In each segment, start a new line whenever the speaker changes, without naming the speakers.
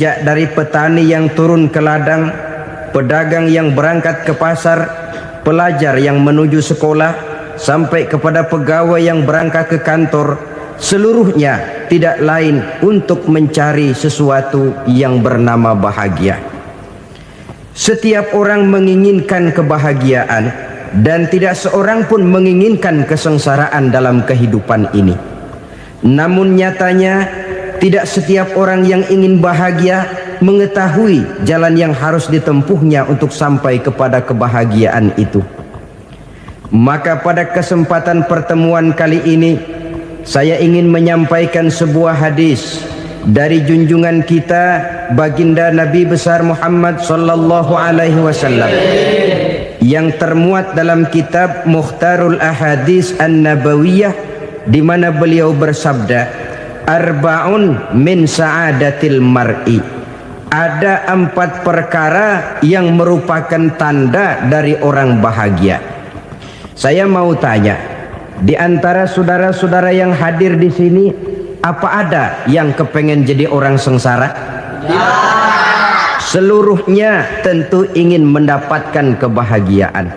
dari petani yang turun ke ladang, pedagang yang berangkat ke pasar, pelajar yang menuju sekolah, sampai kepada pegawai yang berangkat ke kantor, seluruhnya tidak lain untuk mencari sesuatu yang bernama bahagia. Setiap orang menginginkan kebahagiaan, dan tidak seorang pun menginginkan kesengsaraan dalam kehidupan ini. Namun nyatanya tidak setiap orang yang ingin bahagia mengetahui jalan yang harus ditempuhnya untuk sampai kepada kebahagiaan itu. Maka pada kesempatan pertemuan kali ini, saya ingin menyampaikan sebuah hadis dari junjungan kita baginda Nabi besar Muhammad sallallahu alaihi wasallam yang termuat dalam kitab Mukhtarul Ahadits An-Nabawiyah, di mana beliau bersabda, arba'un min sa'adatil mar'i. Ada 4 perkara yang merupakan tanda dari orang bahagia. Saya mau tanya, di antara saudara-saudara yang hadir di sini, apa ada yang kepengen jadi orang sengsara? Ya. Seluruhnya tentu ingin mendapatkan kebahagiaan.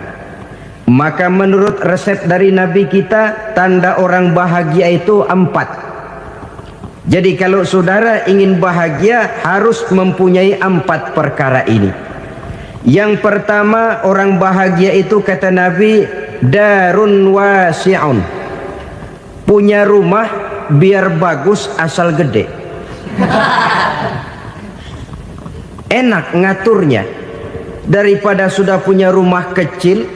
Maka menurut resep dari Nabi kita, tanda orang bahagia itu 4. Jadi kalau saudara ingin bahagia, harus mempunyai 4 perkara ini. Yang pertama, orang bahagia itu kata Nabi, darun wasi'un. Punya rumah biar bagus asal gede. Enak ngaturnya, daripada sudah punya rumah kecil,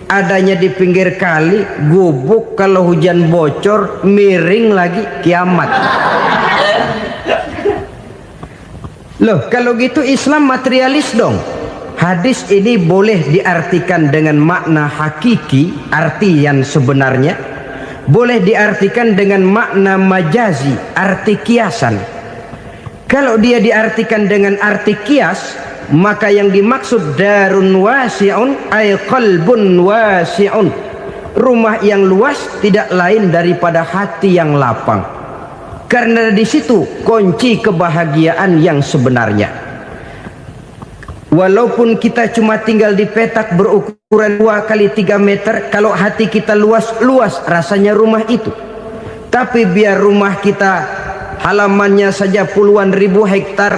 adanya di pinggir kali, gubuk, kalau hujan bocor, miring lagi, kiamat. Loh, kalau gitu Islam materialis dong. Hadis ini boleh diartikan dengan makna hakiki, arti yang sebenarnya, boleh diartikan dengan makna majazi, arti kiasan. Kalau dia diartikan dengan arti kias, maka yang dimaksud darun wasi'un ay qalbun wasi'un. Rumah yang luas tidak lain daripada hati yang lapang. Karena di situ kunci kebahagiaan yang sebenarnya. Walaupun kita cuma tinggal di petak berukuran 2 kali 3 meter, kalau hati kita luas rasanya rumah itu. Tapi biar rumah kita halamannya saja puluhan ribu hektar,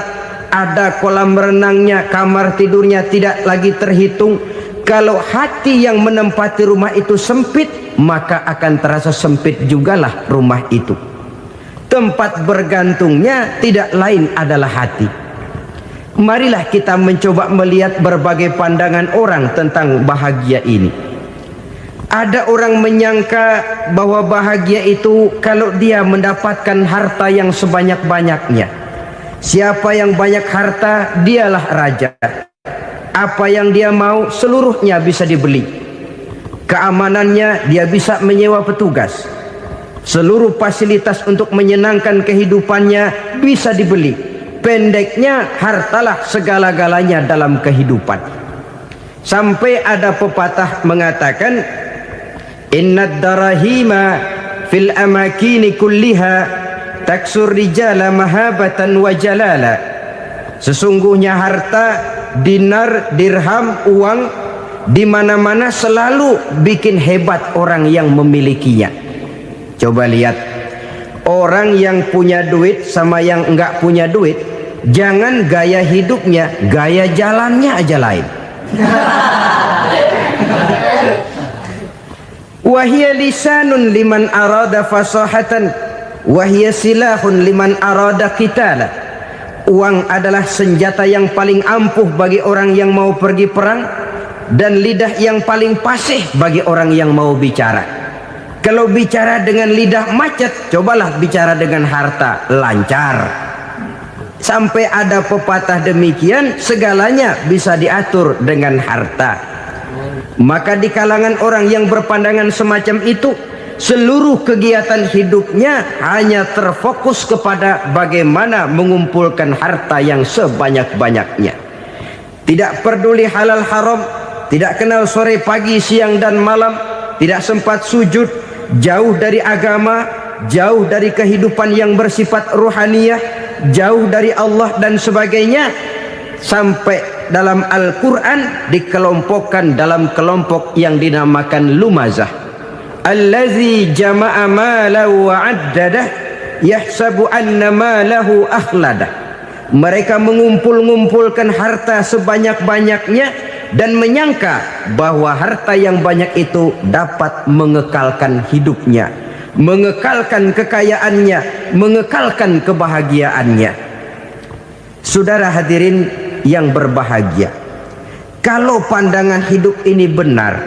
ada kolam renangnya, kamar tidurnya tidak lagi terhitung. Kalau hati yang menempati rumah itu sempit, maka akan terasa sempit jugalah rumah itu. Tempat bergantungnya tidak lain adalah hati. Marilah kita mencoba melihat berbagai pandangan orang tentang bahagia ini. Ada orang menyangka bahwa bahagia itu kalau dia mendapatkan harta yang sebanyak-banyaknya. Siapa yang banyak harta, dialah raja. Apa yang dia mau, seluruhnya bisa dibeli. Keamanannya, dia bisa menyewa petugas. Seluruh fasilitas untuk menyenangkan kehidupannya bisa dibeli. Pendeknya, hartalah segala-galanya dalam kehidupan. Sampai ada pepatah mengatakan, innad darahima fil amakini kulliha taksur rijala mahabatan wa jalala. Sesungguhnya harta, dinar, dirham, uang di mana-mana selalu bikin hebat orang yang memilikinya. Coba lihat, orang yang punya duit sama yang enggak punya duit, jangan gaya hidupnya, gaya jalannya aja lain. Wahia lisanun liman arada fasahatan, wahia silahun liman arada qitala. Uang adalah senjata yang paling ampuh bagi orang yang mau pergi perang, dan lidah yang paling fasih bagi orang yang mau bicara. Kalau bicara dengan lidah macet, cobalah bicara dengan harta, lancar. Sampai ada pepatah demikian, segalanya bisa diatur dengan harta. Maka di kalangan orang yang berpandangan semacam itu, seluruh kegiatan hidupnya hanya terfokus kepada bagaimana mengumpulkan harta yang sebanyak-banyaknya. Tidak peduli halal haram, tidak kenal sore pagi siang dan malam, tidak sempat sujud, jauh dari agama, jauh dari kehidupan yang bersifat ruhaniyah, jauh dari Allah dan sebagainya, sampai dalam Al-Quran dikelompokkan dalam kelompok yang dinamakan lumazah. Allazi jama'a malahu wa 'addadah yahsabu anna malahu akhladah. Mereka mengumpul-ngumpulkan harta sebanyak-banyaknya dan menyangka bahwa harta yang banyak itu dapat mengekalkan hidupnya, mengekalkan kekayaannya, mengekalkan kebahagiaannya. Saudara hadirin yang berbahagia, kalau pandangan hidup ini benar,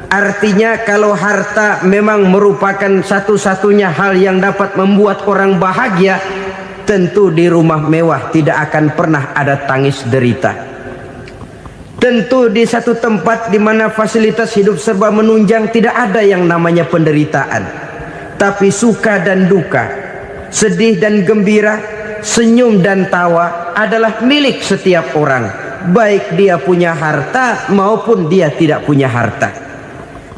artinya kalau harta memang merupakan satu-satunya hal yang dapat membuat orang bahagia, tentu di rumah mewah tidak akan pernah ada tangis derita. Tentu di satu tempat di mana fasilitas hidup serba menunjang tidak ada yang namanya penderitaan. Tapi suka dan duka, sedih dan gembira, senyum dan tawa adalah milik setiap orang, baik dia punya harta maupun dia tidak punya harta.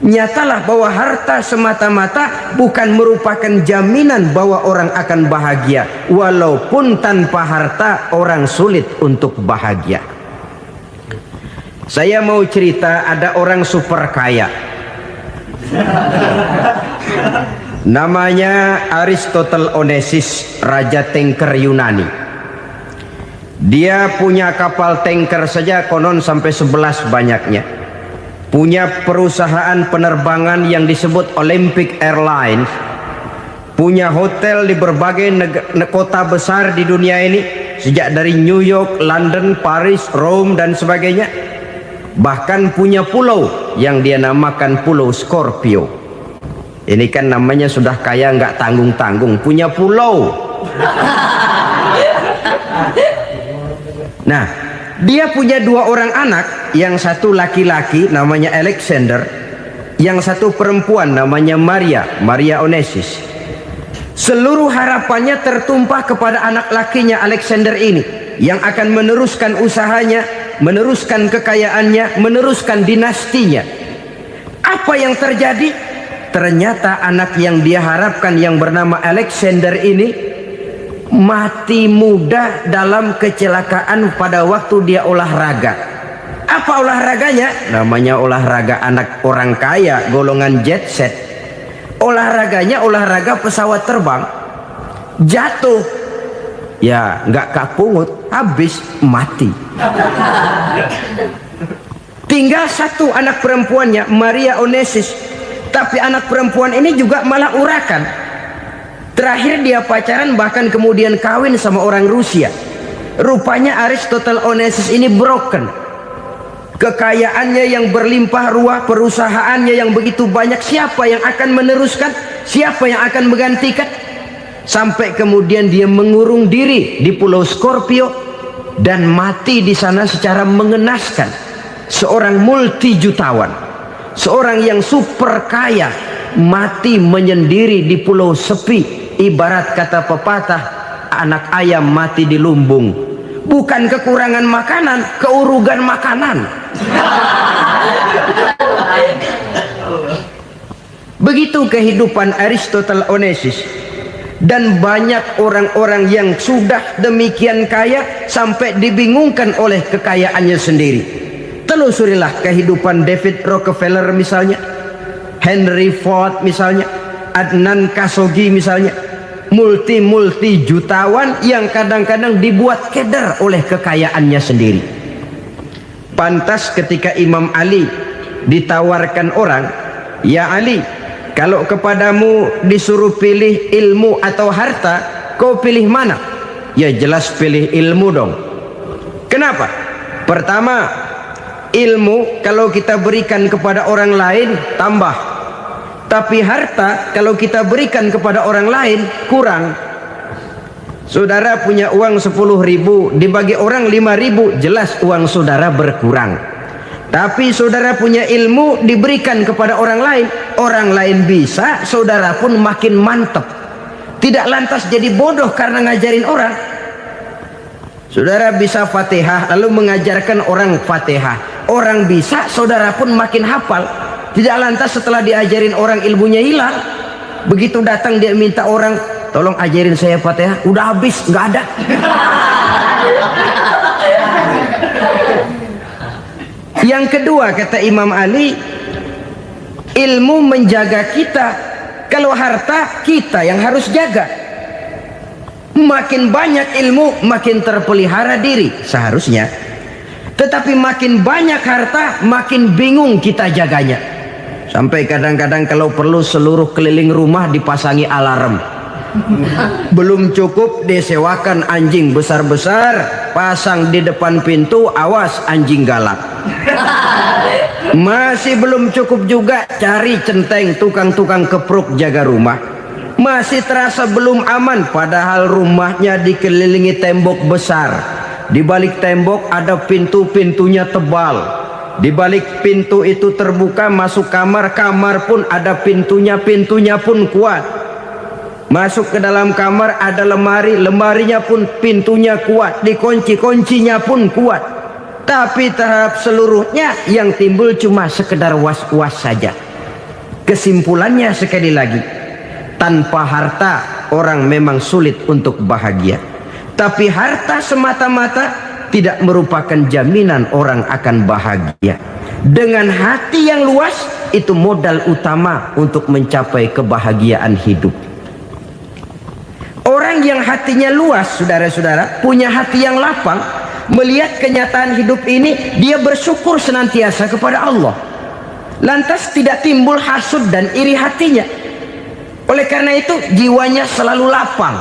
Nyatalah bahwa harta semata-mata bukan merupakan jaminan bahwa orang akan bahagia, walaupun tanpa harta orang sulit untuk bahagia. Saya mau cerita, ada orang super kaya, namanya Aristotle Onesius, raja tanker Yunani. Dia punya kapal tanker saja konon sampai 11 banyaknya. Punya perusahaan penerbangan yang disebut Olympic Airlines. Punya hotel di berbagai kota besar di dunia ini, sejak dari New York, London, Paris, Rome dan sebagainya. Bahkan punya pulau yang dia namakan Pulau Scorpio. Ini kan namanya sudah kaya nggak tanggung-tanggung, punya pulau. Nah, dia punya 2 orang anak, yang satu laki-laki namanya Alexander, yang satu perempuan namanya Maria Onesius. Seluruh harapannya tertumpah kepada anak lakinya Alexander ini, yang akan meneruskan usahanya, meneruskan kekayaannya, meneruskan dinastinya. Apa yang terjadi? Ternyata anak yang dia harapkan yang bernama Alexander ini mati muda dalam kecelakaan pada waktu dia olahraga. Apa olahraganya? Namanya olahraga anak orang kaya, golongan jet set. Olahraganya olahraga pesawat terbang. Jatuh, ya nggak kapungut, habis mati. Tinggal satu anak perempuannya, Maria Onesius. Tapi anak perempuan ini juga malah urakan. Terakhir dia pacaran, bahkan kemudian kawin sama orang Rusia. Rupanya Aristotle Onesius ini broken. Kekayaannya yang berlimpah ruah, perusahaannya yang begitu banyak, siapa yang akan meneruskan? Siapa yang akan menggantikan? Sampai kemudian dia mengurung diri di Pulau Scorpio dan mati di sana secara mengenaskan. Seorang multi jutawan, seorang yang super kaya, mati menyendiri di pulau sepi. Ibarat kata pepatah, anak ayam mati di lumbung. Bukan kekurangan makanan, keurugan makanan. Begitu kehidupan Aristotle Onesius. Dan banyak orang-orang yang sudah demikian kaya sampai dibingungkan oleh kekayaannya sendiri. Telusurilah kehidupan David Rockefeller misalnya, Henry Ford misalnya, Adnan Khashoggi misalnya. Multi jutawan yang kadang-kadang dibuat keder oleh kekayaannya sendiri. Pantas ketika Imam Ali ditawarkan orang, "Ya Ali, kalau kepadamu disuruh pilih ilmu atau harta, kau pilih mana?" Ya jelas pilih ilmu dong. Kenapa? Pertama, ilmu kalau kita berikan kepada orang lain tambah. Tapi harta kalau kita berikan kepada orang lain kurang. Saudara punya uang 10.000, dibagi orang 5.000, jelas uang saudara berkurang. Tapi saudara punya ilmu, diberikan kepada orang lain bisa, saudara pun makin mantep. Tidak lantas jadi bodoh karena ngajarin orang. Saudara bisa Fatihah lalu mengajarkan orang Fatihah, orang bisa, saudara pun makin hafal. Tidak lantas setelah diajarin orang ilmunya hilang. Begitu datang dia minta orang, tolong ajarin saya Fatihah. Udah habis, nggak ada. Yang kedua kata Imam Ali, ilmu menjaga kita. Kalau harta, kita yang harus jaga. Makin banyak ilmu, makin terpelihara diri seharusnya. Tetapi makin banyak harta, makin bingung kita jaganya. Sampai kadang-kadang kalau perlu seluruh keliling rumah dipasangi alarm. Belum cukup disewakan anjing besar-besar, pasang di depan pintu, awas anjing galak. Masih belum cukup juga, cari centeng tukang-tukang kepruk jaga rumah. Masih terasa belum aman, padahal rumahnya dikelilingi tembok besar. Di balik tembok ada pintu-pintunya tebal. Di balik pintu itu terbuka masuk kamar, kamar pun ada pintunya, pintunya pun kuat. Masuk ke dalam kamar ada lemari, lemarinya pun pintunya kuat, dikunci, kuncinya pun kuat. Tapi terhadap seluruhnya yang timbul cuma sekedar was-was saja. Kesimpulannya sekali lagi, tanpa harta orang memang sulit untuk bahagia. Tapi harta semata-mata tidak merupakan jaminan orang akan bahagia. Dengan hati yang luas, itu modal utama untuk mencapai kebahagiaan hidup. Orang yang hatinya luas, saudara-saudara, punya hati yang lapang, melihat kenyataan hidup ini, dia bersyukur senantiasa kepada Allah. Lantas tidak timbul hasud dan iri hatinya. Oleh karena itu jiwanya selalu lapang.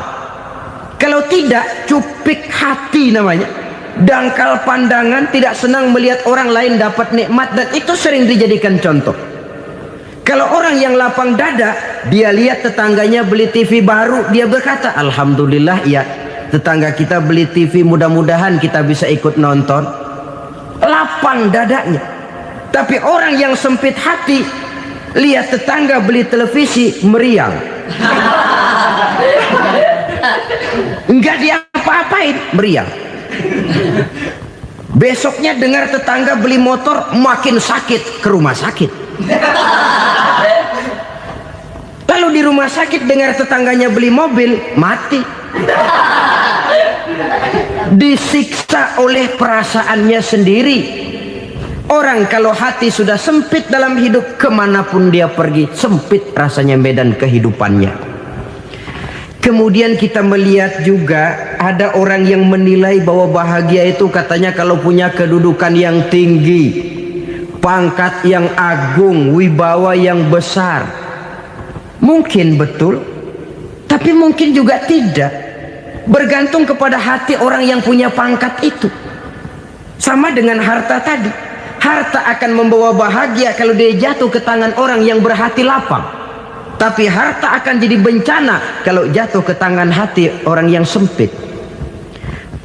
Kalau tidak, cupik hati namanya, dangkal pandangan, tidak senang melihat orang lain dapat nikmat, dan itu sering dijadikan contoh. Kalau orang yang lapang dada, dia lihat tetangganya beli TV baru, dia berkata, alhamdulillah ya, tetangga kita beli TV, mudah-mudahan kita bisa ikut nonton. Lapang dadanya. Tapi orang yang sempit hati, lihat tetangga beli televisi, meriang. Enggak diapa-apain, meriang. Besoknya dengar tetangga beli motor, makin sakit, ke rumah sakit. Lalu di rumah sakit dengar tetangganya beli mobil, mati. Disiksa oleh perasaannya sendiri. Orang kalau hati sudah sempit dalam hidup, kemanapun dia pergi, sempit rasanya medan kehidupannya. Kemudian kita melihat juga ada orang yang menilai bahwa bahagia itu katanya kalau punya kedudukan yang tinggi, pangkat yang agung, wibawa yang besar. Mungkin betul, tapi mungkin juga tidak. Bergantung kepada hati orang yang punya pangkat itu. Sama dengan harta tadi. Harta akan membawa bahagia kalau dia jatuh ke tangan orang yang berhati lapang. Tapi harta akan jadi bencana kalau jatuh ke tangan hati orang yang sempit.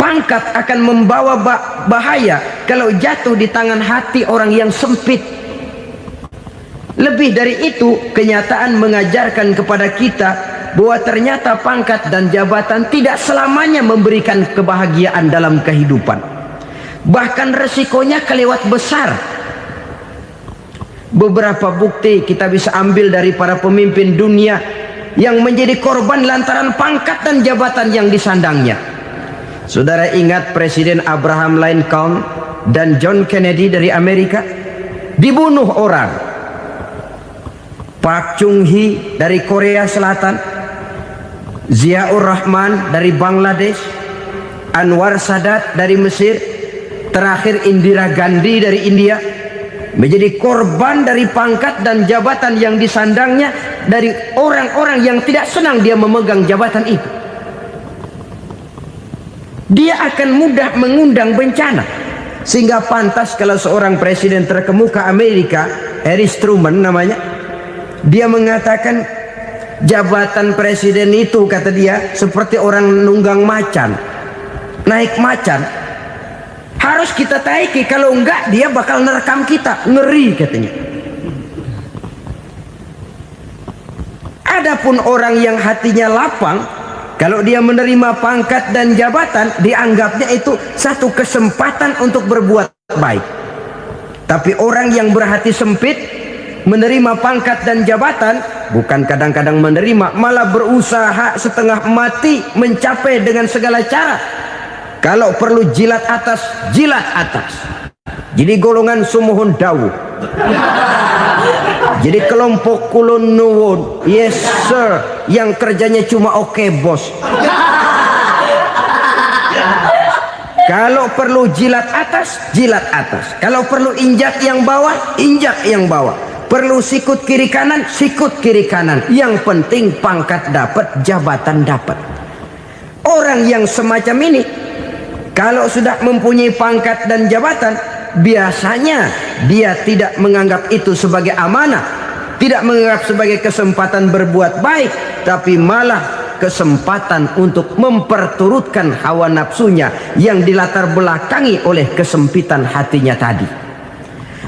Pangkat akan membawa bahaya kalau jatuh di tangan hati orang yang sempit. Lebih dari itu, kenyataan mengajarkan kepada kita bahwa ternyata pangkat dan jabatan tidak selamanya memberikan kebahagiaan dalam kehidupan. Bahkan resikonya kelewat besar. Beberapa bukti kita bisa ambil dari para pemimpin dunia yang menjadi korban lantaran pangkat dan jabatan yang disandangnya. Saudara ingat Presiden Abraham Lincoln dan John Kennedy dari Amerika? Dibunuh orang. Park Chung-hee dari Korea Selatan, Ziaur Rahman dari Bangladesh, Anwar Sadat dari Mesir, terakhir Indira Gandhi dari India, menjadi korban dari pangkat dan jabatan yang disandangnya dari orang-orang yang tidak senang dia memegang jabatan itu. Dia akan mudah mengundang bencana. Sehingga pantas kalau seorang presiden terkemuka Amerika, Harry Truman namanya, dia mengatakan jabatan presiden itu, kata dia, seperti orang nunggang macan, naik macan. Harus kita taiki, kalau enggak dia bakal nerekam kita, ngeri katanya. Adapun orang yang hatinya lapang, kalau dia menerima pangkat dan jabatan, dianggapnya itu satu kesempatan untuk berbuat baik. Tapi orang yang berhati sempit, menerima pangkat dan jabatan, bukan kadang-kadang menerima, malah berusaha setengah mati mencapai dengan segala cara. Kalau perlu jilat atas, jilat atas. Jadi golongan sumuhun dawuh. Jadi kelompok kulon nuwun, yes sir, yang kerjanya cuma oke bos. Kalau perlu jilat atas, jilat atas. Kalau perlu injak yang bawah, injak yang bawah. Perlu sikut kiri kanan, sikut kiri kanan. Yang penting pangkat dapat, jabatan dapat. Orang yang semacam ini, kalau sudah mempunyai pangkat dan jabatan, biasanya dia tidak menganggap itu sebagai amanah, tidak menganggap sebagai kesempatan berbuat baik, tapi malah kesempatan untuk memperturutkan hawa nafsunya yang dilatar belakangi oleh kesempitan hatinya tadi.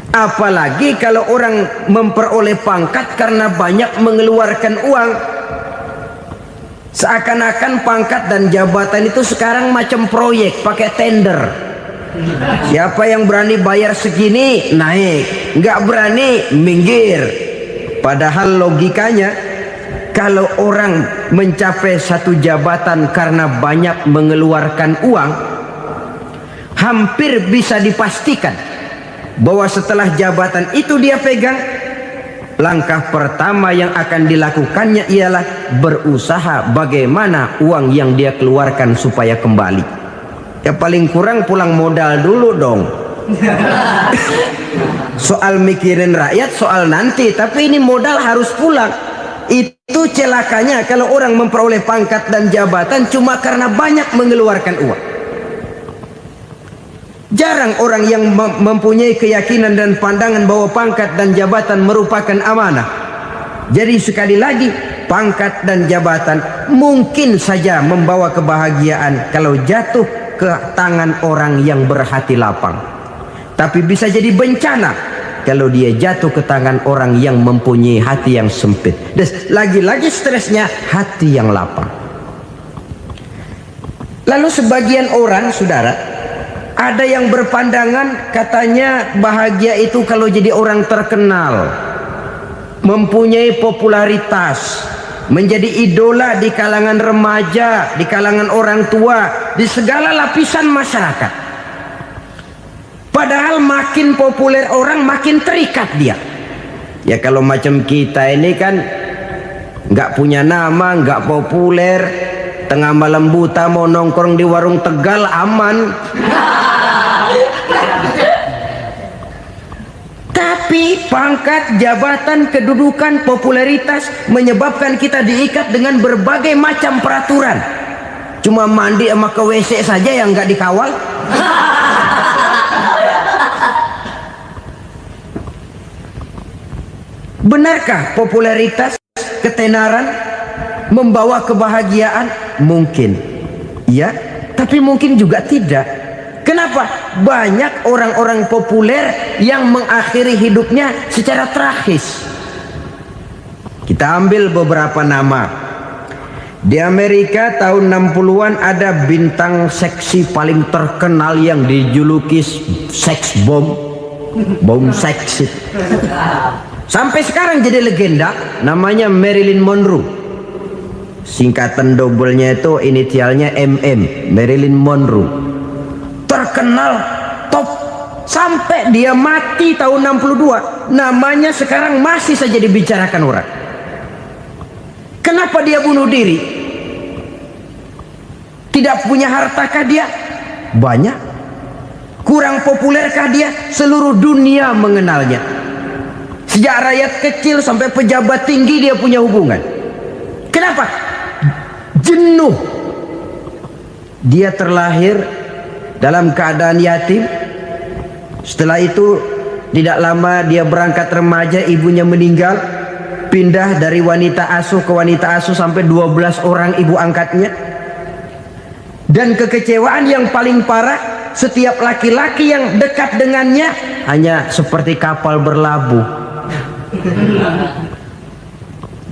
Apalagi kalau orang memperoleh pangkat karena banyak mengeluarkan uang, seakan-akan pangkat dan jabatan itu sekarang macam proyek pakai tender. Siapa yang berani bayar segini naik, nggak berani minggir. Padahal logikanya, kalau orang mencapai satu jabatan karena banyak mengeluarkan uang, hampir bisa dipastikan bahwa setelah jabatan itu dia pegang, langkah pertama yang akan dilakukannya ialah berusaha bagaimana uang yang dia keluarkan supaya kembali. Ya paling kurang pulang modal dulu dong. Soal mikirin rakyat soal nanti, tapi ini modal harus pulang. Itu celakanya kalau orang memperoleh pangkat dan jabatan cuma karena banyak mengeluarkan uang. Jarang orang yang mempunyai keyakinan dan pandangan bahwa pangkat dan jabatan merupakan amanah. Jadi sekali lagi, pangkat dan jabatan mungkin saja membawa kebahagiaan kalau jatuh ke tangan orang yang berhati lapang. Tapi bisa jadi bencana kalau dia jatuh ke tangan orang yang mempunyai hati yang sempit. Dan lagi-lagi stresnya hati yang lapang. Lalu sebagian orang, saudara, ada yang berpandangan katanya bahagia itu kalau jadi orang terkenal, mempunyai popularitas, menjadi idola di kalangan remaja, di kalangan orang tua, di segala lapisan masyarakat. Padahal makin populer orang makin terikat dia. Ya kalau macam kita ini kan nggak punya nama, nggak populer, tengah malam buta mau nongkrong di warung Tegal aman. Tapi pangkat, jabatan, kedudukan, popularitas menyebabkan kita diikat dengan berbagai macam peraturan. Cuma mandi sama ke WC saja yang nggak dikawal. Benarkah popularitas, ketenaran membawa kebahagiaan? Mungkin ya, tapi mungkin juga tidak. Kenapa? Banyak orang-orang populer yang mengakhiri hidupnya secara tragis. Kita ambil beberapa nama. Di Amerika tahun 60-an ada bintang seksi paling terkenal yang dijuluki sex bomb, bom seksi. Sampai sekarang jadi legenda, namanya Marilyn Monroe. Singkatan doublenya itu inisialnya MM, Marilyn Monroe. Terkenal, top, sampai dia mati tahun 62. Namanya sekarang masih saja dibicarakan orang. Kenapa dia bunuh diri? Tidak punya hartakah dia? Banyak. Kurang populerkah dia? Seluruh dunia mengenalnya. Sejak rakyat kecil sampai pejabat tinggi dia punya hubungan. Kenapa? Jenuh. Dia terlahir dalam keadaan yatim. Setelah itu tidak lama dia berangkat remaja, ibunya meninggal. Pindah dari wanita asuh ke wanita asuh sampai 12 orang ibu angkatnya. Dan kekecewaan yang paling parah, setiap laki-laki yang dekat dengannya hanya seperti kapal berlabuh.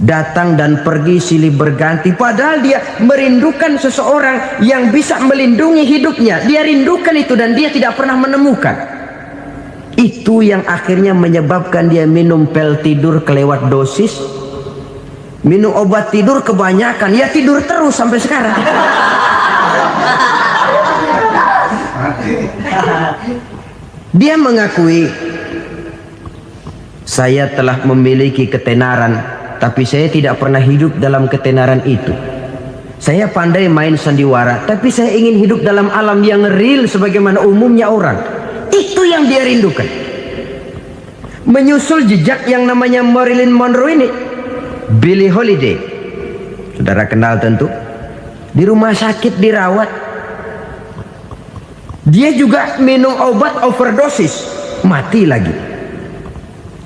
Datang dan pergi silih berganti, padahal dia merindukan seseorang yang bisa melindungi hidupnya. Dia rindukan itu dan dia tidak pernah menemukan. Itu yang akhirnya menyebabkan dia minum pil tidur kelewat dosis, minum obat tidur kebanyakan, ya tidur terus sampai sekarang. Dia mengakui, saya telah memiliki ketenaran, tapi saya tidak pernah hidup dalam ketenaran itu. Saya pandai main sandiwara, tapi saya ingin hidup dalam alam yang real sebagaimana umumnya orang. Itu yang dia rindukan. Menyusul jejak yang namanya Marilyn Monroe ini, Billie Holiday, saudara kenal tentu, di rumah sakit dirawat. Dia juga minum obat overdosis, mati lagi.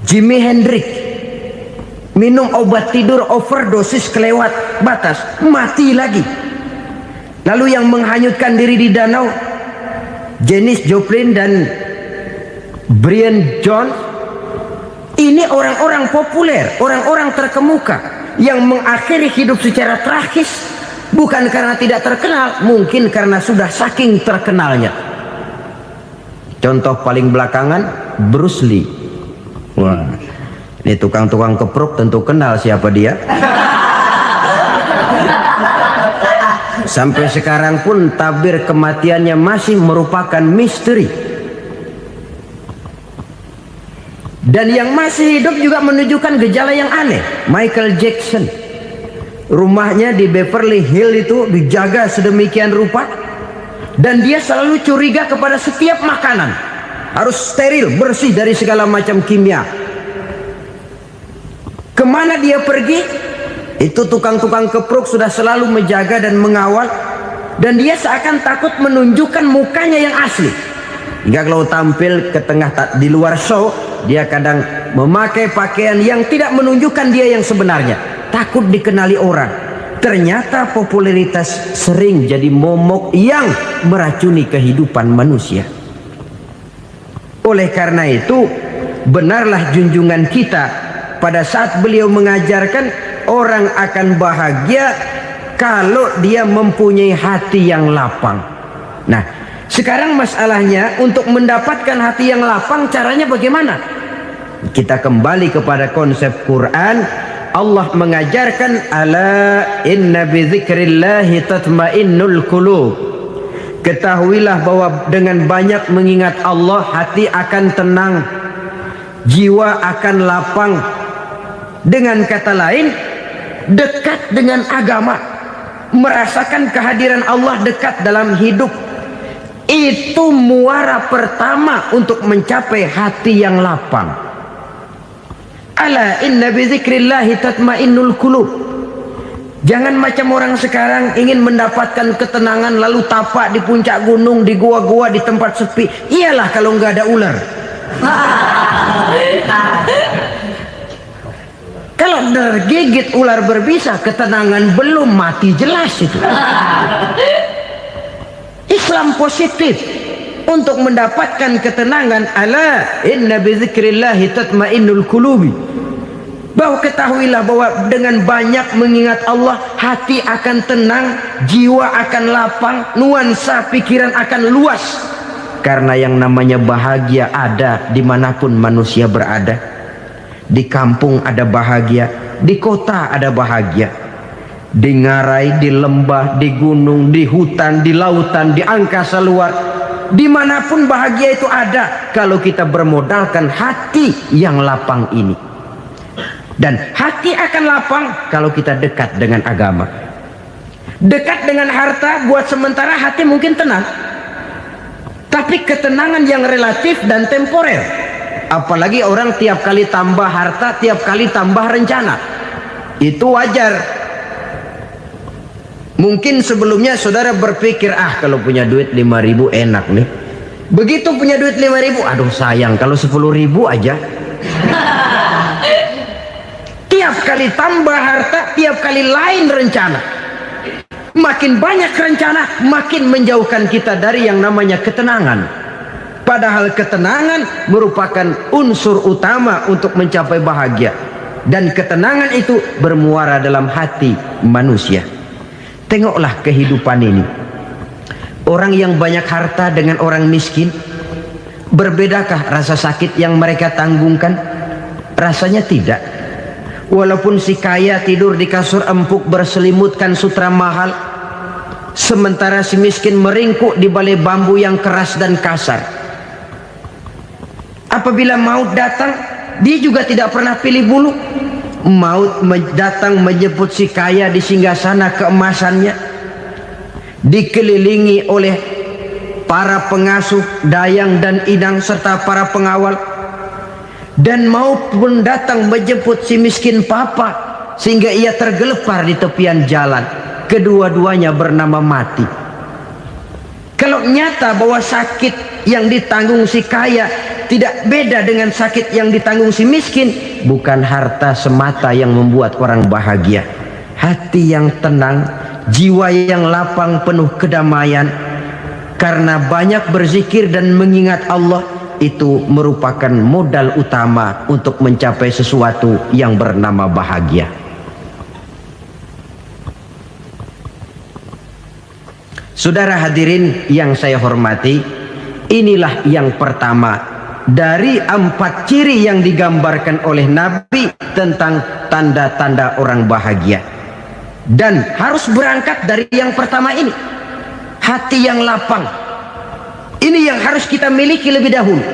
Jimi Hendrix minum obat tidur overdosis kelewat batas, mati lagi. Lalu yang menghanyutkan diri di danau, Janis Joplin dan Brian Jones, ini orang-orang populer, orang-orang terkemuka yang mengakhiri hidup secara tragis, bukan karena tidak terkenal, mungkin karena sudah saking terkenalnya. Contoh paling belakangan, Bruce Lee. Wah, ini tukang-tukang keprok tentu kenal siapa dia. Sampai sekarang pun tabir kematiannya masih merupakan misteri. Dan yang masih hidup juga menunjukkan gejala yang aneh. Michael Jackson, rumahnya di Beverly Hills itu dijaga sedemikian rupa, dan dia selalu curiga kepada setiap makanan harus steril, bersih dari segala macam kimia. Kemana dia pergi, itu tukang-tukang keprok sudah selalu menjaga dan mengawal, dan dia seakan takut menunjukkan mukanya yang asli. Hingga kalau tampil ke tengah di luar show, dia kadang memakai pakaian yang tidak menunjukkan dia yang sebenarnya, takut dikenali orang. Ternyata popularitas sering jadi momok yang meracuni kehidupan manusia. Oleh karena itu, benarlah junjungan kita pada saat beliau mengajarkan orang akan bahagia kalau dia mempunyai hati yang lapang. Nah, sekarang masalahnya untuk mendapatkan hati yang lapang, caranya bagaimana? Kita kembali kepada konsep Quran. Allah mengajarkan, ala inna bi dzikrillahi tatmainnul qulub. Ketahuilah bahwa dengan banyak mengingat Allah, hati akan tenang, jiwa akan lapang. Dengan kata lain, dekat dengan agama, merasakan kehadiran Allah dekat dalam hidup, itu muara pertama untuk mencapai hati yang lapang. Ala inna bi dzikrillahi tatmainnul qulub. Jangan macam orang sekarang ingin mendapatkan ketenangan lalu tapak di puncak gunung, di gua-gua, di tempat sepi. Iyalah kalau nggak ada ular. Kalau tergigit ular berbisa, ketenangan belum, mati jelas itu. Islam positif untuk mendapatkan ketenangan. Ala inna bi dzikrillahi tatmainnul qulubi. Bahwa ketahuilah bahwa dengan banyak mengingat Allah, hati akan tenang, jiwa akan lapang, nuansa pikiran akan luas. Karena yang namanya bahagia ada dimanapun manusia berada. Di kampung ada bahagia, di kota ada bahagia, di ngarai, di lembah, di gunung, di hutan, di lautan, di angkasa luar, dimanapun bahagia itu ada kalau kita bermodalkan hati yang lapang ini. Dan hati akan lapang kalau kita dekat dengan agama. Dekat dengan harta buat sementara hati mungkin tenang, tapi ketenangan yang relatif dan temporer. Apalagi orang tiap kali tambah harta, tiap kali tambah rencana, itu wajar. Mungkin sebelumnya saudara berpikir, kalau punya duit 5.000 enak nih. Begitu punya duit 5.000, aduh sayang kalau 10.000 aja. Tiap kali tambah harta, tiap kali lain rencana. Makin banyak rencana, makin menjauhkan kita dari yang namanya ketenangan. Padahal ketenangan merupakan unsur utama untuk mencapai bahagia. Dan ketenangan itu bermuara dalam hati manusia. Tengoklah kehidupan ini. Orang yang banyak harta dengan orang miskin, Berbedakah rasa sakit yang mereka tanggungkan? Rasanya tidak. Walaupun si kaya tidur di kasur empuk berselimutkan sutra mahal, sementara si miskin meringkuk di balai bambu yang keras dan kasar. Apabila maut datang, dia juga tidak pernah pilih bulu. Maut datang menjemput si kaya di singgasana keemasannya, dikelilingi oleh para pengasuh, dayang dan inang serta para pengawal. Dan maut pun datang menjemput si miskin papa, sehingga ia tergelepar di tepian jalan. Kedua-duanya bernama mati. Kalau nyata bahwa sakit yang ditanggung si kaya tidak beda dengan sakit yang ditanggung si miskin, bukan harta semata yang membuat orang bahagia. Hati yang tenang, jiwa yang lapang penuh kedamaian karena banyak berzikir dan mengingat Allah, itu merupakan modal utama untuk mencapai sesuatu yang bernama bahagia. Saudara hadirin yang saya hormati, inilah yang pertama dari 4 ciri yang digambarkan oleh Nabi tentang tanda-tanda orang bahagia. Dan harus berangkat dari yang pertama ini, hati yang lapang. Ini yang harus kita miliki lebih dahulu,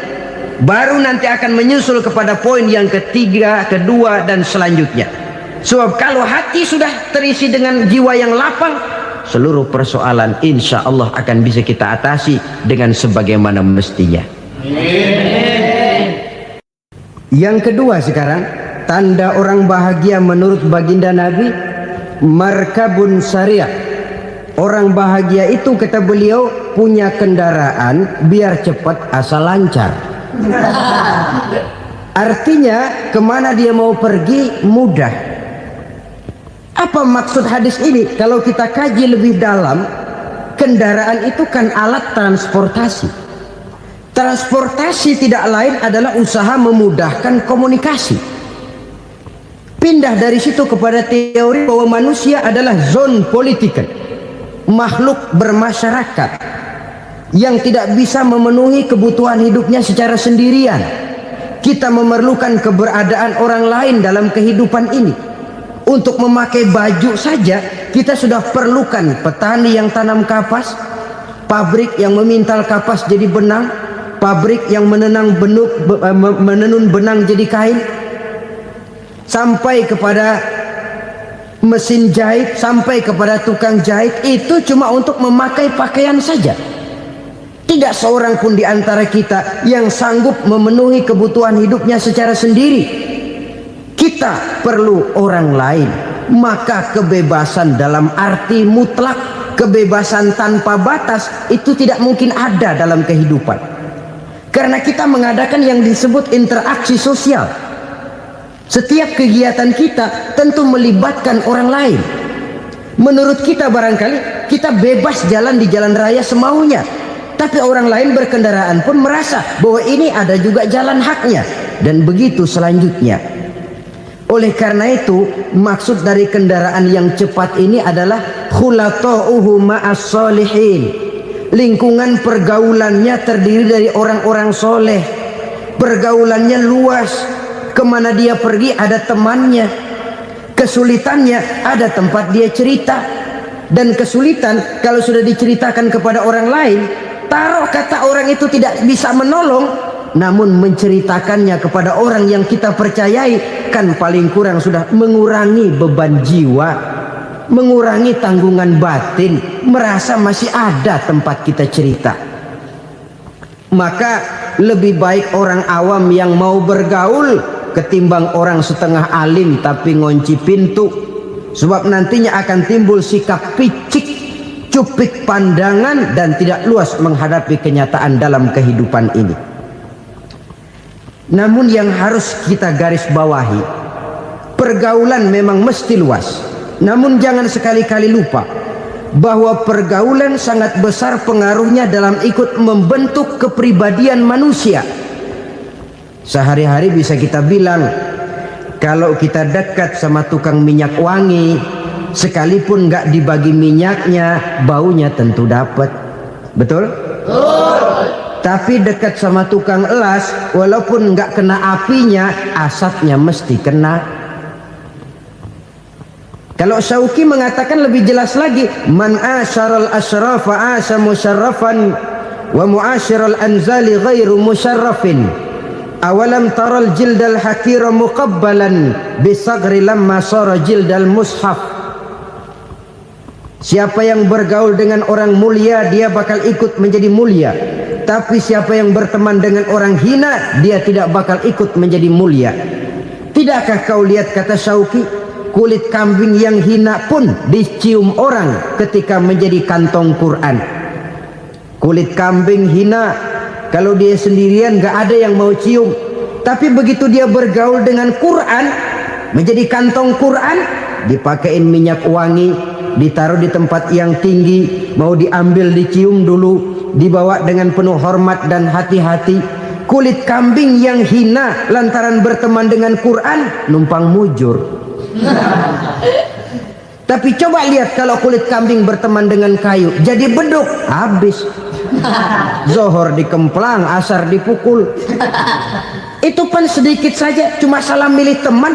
baru nanti akan menyusul kepada poin yang ketiga, kedua dan selanjutnya. Sebab kalau hati sudah terisi dengan jiwa yang lapang, seluruh persoalan insya Allah akan bisa kita atasi dengan sebagaimana mestinya. Yang kedua sekarang, tanda orang bahagia menurut baginda Nabi, markabun syariah. Orang bahagia itu, kata beliau, punya kendaraan biar cepat asal lancar. Artinya kemana dia mau pergi mudah. Apa maksud hadis ini? Kalau kita kaji lebih dalam, kendaraan itu kan alat transportasi. Transportasi tidak lain adalah usaha memudahkan komunikasi. Pindah dari situ kepada teori bahwa manusia adalah zon political, makhluk bermasyarakat yang tidak bisa memenuhi kebutuhan hidupnya secara sendirian. Kita memerlukan keberadaan orang lain dalam kehidupan ini. Untuk memakai baju saja kita sudah perlukan petani yang tanam kapas, pabrik yang memintal kapas jadi benang, pabrik yang menenun benang jadi kain, sampai kepada mesin jahit, sampai kepada tukang jahit. Itu cuma untuk memakai pakaian saja. Tidak seorang pun di antara kita yang sanggup memenuhi kebutuhan hidupnya secara sendiri. Kita perlu orang lain. Maka kebebasan dalam arti mutlak, kebebasan tanpa batas, itu tidak mungkin ada dalam kehidupan. Karena kita mengadakan yang disebut interaksi sosial. Setiap kegiatan kita tentu melibatkan orang lain. Menurut kita barangkali kita bebas jalan di jalan raya semaunya, tapi orang lain berkendaraan pun merasa bahwa ini ada juga jalan haknya, dan begitu selanjutnya. Oleh karena itu, maksud dari kendaraan yang cepat ini adalah khulatuhu ma'as solihin. Lingkungan pergaulannya terdiri dari orang-orang soleh. Pergaulannya luas. Kemana dia pergi ada temannya. Kesulitannya ada tempat dia cerita. Dan kesulitan kalau sudah diceritakan kepada orang lain, taruh kata orang itu tidak bisa menolong, namun menceritakannya kepada orang yang kita percayai, kan paling kurang sudah mengurangi beban jiwa, mengurangi tanggungan batin, merasa masih ada tempat kita cerita. Maka lebih baik orang awam yang mau bergaul ketimbang orang setengah alim tapi ngunci pintu. Sebab nantinya akan timbul sikap picik, cupik pandangan, dan tidak luas menghadapi kenyataan dalam kehidupan ini. Namun yang harus kita garis bawahi, pergaulan memang mesti luas. Namun jangan sekali-kali lupa bahwa pergaulan sangat besar pengaruhnya dalam ikut membentuk kepribadian manusia. Sehari-hari bisa kita bilang, kalau kita dekat sama tukang minyak wangi, sekalipun nggak dibagi minyaknya, baunya tentu dapat. Betul? tapi dekat sama tukang elas, walaupun nggak kena apinya, asapnya mesti kena. Kalau Syauqi mengatakan lebih jelas lagi, man asyaral asrafa asa musyarrafan wa muasyiral anzali ghairu musyarrafin. Awalam taral jildal hakira muqabbalan bisagri lamma sara jildal mushaf. Siapa yang bergaul dengan orang mulia, dia bakal ikut menjadi mulia. Tapi siapa yang berteman dengan orang hina, dia tidak bakal ikut menjadi mulia. Tidakkah kau lihat, kata Syauqi, kulit kambing yang hina pun dicium orang ketika menjadi kantong Quran. Kulit kambing hina, kalau dia sendirian gak ada yang mau cium. Tapi begitu dia bergaul dengan Quran, menjadi kantong Quran, dipakein minyak wangi, ditaruh di tempat yang tinggi, mau diambil dicium dulu, dibawa dengan penuh hormat dan hati-hati. Kulit kambing yang hina lantaran berteman dengan Quran, numpang mujur. Tapi coba lihat kalau kulit kambing berteman dengan kayu, jadi beduk, habis. Zohor dikemplang, asar dipukul. Itu pun sedikit saja, cuma salah milih teman.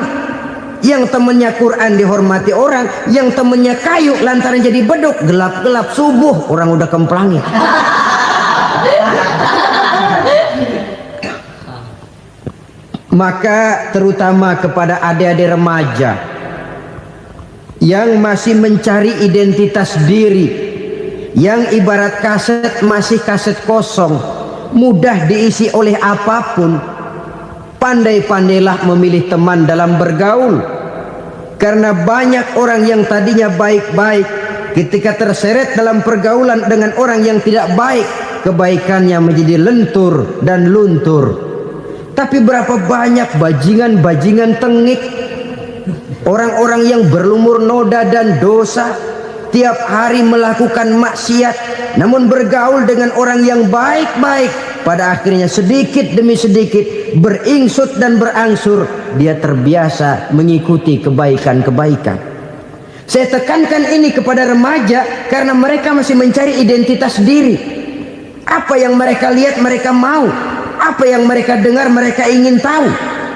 Yang temennya Quran dihormati orang, yang temennya kayu lantaran jadi beduk, gelap-gelap subuh orang udah kemplangi. Maka terutama kepada adik-adik remaja yang masih mencari identitas diri, yang ibarat kaset masih kaset kosong, mudah diisi oleh apapun, pandai-pandailah memilih teman dalam bergaul. Karena banyak orang yang tadinya baik-baik, ketika terseret dalam pergaulan dengan orang yang tidak baik, kebaikannya menjadi lentur dan luntur. Tapi berapa banyak bajingan-bajingan tengik, orang-orang yang berlumur noda dan dosa, tiap hari melakukan maksiat, namun bergaul dengan orang yang baik-baik, pada akhirnya sedikit demi sedikit beringsut dan berangsur dia terbiasa mengikuti kebaikan-kebaikan. Saya tekankan ini kepada remaja karena mereka masih mencari identitas diri. Apa yang mereka lihat mereka mau, apa yang mereka dengar mereka ingin tahu.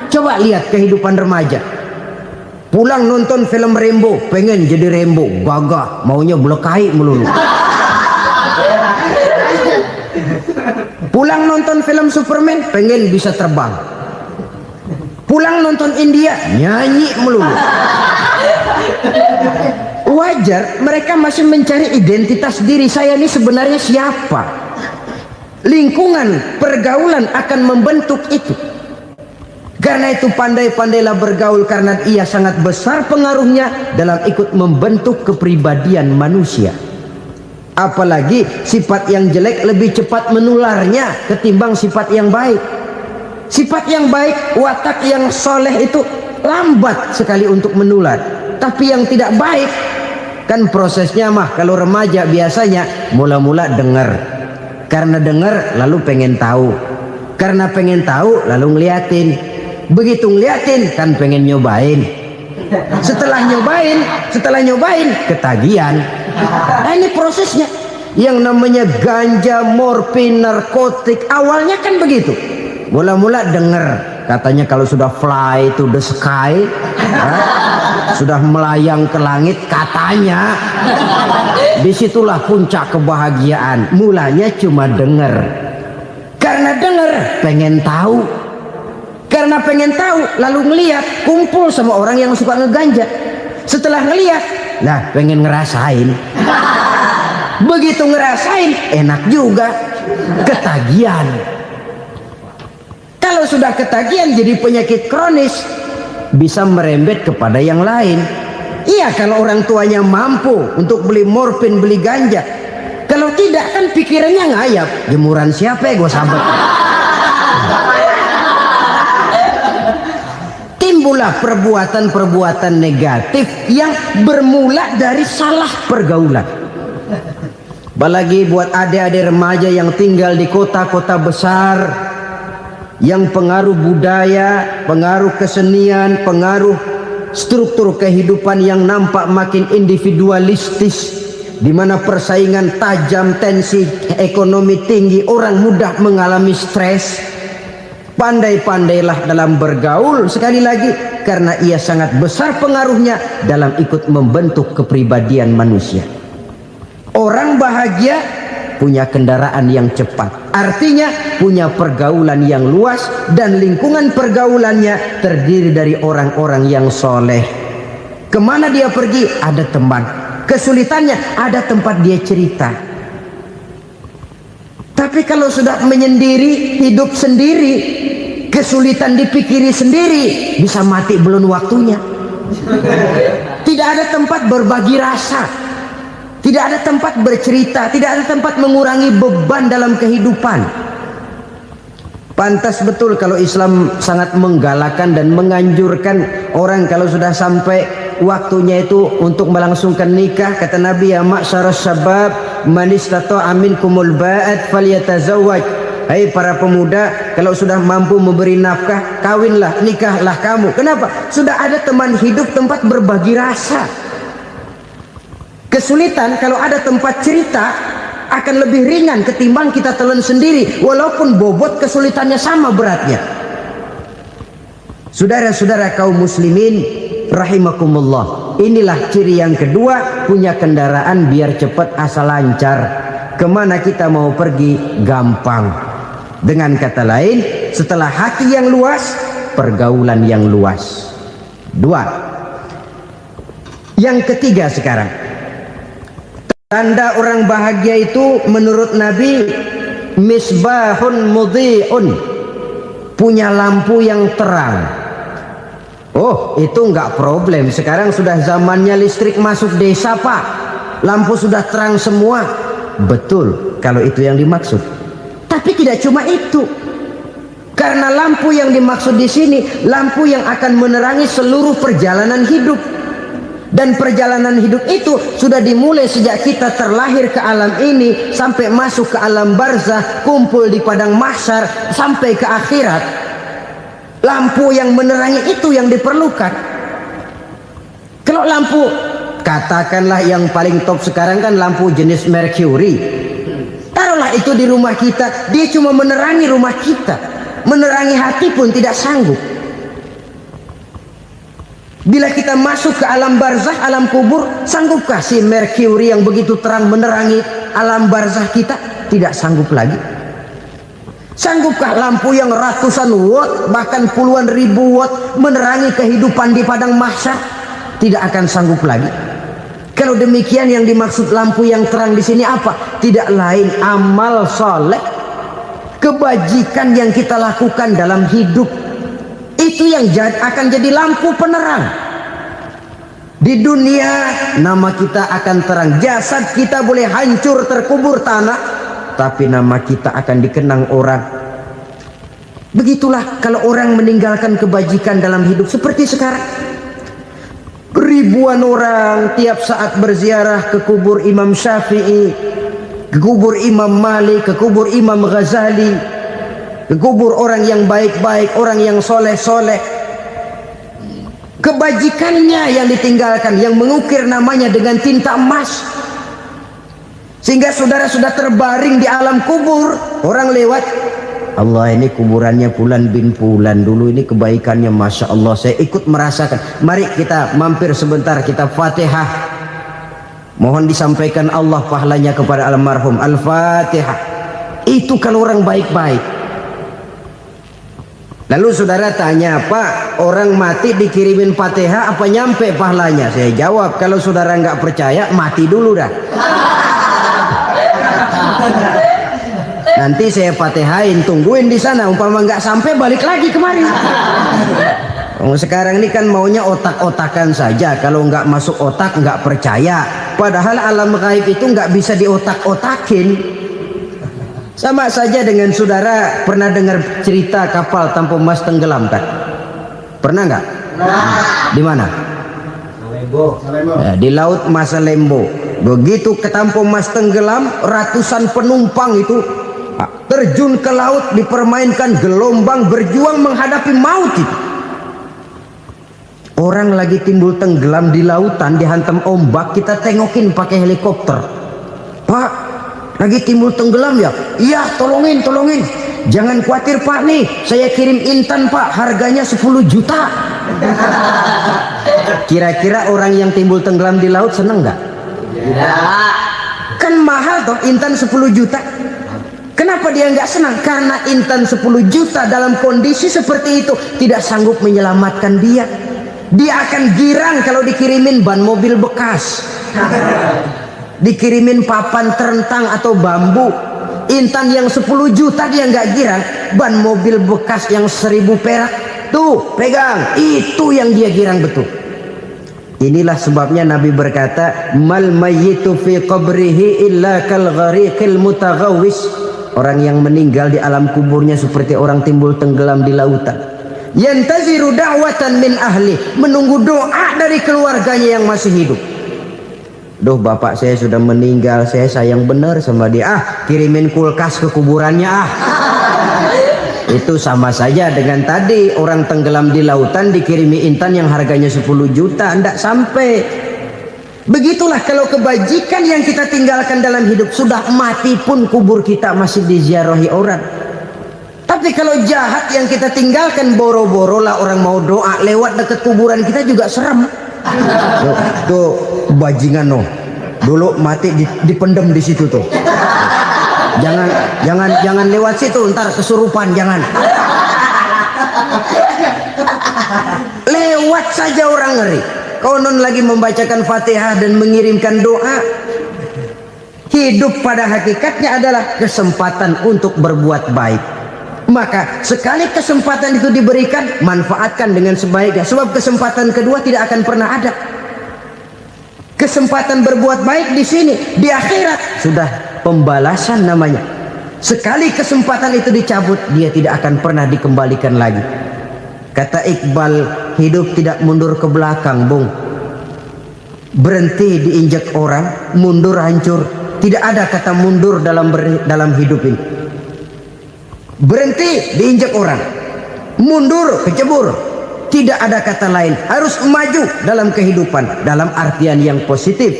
Coba lihat kehidupan remaja. Pulang nonton film Rambo, pengen jadi Rambo, gagah, maunya belekai melulu. Pulang nonton film Superman, pengen bisa terbang. Pulang nonton India, nyanyi melulu. Wajar, mereka masih mencari identitas diri. Saya ini sebenarnya siapa? Lingkungan, pergaulan akan membentuk itu. Karena itu pandai-pandailah bergaul, karena ia sangat besar pengaruhnya dalam ikut membentuk kepribadian manusia. Apalagi sifat yang jelek lebih cepat menularnya ketimbang sifat yang baik. Sifat yang baik, watak yang soleh itu lambat sekali untuk menular. Tapi yang tidak baik, kan prosesnya mah kalau remaja biasanya mula-mula dengar. Karena dengar lalu pengen tahu. Karena pengen tahu lalu ngeliatin. Begitu ngeliatin kan pengen nyobain. Setelah nyobain ketagihan. Nah ini prosesnya. Yang namanya ganja, morfin, narkotik, awalnya kan begitu. Mula-mula denger, katanya kalau sudah fly to the sky, sudah melayang ke langit, katanya disitulah puncak kebahagiaan. Mulanya cuma denger. Karena denger pengen tahu. Karena pengen tahu lalu ngeliat, kumpul sama orang yang suka ngeganja. Setelah ngeliat, nah pengen ngerasain. Begitu ngerasain enak juga, ketagihan. Kalau sudah ketagihan jadi penyakit kronis, bisa merembet kepada yang lain. Iya, kalau orang tuanya mampu untuk beli morfin, beli ganja. Kalau tidak kan pikirannya ngayap, jemuran siapa ya gue sahabat. Timbullah perbuatan-perbuatan negatif yang bermula dari salah pergaulan. Apalagi buat adik-adik remaja yang tinggal di kota-kota besar, yang pengaruh budaya, pengaruh kesenian, pengaruh struktur kehidupan yang nampak makin individualistis, di mana persaingan tajam, tensi ekonomi tinggi, orang mudah mengalami stres. Pandai-pandailah dalam bergaul, sekali lagi, karena ia sangat besar pengaruhnya dalam ikut membentuk kepribadian manusia. Orang bahagia punya kendaraan yang cepat, artinya punya pergaulan yang luas, dan lingkungan pergaulannya terdiri dari orang-orang yang soleh. Kemana dia pergi, ada teman. Kesulitannya, ada tempat dia cerita. Tapi kalau sudah menyendiri, hidup sendiri, kesulitan dipikiri sendiri, bisa mati belum waktunya. Tidak ada tempat berbagi rasa, tidak ada tempat bercerita, tidak ada tempat mengurangi beban dalam kehidupan. Pantas betul kalau Islam sangat menggalakkan dan menganjurkan orang kalau sudah sampai waktunya itu untuk melangsungkan nikah. Kata Nabi, ya ma'syaras syabab man istata'a minkumul ba'at falyatazawwaj. Hai para pemuda, kalau sudah mampu memberi nafkah, kawinlah, nikahlah kamu. Kenapa? Sudah ada teman hidup, tempat berbagi rasa. Kesulitan kalau ada tempat cerita akan lebih ringan ketimbang kita telan sendiri, walaupun bobot kesulitannya sama beratnya. Saudara-saudara kaum muslimin rahimakumullah, inilah ciri yang kedua, punya kendaraan biar cepat asal lancar. Kemana kita mau pergi gampang. Dengan kata lain, setelah hati yang luas, pergaulan yang luas. Dua. Yang ketiga sekarang, tanda orang bahagia itu menurut Nabi, misbahun mudhi'un, punya lampu yang terang. Oh, itu enggak problem. Sekarang sudah zamannya listrik masuk desa, Pak. Lampu sudah terang semua. Betul, kalau itu yang dimaksud. Tapi tidak cuma itu. Karena lampu yang dimaksud di sini, lampu yang akan menerangi seluruh perjalanan hidup. Dan perjalanan hidup itu sudah dimulai sejak kita terlahir ke alam ini, sampai masuk ke alam barzah, kumpul di padang mahsyar, sampai ke akhirat. Lampu yang menerangi itu yang diperlukan. Kalau lampu, katakanlah yang paling top sekarang kan lampu jenis Mercury. Taruhlah itu di rumah kita, dia cuma menerangi rumah kita, menerangi hati pun tidak sanggup. Bila kita masuk ke alam barzah, alam kubur, sanggupkah si Mercury yang begitu terang menerangi alam barzah kita? Tidak sanggup lagi. Sanggupkah lampu yang ratusan watt, bahkan puluhan ribu watt menerangi kehidupan di padang mahsyar? Tidak akan sanggup lagi. Kalau demikian, yang dimaksud lampu yang terang di sini apa? Tidak lain amal soleh, kebajikan yang kita lakukan dalam hidup. Itu yang akan jadi lampu penerang. Di dunia nama kita akan terang. Jasad kita boleh hancur terkubur tanah, tapi nama kita akan dikenang orang. Begitulah kalau orang meninggalkan kebajikan dalam hidup seperti sekarang. Ribuan orang tiap saat berziarah ke kubur Imam Syafi'i, ke kubur Imam Malik, ke kubur Imam Ghazali, ke kubur orang yang baik-baik, orang yang soleh-soleh. Kebajikannya yang ditinggalkan, yang mengukir namanya dengan tinta emas. Sehingga saudara sudah terbaring di alam kubur, orang lewat, Allah, ini kuburannya Fulan bin Fulan, dulu ini kebaikannya Masya Allah, saya ikut merasakan. Mari kita mampir sebentar, kita Fatihah, mohon disampaikan Allah pahalanya kepada almarhum. Al-Fatihah. Itu kalau orang baik-baik. Lalu saudara tanya, Pak, orang mati dikirimin Fatihah apa nyampe pahalanya? Saya jawab, kalau saudara nggak percaya, mati dulu dah. Nanti saya Fatihain, tungguin di sana. Umpama nggak sampai, balik lagi kemari. Sekarang ini kan maunya otak-otakan saja. Kalau nggak masuk otak, nggak percaya. Padahal alam gaib itu nggak bisa diotak-otakin. Sama saja dengan saudara pernah dengar cerita kapal Tampu Mas tenggelam kan? Pernah nggak? Di mana? Di laut Masalembo. Begitu ke Tampu Mas tenggelam, ratusan penumpang itu terjun ke laut, dipermainkan gelombang, berjuang menghadapi maut itu. Orang lagi timbul tenggelam di lautan, dihantam ombak, kita tengokin pakai helikopter. Pak, lagi timbul tenggelam ya? Iya, tolongin. Jangan khawatir Pak, nih saya kirim intan Pak, harganya 10 juta. Kira-kira orang yang timbul tenggelam di laut seneng nggak?
Tidak.
Kan mahal toh intan 10 juta. Kenapa dia nggak senang? Karena intan 10 juta dalam kondisi seperti itu tidak sanggup menyelamatkan dia. Dia akan girang kalau dikirimin ban mobil bekas, dikirimin papan terentang atau bambu. Intan yang 10 juta dia nggak girang, ban mobil bekas yang 1000 perak tuh pegang, itu yang dia girang betul. Inilah sebabnya Nabi berkata, mal mayyitu fi qabrihi illa kal ghariqil mutaghawwis. Orang yang meninggal di alam kuburnya seperti orang timbul tenggelam di lautan. Yantaziru da'watan min ahli, menunggu doa dari keluarganya yang masih hidup. Duh, bapak saya sudah meninggal, saya sayang benar sama dia. Kirimin kulkas ke kuburannya Itu sama saja dengan tadi orang tenggelam di lautan dikirimi intan yang harganya 10 juta, ndak sampai. Begitulah kalau kebajikan yang kita tinggalkan dalam hidup, sudah mati pun kubur kita masih diziarahi orang. Tapi kalau jahat yang kita tinggalkan, boro-boro lah orang mau doa lewat dekat kuburan kita juga serem. Tuh bajingan dulu mati dipendem di situ tuh. Jangan lewat situ, ntar kesurupan, jangan. Lewat saja orang ngeri. Konon lagi membacakan Fatihah dan mengirimkan doa. Hidup pada hakikatnya adalah kesempatan untuk berbuat baik. Maka sekali kesempatan itu diberikan, manfaatkan dengan sebaiknya. Sebab kesempatan kedua tidak akan pernah ada. Kesempatan berbuat baik di sini, di akhirat sudah pembalasan namanya. Sekali kesempatan itu dicabut, dia tidak akan pernah dikembalikan lagi. Kata Iqbal, hidup tidak mundur ke belakang, Bung. Berhenti diinjak orang, mundur hancur. Tidak ada kata mundur dalam hidup ini. Berhenti diinjak orang, mundur kecebur. Tidak ada kata lain, harus maju dalam kehidupan dalam artian yang positif.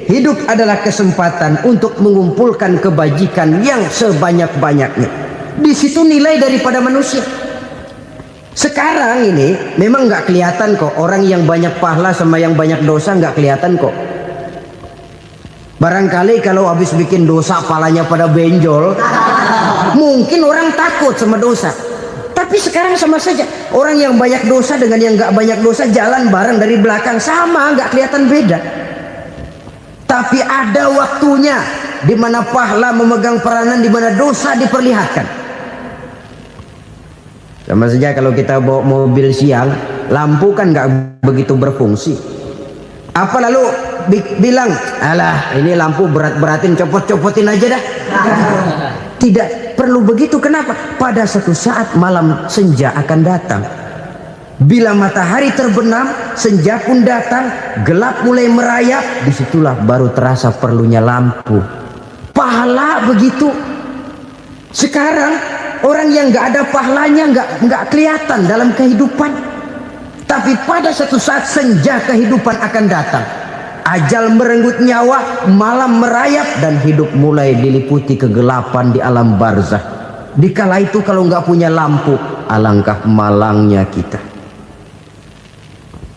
Hidup adalah kesempatan untuk mengumpulkan kebajikan yang sebanyak-banyaknya. Di situ nilai daripada manusia. Sekarang ini memang nggak kelihatan kok, orang yang banyak pahala sama yang banyak dosa nggak kelihatan kok. Barangkali kalau habis bikin dosa palanya pada benjol, mungkin orang takut sama dosa. Tapi sekarang sama saja, orang yang banyak dosa dengan yang nggak banyak dosa jalan bareng dari belakang, sama, nggak kelihatan beda. Tapi ada waktunya di mana pahala memegang peranan, di mana dosa diperlihatkan. Sama saja kalau kita bawa mobil siang, lampu kan nggak begitu berfungsi. Apa lalu bilang, alah ini lampu berat-beratin, copot-copotin aja dah. Tidak perlu begitu. Kenapa? Pada suatu saat malam senja akan datang. Bila matahari terbenam, senja pun datang, gelap mulai merayap, disitulah baru terasa perlunya lampu. Pahala begitu. Sekarang orang yang nggak ada pahalanya nggak kelihatan dalam kehidupan. Tapi pada suatu saat senja kehidupan akan datang. Ajal merenggut nyawa, malam merayap, dan hidup mulai diliputi kegelapan di alam barzah. Dikala itu kalau nggak punya lampu, alangkah malangnya kita.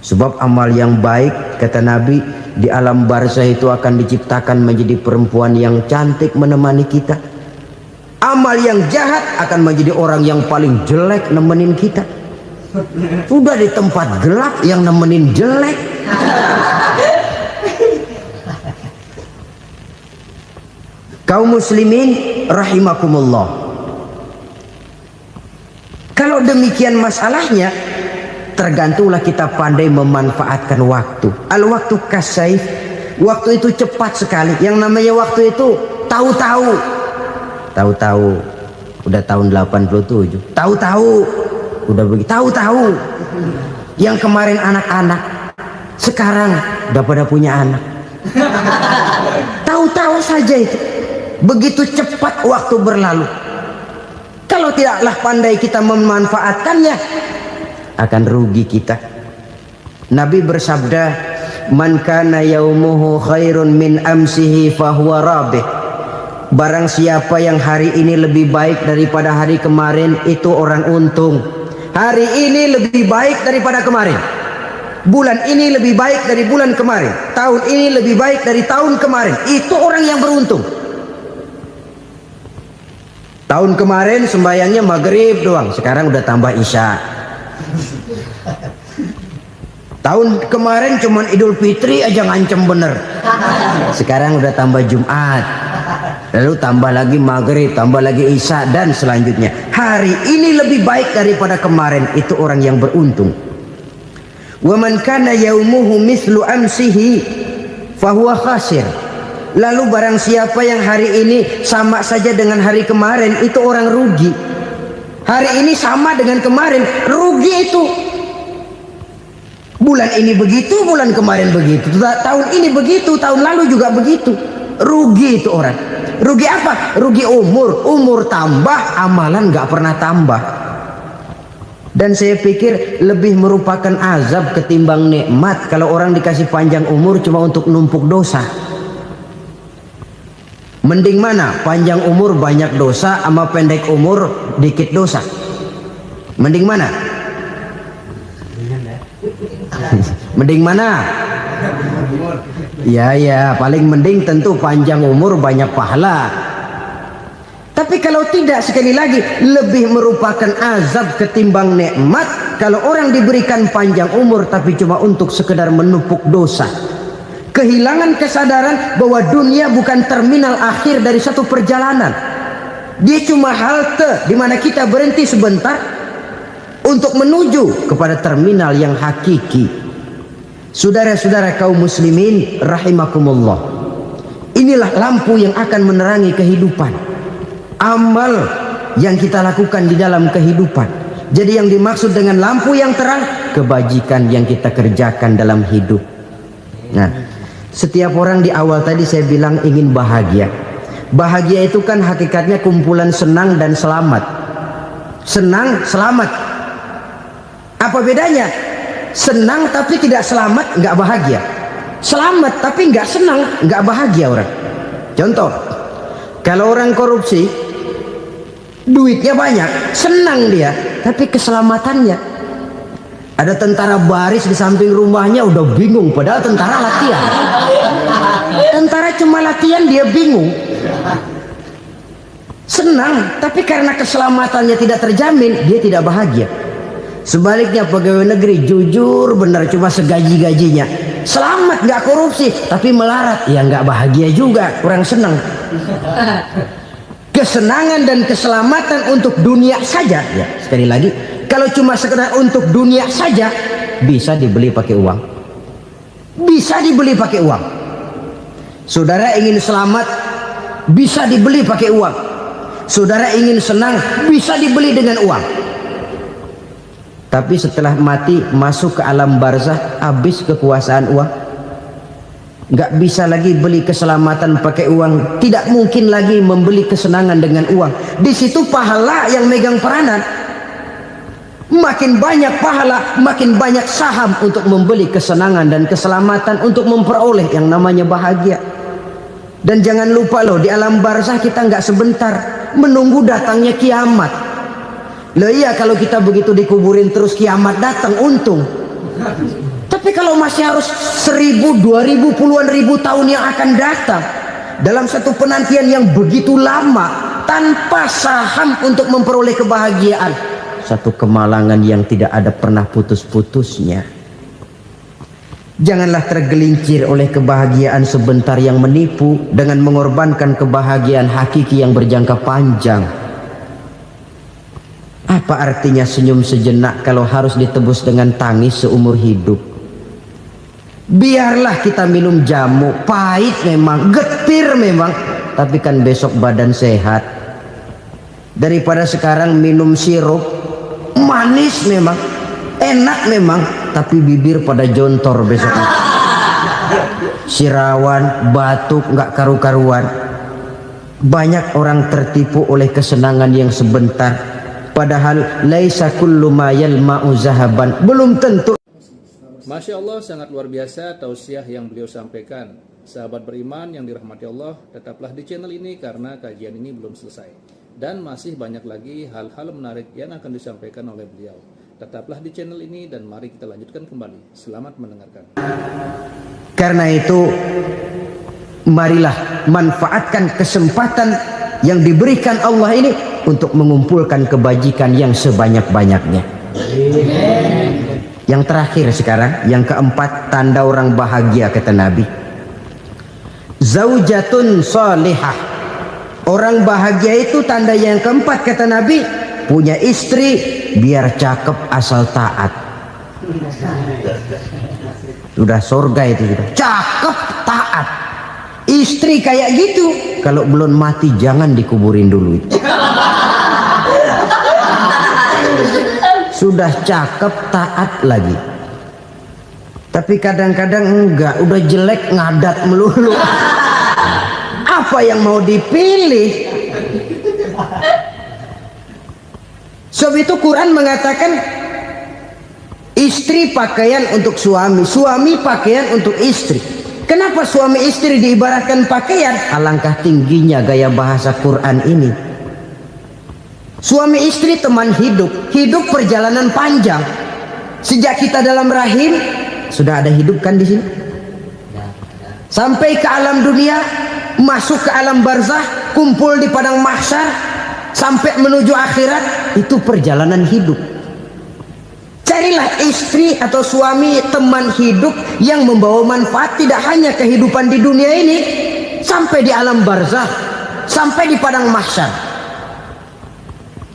Sebab amal yang baik, kata Nabi, di alam barzah itu akan diciptakan menjadi perempuan yang cantik menemani kita. Amal yang jahat akan menjadi orang yang paling jelek nemenin kita. Sudah di tempat gelap yang nemenin jelek. Kaum muslimin rahimakumullah. Kalau demikian masalahnya, tergantunglah kita pandai memanfaatkan waktu. Al-waktu kasayf, waktu itu cepat sekali. Yang namanya waktu itu tahu-tahu. Tahu-tahu udah tahun 87. Tahu-tahu udah begitu. Tahu-tahu yang kemarin anak-anak, sekarang udah pada punya anak. Tahu-tahu saja itu. Begitu cepat waktu berlalu. Kalau tidaklah pandai kita memanfaatkannya, akan rugi kita. Nabi bersabda, man kana yaumuhu khairun min amsihi fahuwa rabih. Barang siapa yang hari ini lebih baik daripada hari kemarin, itu orang untung. Hari ini lebih baik daripada kemarin, bulan ini lebih baik dari bulan kemarin, tahun ini lebih baik dari tahun kemarin, itu orang yang beruntung. Tahun kemarin sembayangnya maghrib doang, sekarang udah tambah isya. Tahun kemarin cuman Idul Fitri aja ngancem bener, sekarang udah tambah Jumat, lalu tambah lagi maghrib, tambah lagi isya, dan selanjutnya. Hari ini lebih baik daripada kemarin, itu orang yang beruntung. Wa man kana yaumuhu mislu amsihi fahuwa khasir. Lalu barang siapa yang hari ini sama saja dengan hari kemarin, itu orang rugi. Hari ini sama dengan kemarin, rugi itu. Bulan ini begitu, bulan kemarin begitu, tahun ini begitu, tahun lalu juga begitu. Rugi itu orang. Rugi apa? Rugi umur. Umur tambah, amalan gak pernah tambah. Dan saya pikir lebih merupakan azab ketimbang nikmat kalau orang dikasih panjang umur cuma untuk numpuk dosa. Mending mana? Panjang umur banyak dosa sama pendek umur dikit dosa? Mending mana? Mending mana? Ya, paling mending tentu panjang umur banyak pahala. Tapi kalau tidak, sekali lagi, lebih merupakan azab ketimbang nikmat kalau orang diberikan panjang umur tapi cuma untuk sekedar menumpuk dosa. Kehilangan kesadaran bahwa dunia bukan terminal akhir dari satu perjalanan. Dia cuma halte di mana kita berhenti sebentar untuk menuju kepada terminal yang hakiki. Saudara-saudara kaum muslimin rahimakumullah, inilah lampu yang akan menerangi kehidupan, amal yang kita lakukan di dalam kehidupan. Jadi yang dimaksud dengan lampu yang terang, kebajikan yang kita kerjakan dalam hidup. Nah, setiap orang di awal tadi saya bilang ingin bahagia. Bahagia itu kan hakikatnya kumpulan senang dan selamat. Senang, selamat. Apa bedanya? Senang tapi tidak selamat, nggak bahagia. Selamat tapi nggak senang, nggak bahagia orang. Contoh, kalau orang korupsi, duitnya banyak, senang dia, tapi keselamatannya. Ada tentara baris di samping rumahnya udah bingung, padahal tentara latihan. Tentara cuma latihan, dia bingung. Senang, tapi karena keselamatannya tidak terjamin, dia tidak bahagia. Sebaliknya pegawai negeri jujur benar, cuma segaji-gajinya, selamat nggak korupsi tapi melarat, ya nggak bahagia juga, kurang senang. Kesenangan dan keselamatan untuk dunia saja, ya sekali lagi, kalau cuma sekedar untuk dunia saja bisa dibeli pakai uang, bisa dibeli pakai uang. Saudara ingin selamat bisa dibeli pakai uang, saudara ingin senang bisa dibeli dengan uang. Tapi setelah mati masuk ke alam barzah, habis kekuasaan uang. Nggak bisa lagi beli keselamatan pakai uang, tidak mungkin lagi membeli kesenangan dengan uang. Di situ pahala yang megang peranan. Makin banyak pahala, makin banyak saham untuk membeli kesenangan dan keselamatan, untuk memperoleh yang namanya bahagia. Dan jangan lupa loh, di alam barzah kita nggak sebentar, menunggu datangnya kiamat. Loh iya, kalau kita begitu dikuburin terus kiamat datang, untung. Tapi kalau masih harus 1000, 2000, puluhan ribu tahun yang akan datang, dalam satu penantian yang begitu lama, tanpa saham untuk memperoleh kebahagiaan, satu kemalangan yang tidak ada pernah putus-putusnya. Janganlah tergelincir oleh kebahagiaan sebentar yang menipu dengan mengorbankan kebahagiaan hakiki yang berjangka panjang. Apa artinya senyum sejenak kalau harus ditebus dengan tangis seumur hidup? Biarlah kita minum jamu, pahit memang, getir memang, tapi kan besok badan sehat. Daripada sekarang minum sirup, manis memang, enak memang, tapi bibir pada jontor besok. Sirawan, batuk, nggak karu-karuan. Banyak orang tertipu oleh kesenangan yang sebentar. Padahal laisa kullu ma yalma'u zahaban, belum tentu
Masya Allah, sangat luar biasa tausiah yang beliau sampaikan. Sahabat beriman yang dirahmati Allah, tetaplah di channel ini karena kajian ini belum selesai. Dan masih banyak lagi hal-hal menarik yang akan disampaikan oleh beliau. Tetaplah di channel ini dan mari kita lanjutkan kembali. Selamat mendengarkan.
Karena itu, marilah manfaatkan kesempatan yang diberikan Allah ini untuk mengumpulkan kebajikan yang sebanyak-banyaknya. Yang terakhir sekarang, yang keempat, tanda orang bahagia kata Nabi. Zaujatun salihah. Orang bahagia itu tanda yang keempat kata Nabi, punya istri biar cakep asal taat. Sudah surga itu sudah. Cakep taat. Istri kayak gitu, kalau belum mati jangan dikuburin dulu itu. Sudah cakep taat lagi. Tapi kadang-kadang enggak, udah jelek ngadat melulu. Apa yang mau dipilih? Sebab itu Quran mengatakan istri pakaian untuk suami, suami pakaian untuk istri. Kenapa suami istri diibaratkan pakaian? Alangkah tingginya gaya bahasa Quran ini. Suami istri teman hidup, hidup perjalanan panjang. Sejak kita dalam rahim sudah ada hidup kan di sini. Sampai ke alam dunia, masuk ke alam barzah, kumpul di padang mahsyar, sampai menuju akhirat, itu perjalanan hidup. Carilah istri atau suami teman hidup yang membawa manfaat tidak hanya kehidupan di dunia ini, sampai di alam barzah, sampai di padang mahsyar.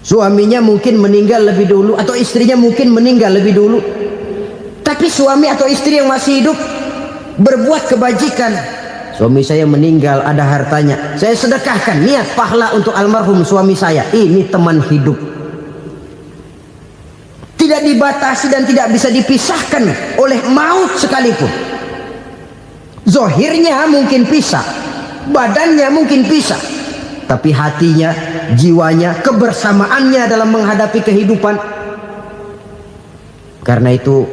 Suaminya mungkin meninggal lebih dulu atau istrinya mungkin meninggal lebih dulu, tapi suami atau istri yang masih hidup berbuat kebajikan. Suami saya meninggal, ada hartanya, saya sedekahkan, niat pahala untuk almarhum suami saya. Ini teman hidup, tidak dibatasi dan tidak bisa dipisahkan oleh maut sekalipun. Zohirnya mungkin pisah, badannya mungkin pisah, tapi hatinya, jiwanya, kebersamaannya dalam menghadapi kehidupan. Karena itu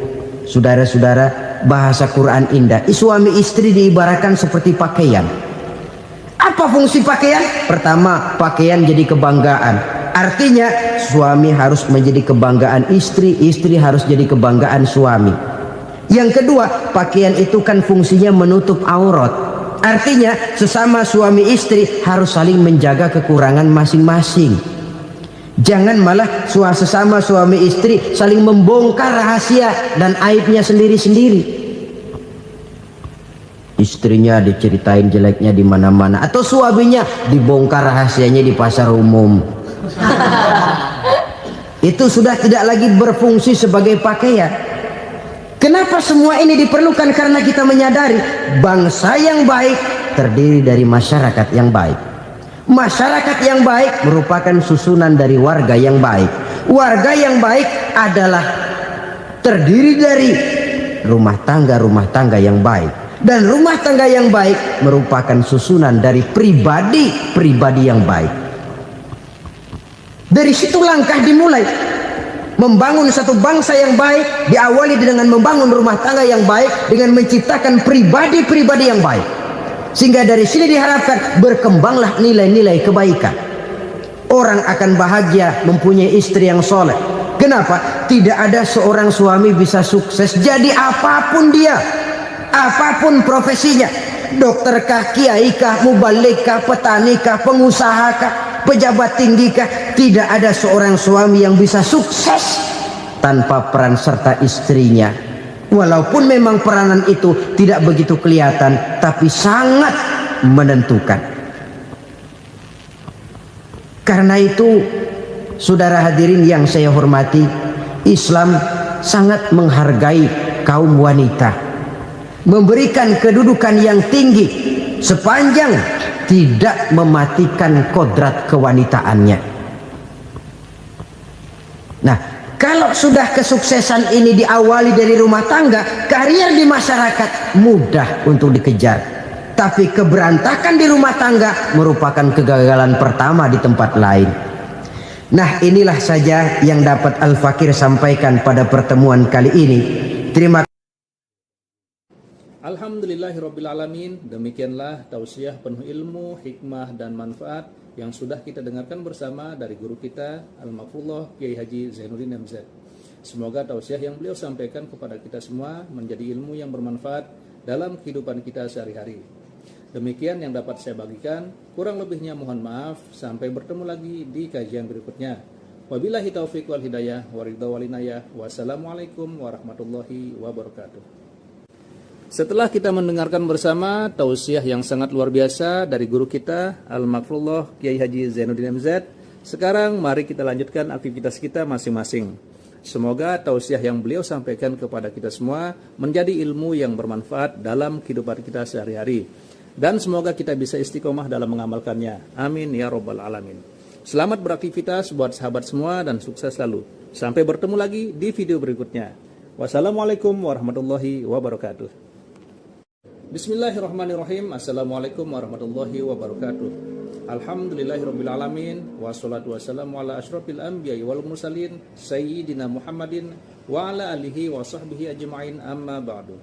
saudara-saudara, bahasa Quran indah. Suami istri diibaratkan seperti pakaian. Apa fungsi pakaian? Pertama, pakaian jadi kebanggaan. Artinya suami harus menjadi kebanggaan istri, istri harus jadi kebanggaan suami. Yang kedua, pakaian itu kan fungsinya menutup aurat. Artinya sesama suami istri harus saling menjaga kekurangan masing-masing. Jangan malah sesama suami istri saling membongkar rahasia dan aibnya sendiri-sendiri. Istrinya diceritain jeleknya di mana-mana, atau suaminya dibongkar rahasianya di pasar umum. Itu sudah tidak lagi berfungsi sebagai pakaian. Kenapa semua ini diperlukan? Karena kita menyadari bangsa yang baik terdiri dari masyarakat yang baik. Masyarakat yang baik merupakan susunan dari warga yang baik. Warga yang baik adalah terdiri dari rumah tangga yang baik. Dan rumah tangga yang baik merupakan susunan dari pribadi-pribadi yang baik. Dari situ langkah dimulai. Membangun satu bangsa yang baik diawali dengan membangun rumah tangga yang baik, dengan menciptakan pribadi-pribadi yang baik. Sehingga dari sini diharapkan berkembanglah nilai-nilai kebaikan. Orang akan bahagia mempunyai istri yang soleh. Kenapa? Tidak ada seorang suami bisa sukses jadi apapun dia, apapun profesinya. Dokterkah, kiaikah, mubalikkah, petanikah, pengusahakah, pejabat tinggikah, tidak ada seorang suami yang bisa sukses tanpa peran serta istrinya. Walaupun memang peranan itu tidak begitu kelihatan, tapi sangat menentukan. Karena itu, saudara hadirin yang saya hormati, Islam sangat menghargai kaum wanita, memberikan kedudukan yang tinggi sepanjang tidak mematikan kodrat kewanitaannya. Nah, kalau sudah kesuksesan ini diawali dari rumah tangga, karier di masyarakat mudah untuk dikejar. Tapi keberantakan di rumah tangga merupakan kegagalan pertama di tempat lain. Nah, inilah saja yang dapat Al-Fakir sampaikan pada pertemuan kali ini. Terima kasih.
Alhamdulillahirrabbilalamin. Demikianlah tausiah penuh ilmu, hikmah, dan manfaat yang sudah kita dengarkan bersama dari guru kita Al-Mafrullah Kiai Haji Zainuddin MZ. Semoga tausiah yang beliau sampaikan kepada kita semua menjadi ilmu yang bermanfaat dalam kehidupan kita sehari-hari. Demikian yang dapat saya bagikan, kurang lebihnya mohon maaf. Sampai bertemu lagi di kajian berikutnya. Wabillahi taufiq wal hidayah wa ridha wal inayah. Wassalamualaikum warahmatullahi wabarakatuh. Setelah kita mendengarkan bersama tausiah yang sangat luar biasa dari guru kita Al-Mafrullah Kiai Haji Zainuddin MZ, sekarang mari kita lanjutkan aktivitas kita masing-masing. Semoga tausiah yang beliau sampaikan kepada kita semua menjadi ilmu yang bermanfaat dalam kehidupan kita sehari-hari. Dan semoga kita bisa istiqomah dalam mengamalkannya. Amin ya rabbal alamin. Selamat beraktivitas buat sahabat semua dan sukses selalu. Sampai bertemu lagi di video berikutnya. Wassalamualaikum warahmatullahi wabarakatuh. Bismillahirrahmanirrahim. Assalamualaikum warahmatullahi wabarakatuh. Alhamdulillahirrabbilalamin. Wassalatu wassalamu ala ashrafil anbiya wal mursalin Sayyidina Muhammadin wa ala alihi wa sahbihi ajma'in, amma ba'du.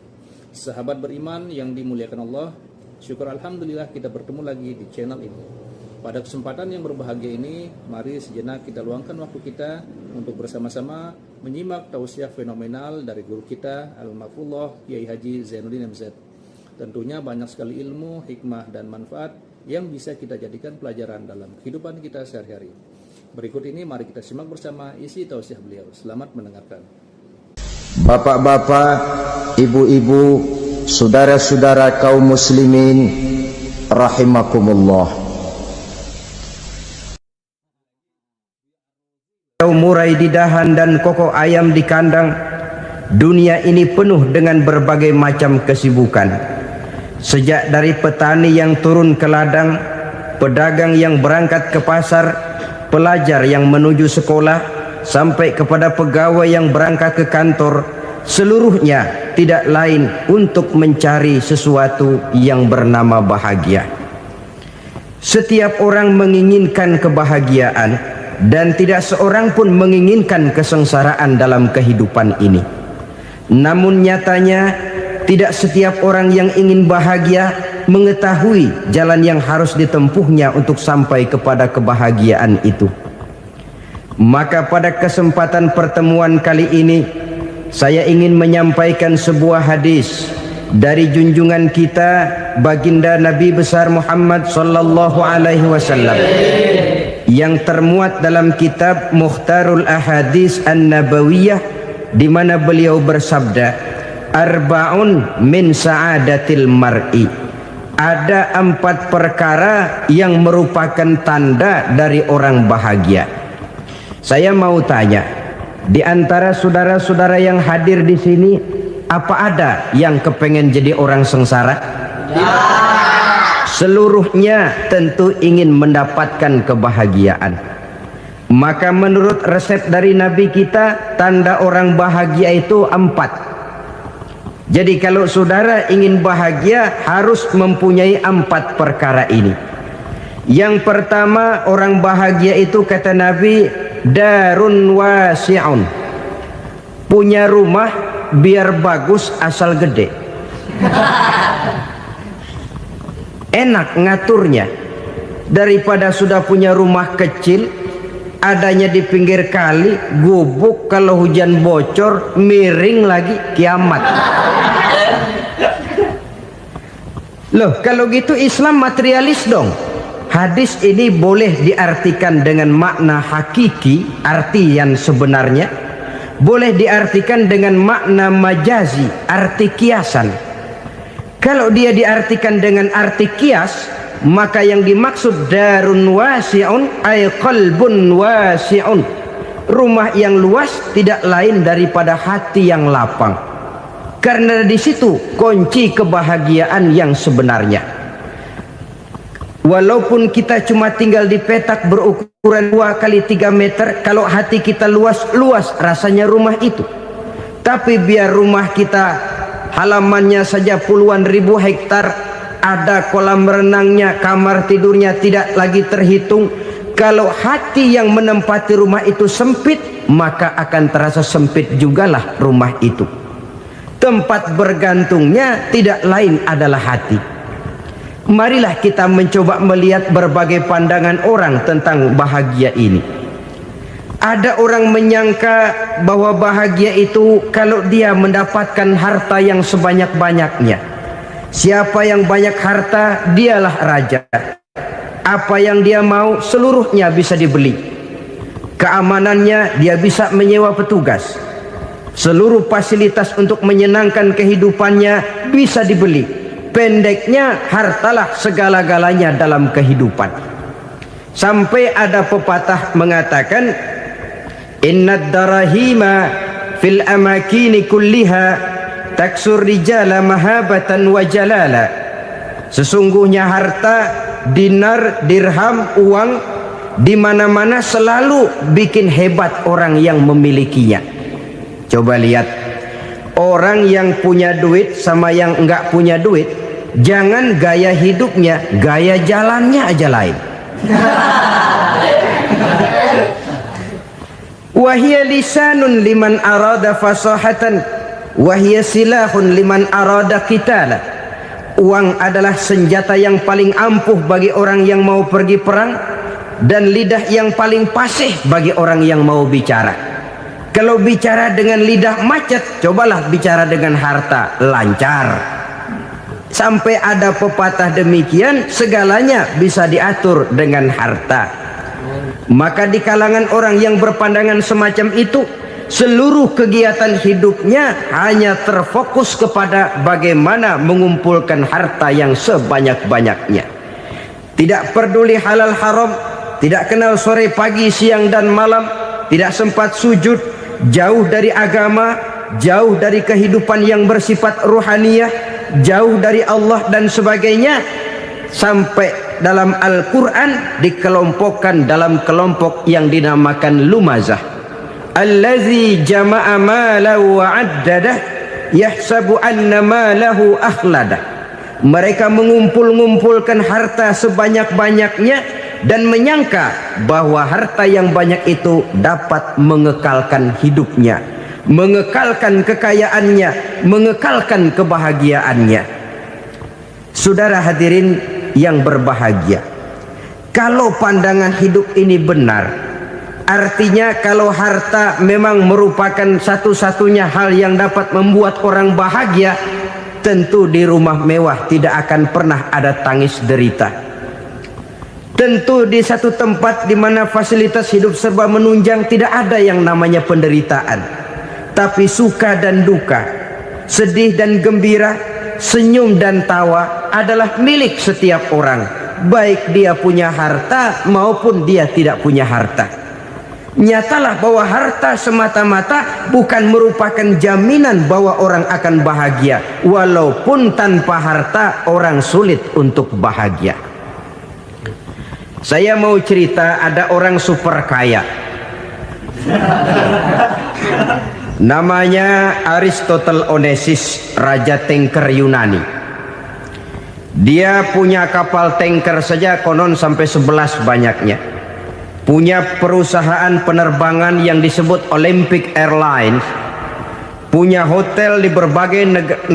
Sahabat beriman yang dimuliakan Allah, syukur alhamdulillah kita bertemu lagi di channel ini. Pada kesempatan yang berbahagia ini, mari sejenak kita luangkan waktu kita untuk bersama-sama menyimak tausiah fenomenal dari guru kita Al-Mafrullah Kiai Haji Zainuddin MZ. Tentunya banyak sekali ilmu, hikmah, dan manfaat yang bisa kita jadikan pelajaran dalam kehidupan kita sehari-hari. Berikut ini mari kita simak bersama isi tausiah beliau. Selamat mendengarkan.
Bapak-bapak, ibu-ibu, saudara-saudara kaum muslimin rahimakumullah. Murai di dahan dan koko ayam di kandang, dunia ini penuh dengan berbagai macam kesibukan. Sejak dari petani yang turun ke ladang, pedagang yang berangkat ke pasar, pelajar yang menuju sekolah, sampai kepada pegawai yang berangkat ke kantor, seluruhnya tidak lain untuk mencari sesuatu yang bernama bahagia. Setiap orang menginginkan kebahagiaan, dan tidak seorang pun menginginkan kesengsaraan dalam kehidupan ini. Namun nyatanya tidak setiap orang yang ingin bahagia mengetahui jalan yang harus ditempuhnya untuk sampai kepada kebahagiaan itu. Maka pada kesempatan pertemuan kali ini, saya ingin menyampaikan sebuah hadis dari junjungan kita baginda Nabi besar Muhammad sallallahu alaihi wasallam yang termuat dalam kitab Mukhtarul Ahadits An-Nabawiyah, di mana beliau bersabda, arba'un min sa'adatil mar'i. Ada 4 perkara yang merupakan tanda dari orang bahagia. Saya mau tanya, di antara saudara-saudara yang hadir di sini, apa ada yang kepengen jadi orang sengsara? Seluruhnya tentu ingin mendapatkan kebahagiaan. Maka menurut resep dari Nabi kita, tanda orang bahagia itu 4. Jadi kalau saudara ingin bahagia, harus mempunyai 4 perkara ini. Yang pertama, orang bahagia itu kata Nabi, darun wasi'un. Punya rumah biar bagus asal gede. Enak ngaturnya, daripada sudah punya rumah kecil adanya di pinggir kali, gubuk, kalau hujan bocor, miring lagi, kiamat. Loh, kalau gitu Islam materialis dong. Hadis ini boleh diartikan dengan makna hakiki, arti yang sebenarnya, boleh diartikan dengan makna majazi, arti kiasan. Kalau dia diartikan dengan arti kias, maka yang dimaksud darun wasi'un ay qalbun wasi'un. Rumah yang luas tidak lain daripada hati yang lapang. Karena di situ kunci kebahagiaan yang sebenarnya. Walaupun kita cuma tinggal di petak berukuran 2 kali 3 meter, kalau hati kita luas rasanya rumah itu. Tapi biar rumah kita halamannya saja puluhan ribu hektar, ada kolam renangnya, kamar tidurnya tidak lagi terhitung. Kalau hati yang menempati rumah itu sempit, maka akan terasa sempit jugalah rumah itu. tempat bergantungnya tidak lain adalah hati. Marilah kita mencoba melihat berbagai pandangan orang tentang bahagia ini. Ada orang menyangka bahwa bahagia itu kalau dia mendapatkan harta yang sebanyak-banyaknya. Siapa yang banyak harta, dialah raja. Apa yang dia mau, seluruhnya bisa dibeli. Keamanannya, dia bisa menyewa petugas. Seluruh fasilitas untuk menyenangkan kehidupannya bisa dibeli. Pendeknya, hartalah segala-galanya dalam kehidupan. Sampai ada pepatah mengatakan, innad darahima fil amakini kulliha taksur rijala mahabatan wa jalala. Sesungguhnya harta, dinar, dirham, uang di mana-mana selalu bikin hebat orang yang memilikinya. Coba lihat, orang yang punya duit sama yang enggak punya duit, jangan gaya hidupnya, gaya jalannya aja lain. Wahia lisanun liman arada fasahatan, wahia silahun liman arada qitala. Uang adalah senjata yang paling ampuh bagi orang yang mau pergi perang, dan lidah yang paling fasih bagi orang yang mau bicara. Kalau bicara dengan lidah macet, cobalah bicara dengan harta, lancar. Sampai ada pepatah demikian, segalanya bisa diatur dengan harta. Maka di kalangan orang yang berpandangan semacam itu, seluruh kegiatan hidupnya hanya terfokus kepada bagaimana mengumpulkan harta yang sebanyak-banyaknya. Tidak peduli halal haram, tidak kenal sore pagi siang dan malam, tidak sempat sujud, jauh dari agama, jauh dari kehidupan yang bersifat ruhaniyah, jauh dari Allah dan sebagainya. Sampai dalam Al-Quran dikelompokkan dalam kelompok yang dinamakan lumazah. Allazi jama'a malahu wa'addadah yahsabu anna malahu akhladah. Mereka mengumpul-ngumpulkan harta sebanyak-banyaknya dan menyangka bahwa harta yang banyak itu dapat mengekalkan hidupnya, mengekalkan kekayaannya, mengekalkan kebahagiaannya. Saudara hadirin yang berbahagia, kalau pandangan hidup ini benar, artinya kalau harta memang merupakan satu-satunya hal yang dapat membuat orang bahagia, tentu di rumah mewah tidak akan pernah ada tangis derita. Tentu di satu tempat di mana fasilitas hidup serba menunjang tidak ada yang namanya penderitaan. Tapi suka dan duka, sedih dan gembira, senyum dan tawa adalah milik setiap orang, baik dia punya harta maupun dia tidak punya harta. Nyatalah bahwa harta semata-mata bukan merupakan jaminan bahwa orang akan bahagia. Walaupun tanpa harta orang sulit untuk bahagia. Saya mau cerita, ada orang super kaya, namanya Aristotle Onesimus, raja tanker Yunani. Dia punya kapal tanker saja konon sampai 11 banyaknya. Punya perusahaan penerbangan yang disebut Olympic Airlines. Punya hotel di berbagai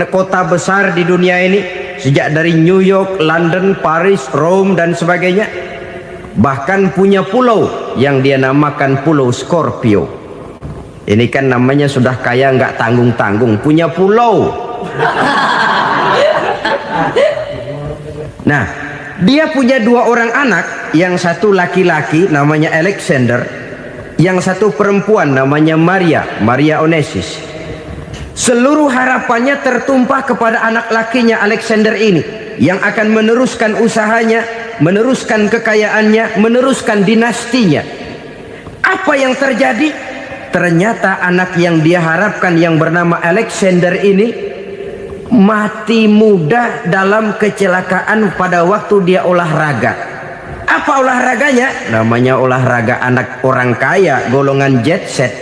kota besar di dunia ini, sejak dari New York, London, Paris, Rome dan sebagainya. Bahkan punya pulau yang dia namakan Pulau Scorpio. Ini kan namanya sudah kaya nggak tanggung-tanggung, punya pulau. Nah, dia punya 2 orang anak, yang satu laki-laki namanya Alexander, yang satu perempuan namanya Maria Onesimus. Seluruh harapannya tertumpah kepada anak lakinya Alexander ini, yang akan meneruskan usahanya, meneruskan kekayaannya, meneruskan dinastinya. Apa yang terjadi? Ternyata anak yang dia harapkan yang bernama Alexander ini mati muda dalam kecelakaan pada waktu dia olahraga. Apa olahraganya? Namanya olahraga anak orang kaya, golongan jet set.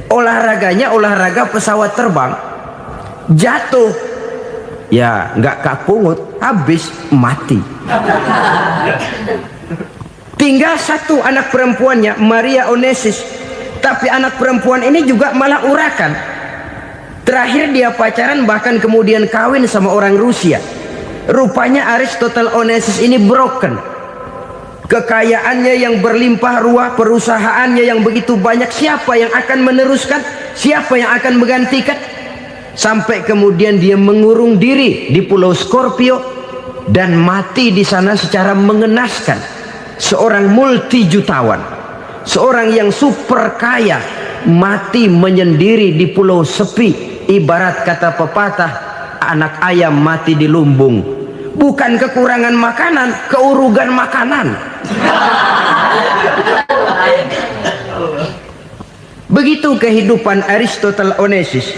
Olahraganya olahraga pesawat terbang. Jatuh, ya nggak kapungut, habis mati. Tinggal satu anak perempuannya, Maria Onesimus. Tapi anak perempuan ini juga malah urakan. Terakhir dia pacaran bahkan kemudian kawin sama orang Rusia. Rupanya Aristotle Onassis ini broken. Kekayaannya yang berlimpah ruah, perusahaannya yang begitu banyak, siapa yang akan meneruskan? Siapa yang akan menggantikan? Sampai kemudian dia mengurung diri di Pulau Scorpio dan mati di sana secara mengenaskan. Seorang multi jutawan, seorang yang super kaya, mati menyendiri di pulau sepi. Ibarat kata pepatah, anak ayam mati di lumbung. Bukan kekurangan makanan, keurugan makanan. Begitu kehidupan Aristotle Onassis.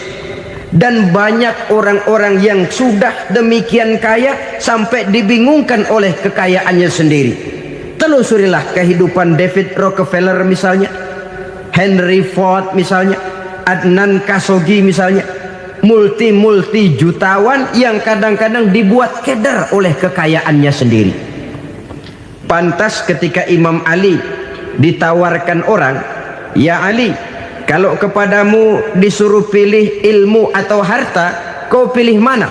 Dan banyak orang-orang yang sudah demikian kaya sampai dibingungkan oleh kekayaannya sendiri. Telusurilah kehidupan David Rockefeller misalnya, Henry Ford misalnya, Adnan Khashoggi misalnya. Multi jutawan yang kadang-kadang dibuat keder oleh kekayaannya sendiri. Pantas ketika Imam Ali ditawarkan orang, "Ya Ali, kalau kepadamu disuruh pilih ilmu atau harta, kau pilih mana?"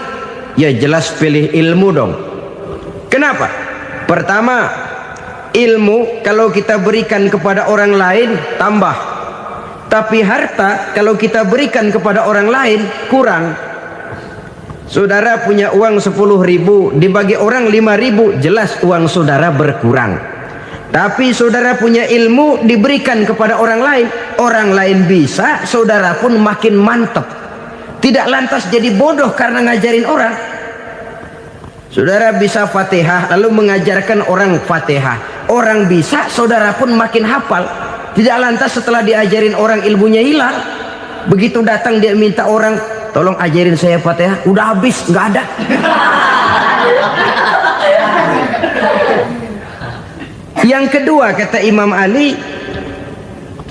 Ya jelas pilih ilmu dong. Kenapa? Pertama, ilmu kalau kita berikan kepada orang lain tambah. Tapi harta kalau kita berikan kepada orang lain kurang. Saudara punya uang 10.000, dibagi orang 5.000, jelas uang saudara berkurang. Tapi saudara punya ilmu diberikan kepada orang lain bisa, saudara pun makin mantep. Tidak lantas jadi bodoh karena ngajarin orang. Saudara bisa Fatihah lalu mengajarkan orang Fatihah, orang bisa, saudara pun makin hafal. Tidak lantas setelah diajarin orang ilmunya hilang. Begitu datang dia minta orang, "Tolong ajarin saya Fatihah." Udah habis, nggak ada. Yang kedua kata Imam Ali,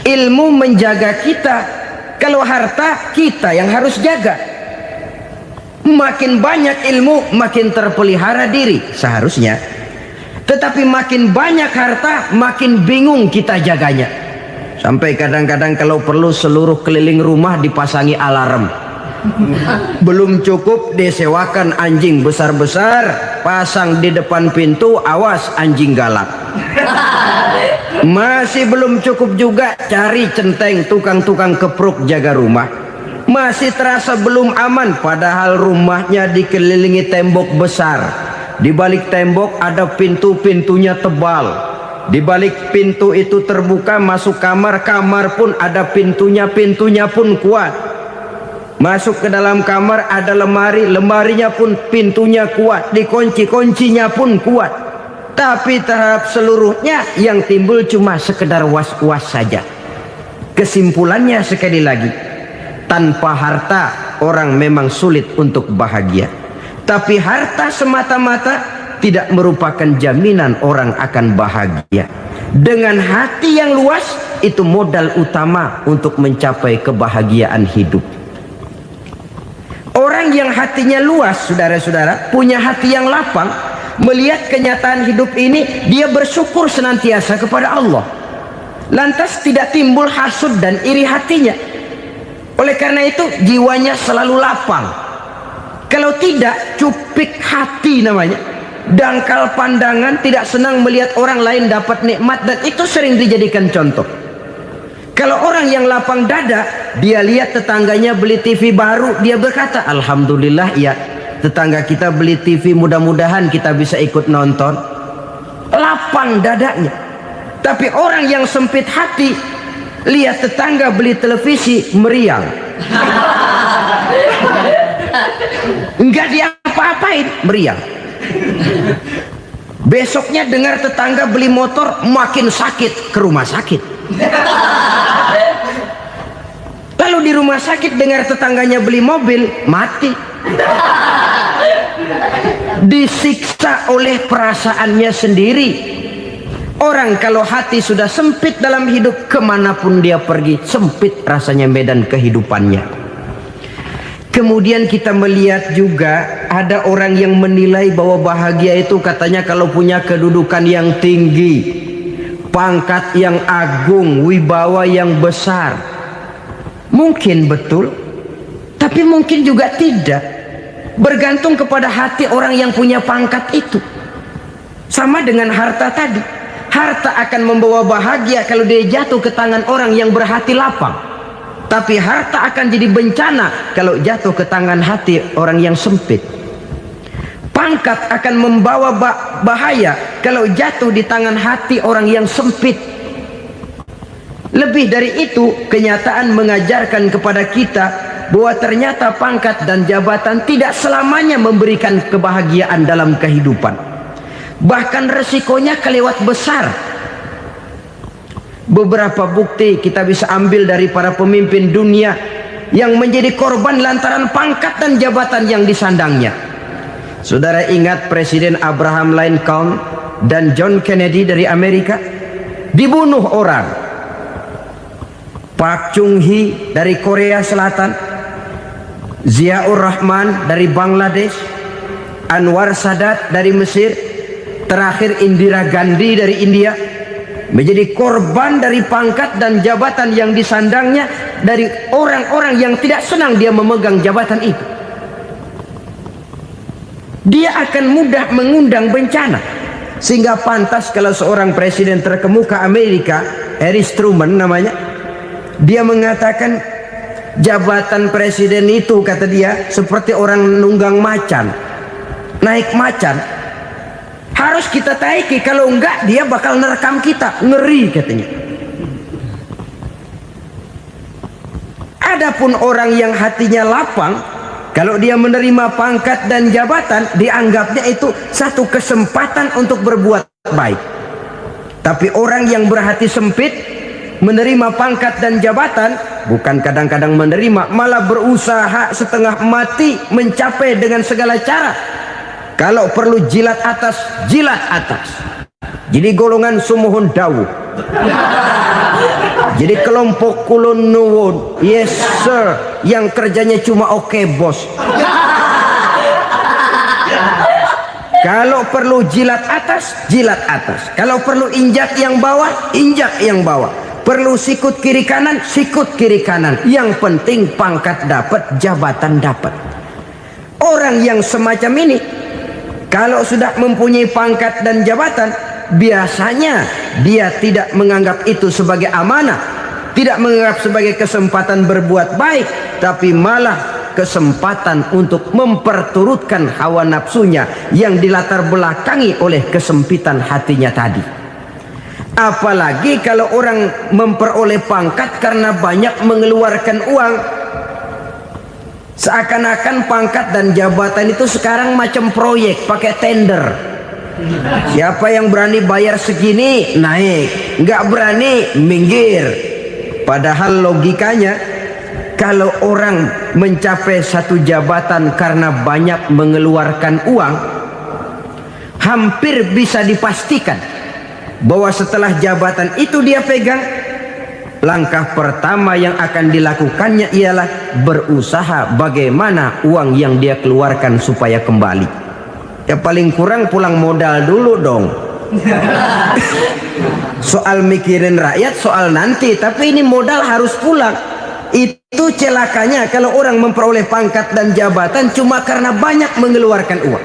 ilmu menjaga kita. Kalau harta kita yang harus jaga. Makin banyak ilmu makin terpelihara diri seharusnya. Tetapi makin banyak harta makin bingung kita jaganya. Sampai kadang-kadang kalau perlu seluruh keliling rumah dipasangi alarm. Belum cukup disewakan anjing besar-besar, pasang di depan pintu, awas anjing galak. Masih belum cukup juga, cari centeng tukang-tukang kepruk jaga rumah. Masih terasa belum aman, padahal rumahnya dikelilingi tembok besar. Di balik tembok ada pintu-pintunya tebal. Di balik pintu itu terbuka masuk kamar, kamar pun ada pintunya, pintunya pun kuat. Masuk ke dalam kamar ada lemari, lemarinya pun pintunya kuat, dikunci, kuncinya pun kuat. Tapi terhadap seluruhnya yang timbul cuma sekedar was-was saja. Kesimpulannya sekali lagi, tanpa harta orang memang sulit untuk bahagia. Tapi harta semata-mata tidak merupakan jaminan orang akan bahagia. Dengan hati yang luas, itu modal utama untuk mencapai kebahagiaan hidup. Orang yang hatinya luas, saudara-saudara, punya hati yang lapang, melihat kenyataan hidup ini, dia bersyukur senantiasa kepada Allah. Lantas tidak timbul hasud dan iri hatinya. Oleh karena itu, jiwanya selalu lapang. Kalau tidak, cupik hati namanya. Dangkal pandangan, tidak senang melihat orang lain dapat nikmat, dan itu sering dijadikan contoh. Kalau orang yang lapang dada, dia lihat tetangganya beli TV baru, dia berkata, "Alhamdulillah ya, tetangga kita beli TV, mudah-mudahan kita bisa ikut nonton." Lapang dadanya. Tapi orang yang sempit hati, lihat tetangga beli televisi, meriang. Enggak diapa-apain, meriang. Besoknya dengar tetangga beli motor, makin sakit, ke rumah sakit. Lalu di rumah sakit dengar tetangganya beli mobil, mati. Disiksa oleh perasaannya sendiri. Orang kalau hati sudah sempit dalam hidup, kemanapun dia pergi, sempit rasanya medan kehidupannya. Kemudian kita melihat juga ada orang yang menilai bahwa bahagia itu katanya kalau punya kedudukan yang tinggi, pangkat yang agung, wibawa yang besar. Mungkin betul, Tapi mungkin juga tidak. Bergantung kepada hati orang yang punya pangkat itu. Sama dengan harta tadi. Harta akan membawa bahagia kalau dia jatuh ke tangan orang yang berhati lapang. Tapi harta akan jadi bencana kalau jatuh ke tangan hati orang yang sempit. Pangkat akan membawa bahaya kalau jatuh di tangan hati orang yang sempit. Lebih dari itu, kenyataan mengajarkan kepada kita bahwa ternyata pangkat dan jabatan tidak selamanya memberikan kebahagiaan dalam kehidupan. Bahkan resikonya kelewat besar. Beberapa bukti kita bisa ambil dari para pemimpin dunia yang menjadi korban lantaran pangkat dan jabatan yang disandangnya. Saudara ingat Presiden Abraham Lincoln dan John Kennedy dari Amerika? Dibunuh orang. Park Chung-hee dari Korea Selatan, Ziaur Rahman dari Bangladesh, Anwar Sadat dari Mesir, terakhir Indira Gandhi dari India, menjadi korban dari pangkat dan jabatan yang disandangnya dari orang-orang yang tidak senang dia memegang jabatan itu. Dia akan mudah mengundang bencana. Sehingga pantas kalau seorang presiden terkemuka Amerika, Harry Truman namanya, dia mengatakan jabatan presiden itu, kata dia, seperti orang nunggang macan, naik macan. Harus kita taiki, kalau enggak dia bakal nerekam kita. Ngeri katanya. Adapun orang yang hatinya lapang, kalau dia menerima pangkat dan jabatan, dianggapnya itu satu kesempatan untuk berbuat baik. Tapi orang yang berhati sempit, menerima pangkat dan jabatan, bukan kadang-kadang menerima, malah berusaha setengah mati mencapai dengan segala cara. Kalau perlu jilat atas, jilat atas. Jadi golongan sumuhun dawu. Jadi kelompok kulon nuwun, yes sir, yang kerjanya cuma oke bos. Kalau perlu jilat atas, jilat atas. Kalau perlu injak yang bawah, injak yang bawah. Perlu sikut kiri kanan, sikut kiri kanan. Yang penting pangkat dapat, jabatan dapat. Orang yang semacam ini, kalau sudah mempunyai pangkat dan jabatan, biasanya dia tidak menganggap itu sebagai amanah, tidak menganggap sebagai kesempatan berbuat baik, tapi malah kesempatan untuk memperturutkan hawa nafsunya yang dilatar belakangi oleh kesempitan hatinya tadi. Apalagi kalau orang memperoleh pangkat karena banyak mengeluarkan uang, seakan-akan pangkat dan jabatan itu sekarang macam proyek pakai tender. Siapa yang berani bayar segini naik, nggak berani minggir. Padahal logikanya, kalau orang mencapai satu jabatan karena banyak mengeluarkan uang, hampir bisa dipastikan bahwa setelah jabatan itu dia pegang, langkah pertama yang akan dilakukannya ialah berusaha bagaimana uang yang dia keluarkan supaya kembali. Ya paling kurang pulang modal dulu dong. Soal mikirin rakyat soal nanti, tapi ini modal harus pulang. Itu celakanya kalau orang memperoleh pangkat dan jabatan cuma karena banyak mengeluarkan uang.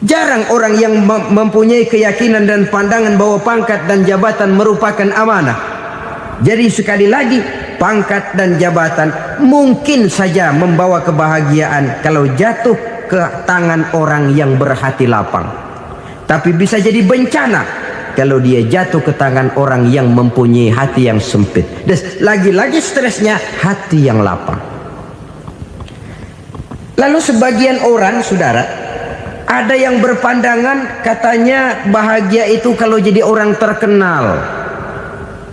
Jarang orang yang mempunyai keyakinan dan pandangan bahwa pangkat dan jabatan merupakan amanah. Jadi sekali lagi, pangkat dan jabatan mungkin saja membawa kebahagiaan kalau jatuh ke tangan orang yang berhati lapang. Tapi bisa jadi bencana kalau dia jatuh ke tangan orang yang mempunyai hati yang sempit. Dan lagi-lagi stresnya hati yang lapang. Lalu sebagian orang, saudara, ada yang berpandangan katanya bahagia itu kalau jadi orang terkenal,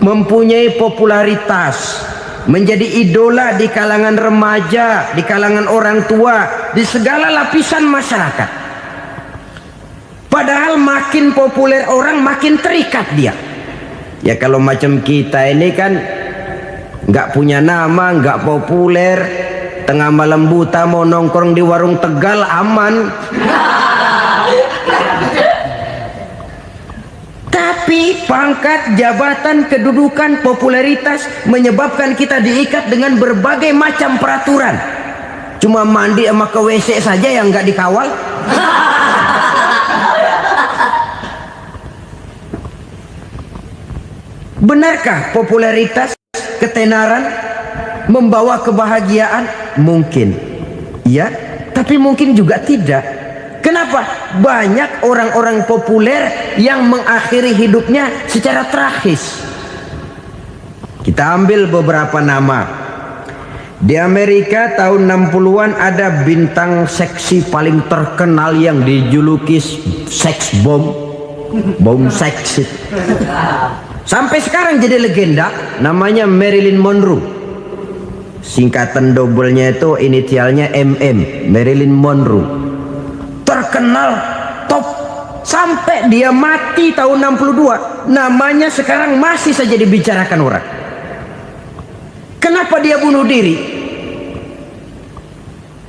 mempunyai popularitas, menjadi idola di kalangan remaja, di kalangan orang tua, di segala lapisan masyarakat. Padahal makin populer orang makin terikat dia. Ya kalau macam kita ini kan nggak punya nama, nggak populer, tengah malam buta mau nongkrong di warung Tegal aman. Tapi Tapi pangkat, jabatan, kedudukan, popularitas menyebabkan kita diikat dengan berbagai macam peraturan. Cuma mandi sama ke WC saja yang nggak dikawal. Benarkah popularitas, ketenaran membawa kebahagiaan? Mungkin ya, tapi mungkin juga tidak. Kenapa? Banyak orang-orang populer yang mengakhiri hidupnya secara tragis. Kita ambil beberapa nama. Di Amerika tahun 60-an ada bintang seksi paling terkenal yang dijuluki sex bomb, bom seks. Sampai sekarang jadi legenda, namanya Marilyn Monroe. Singkatan doublenya itu inisialnya MM, Marilyn Monroe. Terkenal top sampai dia mati tahun 62, namanya sekarang masih saja dibicarakan orang. Kenapa dia bunuh diri?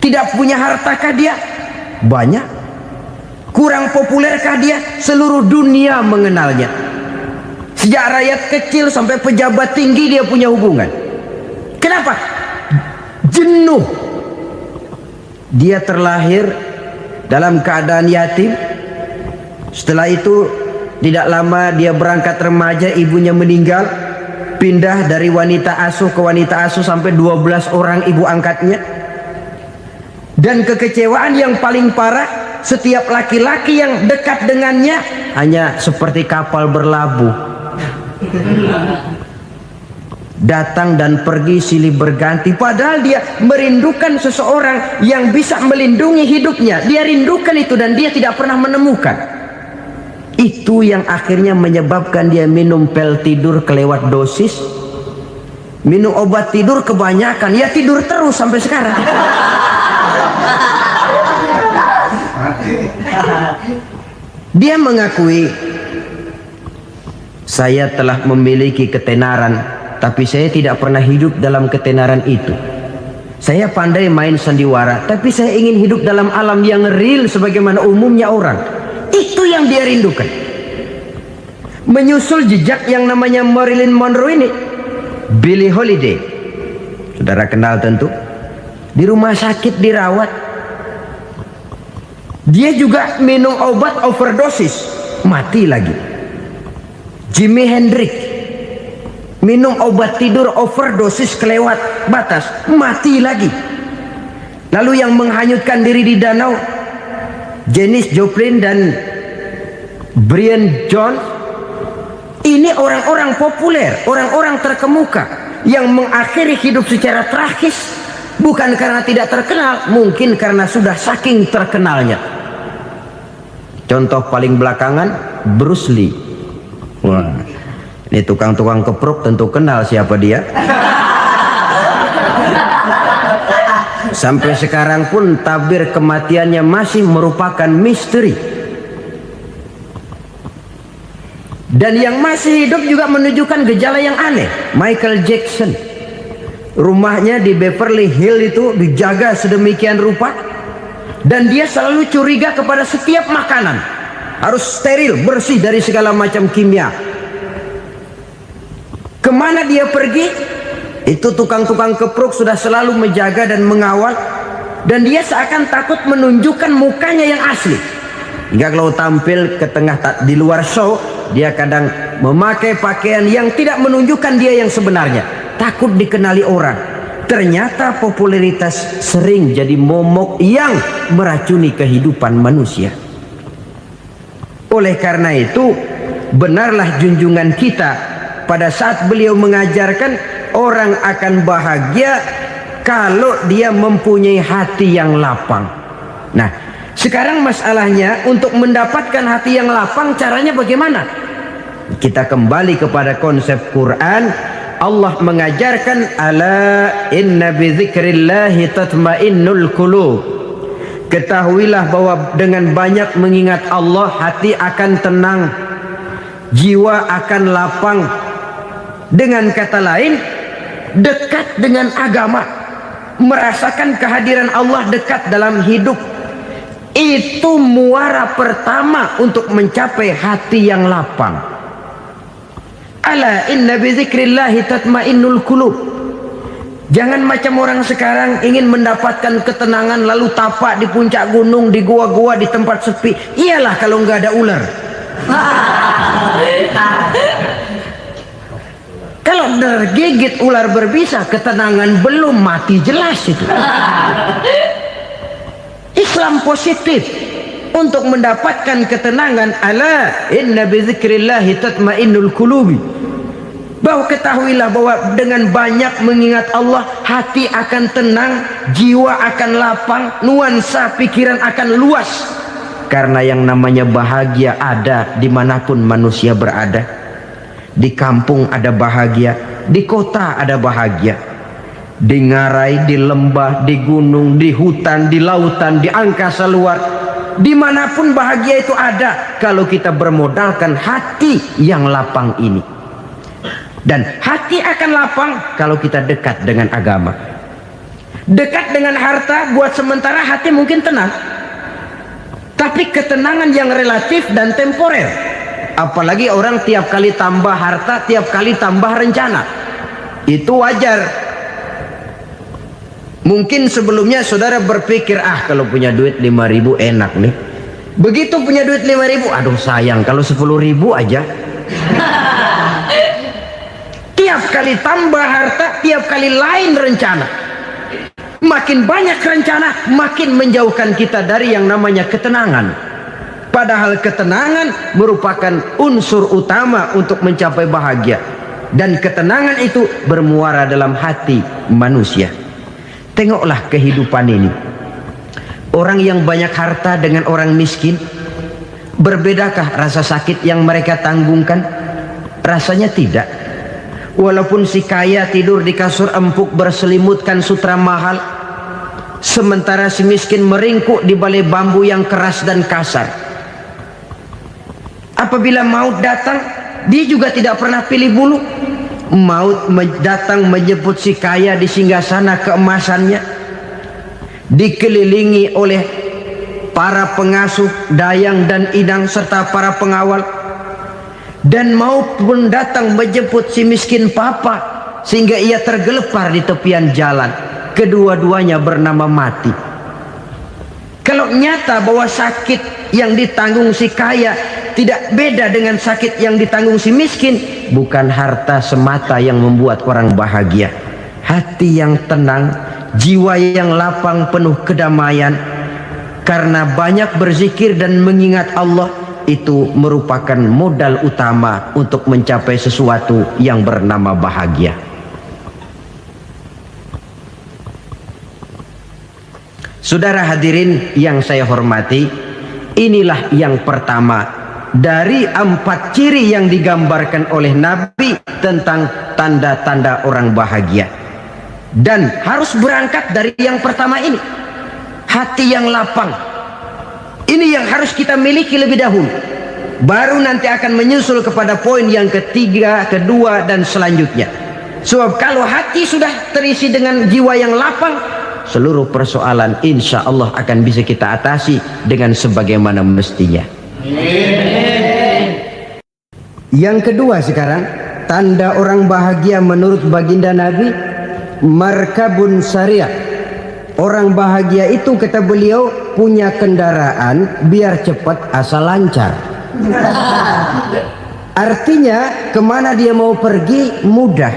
Tidak punya hartakah dia? Banyak. Kurang populerkah dia? Seluruh dunia mengenalnya. Sejak rakyat kecil sampai pejabat tinggi dia punya hubungan. Kenapa? Jenuh. Dia terlahir dalam keadaan yatim. Setelah itu tidak lama dia berangkat remaja, ibunya meninggal, pindah dari wanita asuh ke wanita asuh sampai 12 orang ibu angkatnya. Dan kekecewaan yang paling parah, setiap laki-laki yang dekat dengannya hanya seperti kapal berlabuh, datang dan pergi silih berganti. Padahal dia merindukan seseorang yang bisa melindungi hidupnya. Dia rindukan itu dan dia tidak pernah menemukan. Itu yang akhirnya menyebabkan dia minum pil tidur kelewat dosis, minum obat tidur kebanyakan, ya tidur terus sampai sekarang. Dia mengakui, saya telah memiliki ketenaran, tapi saya tidak pernah hidup dalam ketenaran itu. Saya pandai main sandiwara, tapi saya ingin hidup dalam alam yang real sebagaimana umumnya orang. Itu yang dia rindukan. Menyusul jejak yang namanya Marilyn Monroe ini, Billie Holiday, saudara kenal tentu, di rumah sakit dirawat. Dia juga minum obat overdosis, mati lagi. Jimi Hendrix minum obat tidur overdosis kelewat batas, mati lagi. Lalu yang menghanyutkan diri di danau, Janis Joplin dan Brian Jones. Ini orang-orang populer, orang-orang terkemuka yang mengakhiri hidup secara tragis, bukan karena tidak terkenal, mungkin karena sudah saking terkenalnya. Contoh paling belakangan, Bruce Lee. Wah, ini tukang-tukang keprok tentu kenal siapa dia. Sampai sekarang pun tabir kematiannya masih merupakan misteri. Dan yang masih hidup juga menunjukkan gejala yang aneh. Michael Jackson, rumahnya di Beverly Hills itu dijaga sedemikian rupa, dan dia selalu curiga kepada setiap makanan harus steril, bersih dari segala macam kimia. Kemana dia pergi, itu tukang-tukang keprok sudah selalu menjaga dan mengawal, dan dia seakan takut menunjukkan mukanya yang asli. Hingga kalau tampil ke tengah di luar show, dia kadang memakai pakaian yang tidak menunjukkan dia yang sebenarnya, takut dikenali orang. Ternyata popularitas sering jadi momok yang meracuni kehidupan manusia. Oleh karena itu, benarlah junjungan kita pada saat beliau mengajarkan orang akan bahagia kalau dia mempunyai hati yang lapang. Nah, sekarang masalahnya untuk mendapatkan hati yang lapang, caranya bagaimana? Kita kembali kepada konsep Quran. Allah mengajarkan, ala inna bi dzikrillahi tatmainnul qulub. Ketahuilah bahwa dengan banyak mengingat Allah, hati akan tenang, jiwa akan lapang. Dengan kata lain, dekat dengan agama, merasakan kehadiran Allah dekat dalam hidup, itu muara pertama untuk mencapai hati yang lapang. Ala inna bi dzikrillahi tatmainnul qulub. Jangan macam orang sekarang ingin mendapatkan ketenangan lalu tapak di puncak gunung, di gua-gua, di tempat sepi. Iyalah kalau nggak ada ular. Kalau tergigit ular berbisa, ketenangan belum, mati jelas itu. Islam positif untuk mendapatkan ketenangan. Ala inna bi dzikrillahi tatmainnul qulubi. Bahwa ketahuilah bahwa dengan banyak mengingat Allah, hati akan tenang, jiwa akan lapang, nuansa pikiran akan luas. Karena yang namanya bahagia ada dimanapun manusia berada. Di kampung ada bahagia, di kota ada bahagia, di ngarai, di lembah, di gunung, di hutan, di lautan, di angkasa luar, dimanapun bahagia itu ada kalau kita bermodalkan hati yang lapang ini. Dan hati akan lapang kalau kita dekat dengan agama. Dekat dengan harta buat sementara hati mungkin tenang, tapi ketenangan yang relatif dan temporer. Apalagi orang tiap kali tambah harta, tiap kali tambah rencana. Itu wajar. Mungkin sebelumnya saudara berpikir, kalau punya duit 5.000 enak nih. Begitu punya duit 5.000, aduh sayang kalau 10.000 aja. Tiap kali tambah harta, tiap kali lain rencana. Makin banyak rencana, makin menjauhkan kita dari yang namanya ketenangan. Padahal ketenangan merupakan unsur utama untuk mencapai bahagia. Dan ketenangan itu bermuara dalam hati manusia. Tengoklah kehidupan ini. Orang yang banyak harta dengan orang miskin, berbedakah rasa sakit yang mereka tanggungkan? Rasanya tidak. Walaupun si kaya tidur di kasur empuk berselimutkan sutra mahal, sementara si miskin meringkuk di balai bambu yang keras dan kasar. Apabila maut datang, dia juga tidak pernah pilih bulu. Maut datang menjemput si kaya di singgasana keemasannya, dikelilingi oleh para pengasuh, dayang dan idang serta para pengawal. Dan maupun datang menjemput si miskin papa sehingga ia tergelepar di tepian jalan. Kedua-duanya bernama mati. Kalau nyata bahwa sakit yang ditanggung si kaya tidak beda dengan sakit yang ditanggung si miskin, bukan harta semata yang membuat orang bahagia. Hati yang tenang, jiwa yang lapang penuh kedamaian. Karena banyak berzikir dan mengingat Allah, itu merupakan modal utama untuk mencapai sesuatu yang bernama bahagia. Saudara hadirin yang saya hormati, inilah yang pertama dari 4 ciri yang digambarkan oleh Nabi tentang tanda-tanda orang bahagia. Dan harus berangkat dari yang pertama ini, hati yang lapang. Ini yang harus kita miliki lebih dahulu. Baru nanti akan menyusul kepada poin yang ketiga, kedua, dan selanjutnya. Sebab kalau hati sudah terisi dengan jiwa yang lapang, seluruh persoalan insya Allah akan bisa kita atasi dengan sebagaimana mestinya. Yang kedua sekarang, tanda orang bahagia menurut baginda Nabi, markabun syariah. Orang bahagia itu, kata beliau, punya kendaraan biar cepat asal lancar. Artinya kemana dia mau pergi mudah.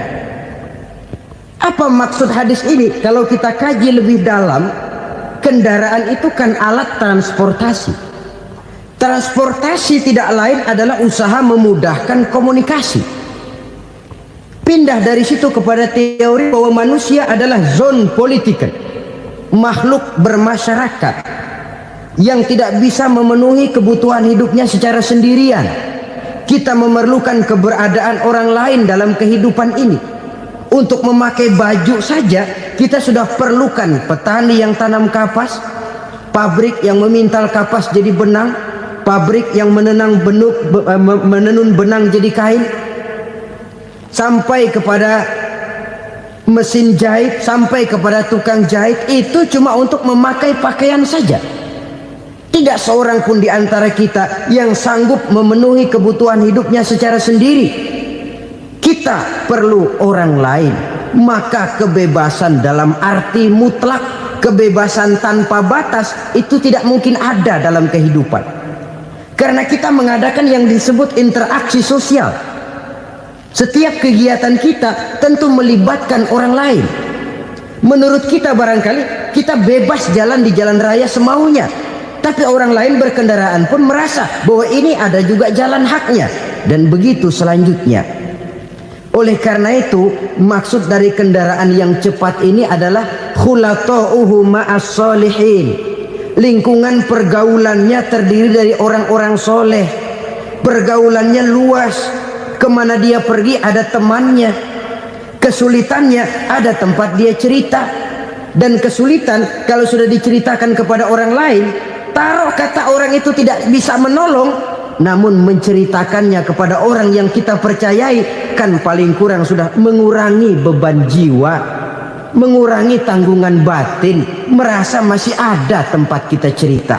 Apa maksud hadis ini? Kalau kita kaji lebih dalam, kendaraan itu kan alat transportasi. Transportasi tidak lain adalah usaha memudahkan komunikasi. Pindah dari situ kepada teori bahwa manusia adalah zon political, makhluk bermasyarakat yang tidak bisa memenuhi kebutuhan hidupnya secara sendirian. Kita memerlukan keberadaan orang lain dalam kehidupan ini. Untuk memakai baju saja kita sudah perlukan petani yang tanam kapas, pabrik yang memintal kapas jadi benang, pabrik yang menenun benang jadi kain, sampai kepada mesin jahit, sampai kepada tukang jahit. Itu cuma untuk memakai pakaian saja. Tidak seorang pun di antara kita yang sanggup memenuhi kebutuhan hidupnya secara sendiri. Kita perlu orang lain. Maka kebebasan dalam arti mutlak, kebebasan tanpa batas, itu tidak mungkin ada dalam kehidupan. Karena kita mengadakan yang disebut interaksi sosial. Setiap kegiatan kita tentu melibatkan orang lain. Menurut kita barangkali kita bebas jalan di jalan raya semaunya, tapi orang lain berkendaraan pun merasa bahwa ini ada juga jalan haknya, dan begitu selanjutnya. Oleh karena itu, maksud dari kendaraan yang cepat ini adalah khulata'uhu ma'as solihin. Lingkungan pergaulannya terdiri dari orang-orang soleh. Pergaulannya luas. Kemana dia pergi ada temannya. Kesulitannya ada tempat dia cerita. Dan kesulitan kalau sudah diceritakan kepada orang lain, taruh kata orang itu tidak bisa menolong, namun menceritakannya kepada orang yang kita percayai, kan paling kurang sudah mengurangi beban jiwa, mengurangi tanggungan batin, merasa masih ada tempat kita cerita.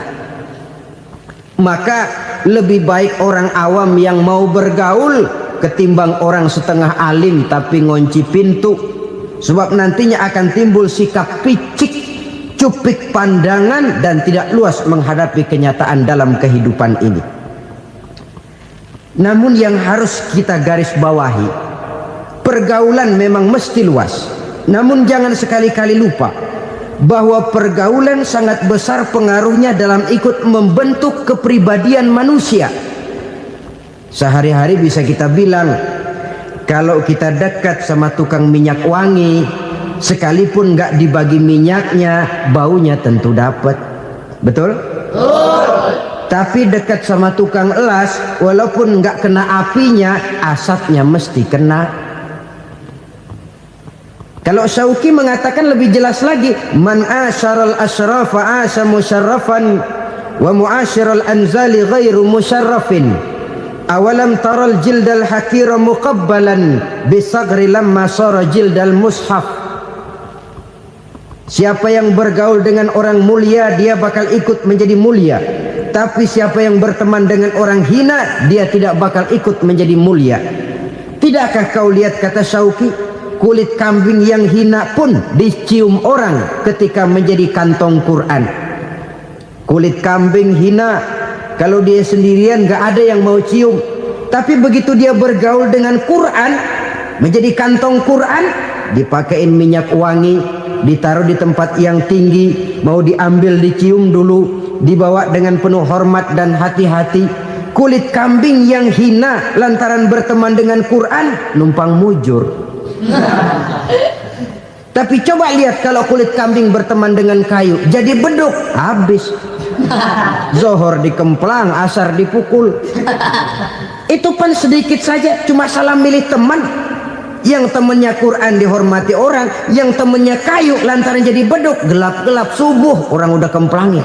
Maka lebih baik orang awam yang mau bergaul ketimbang orang setengah alim tapi ngunci pintu. Sebab nantinya akan timbul sikap picik, cupik pandangan, dan tidak luas menghadapi kenyataan dalam kehidupan ini. Namun yang harus kita garis bawahi, pergaulan memang mesti luas. Namun jangan sekali-kali lupa bahwa pergaulan sangat besar pengaruhnya dalam ikut membentuk kepribadian manusia. Sehari-hari bisa kita bilang, kalau kita dekat sama tukang minyak wangi, sekalipun nggak dibagi minyaknya, baunya tentu dapat. Betul? Tapi dekat sama tukang elas, walaupun nggak kena apinya, asapnya mesti kena. Kalau Syauqi mengatakan lebih jelas lagi, man asyaral asyrafa asa musyarrafan wa muasyiral anzali ghairu musyarrafin. Awalam taral jildal hakira muqabbalan bisagri lamma sara jildal mushaf. Siapa yang bergaul dengan orang mulia, dia bakal ikut menjadi mulia. Tapi siapa yang berteman dengan orang hina, dia tidak bakal ikut menjadi mulia. Tidakkah kau lihat, kata Syauqi, kulit kambing yang hina pun dicium orang ketika menjadi kantong Quran. Kulit kambing hina, kalau dia sendirian gak ada yang mau cium. Tapi begitu dia bergaul dengan Quran, menjadi kantong Quran, dipakein minyak wangi, ditaruh di tempat yang tinggi, mau diambil dicium dulu, dibawa dengan penuh hormat dan hati-hati. Kulit kambing yang hina lantaran berteman dengan Quran, numpang mujur. Tapi coba lihat kalau kulit kambing berteman dengan kayu, jadi beduk, habis. Zohor dikemplang, asar dipukul. Itu pun sedikit saja, cuma salah milih teman. Yang temannya Quran dihormati orang, yang temannya kayu lantaran jadi beduk, gelap-gelap subuh orang udah kemplangnya.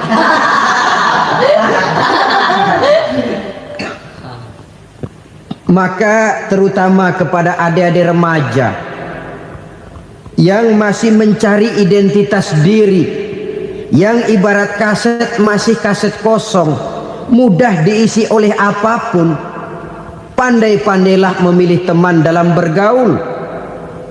Maka terutama kepada adik-adik remaja yang masih mencari identitas diri, yang ibarat kaset masih kaset kosong, mudah diisi oleh apapun, pandai-pandailah memilih teman dalam bergaul.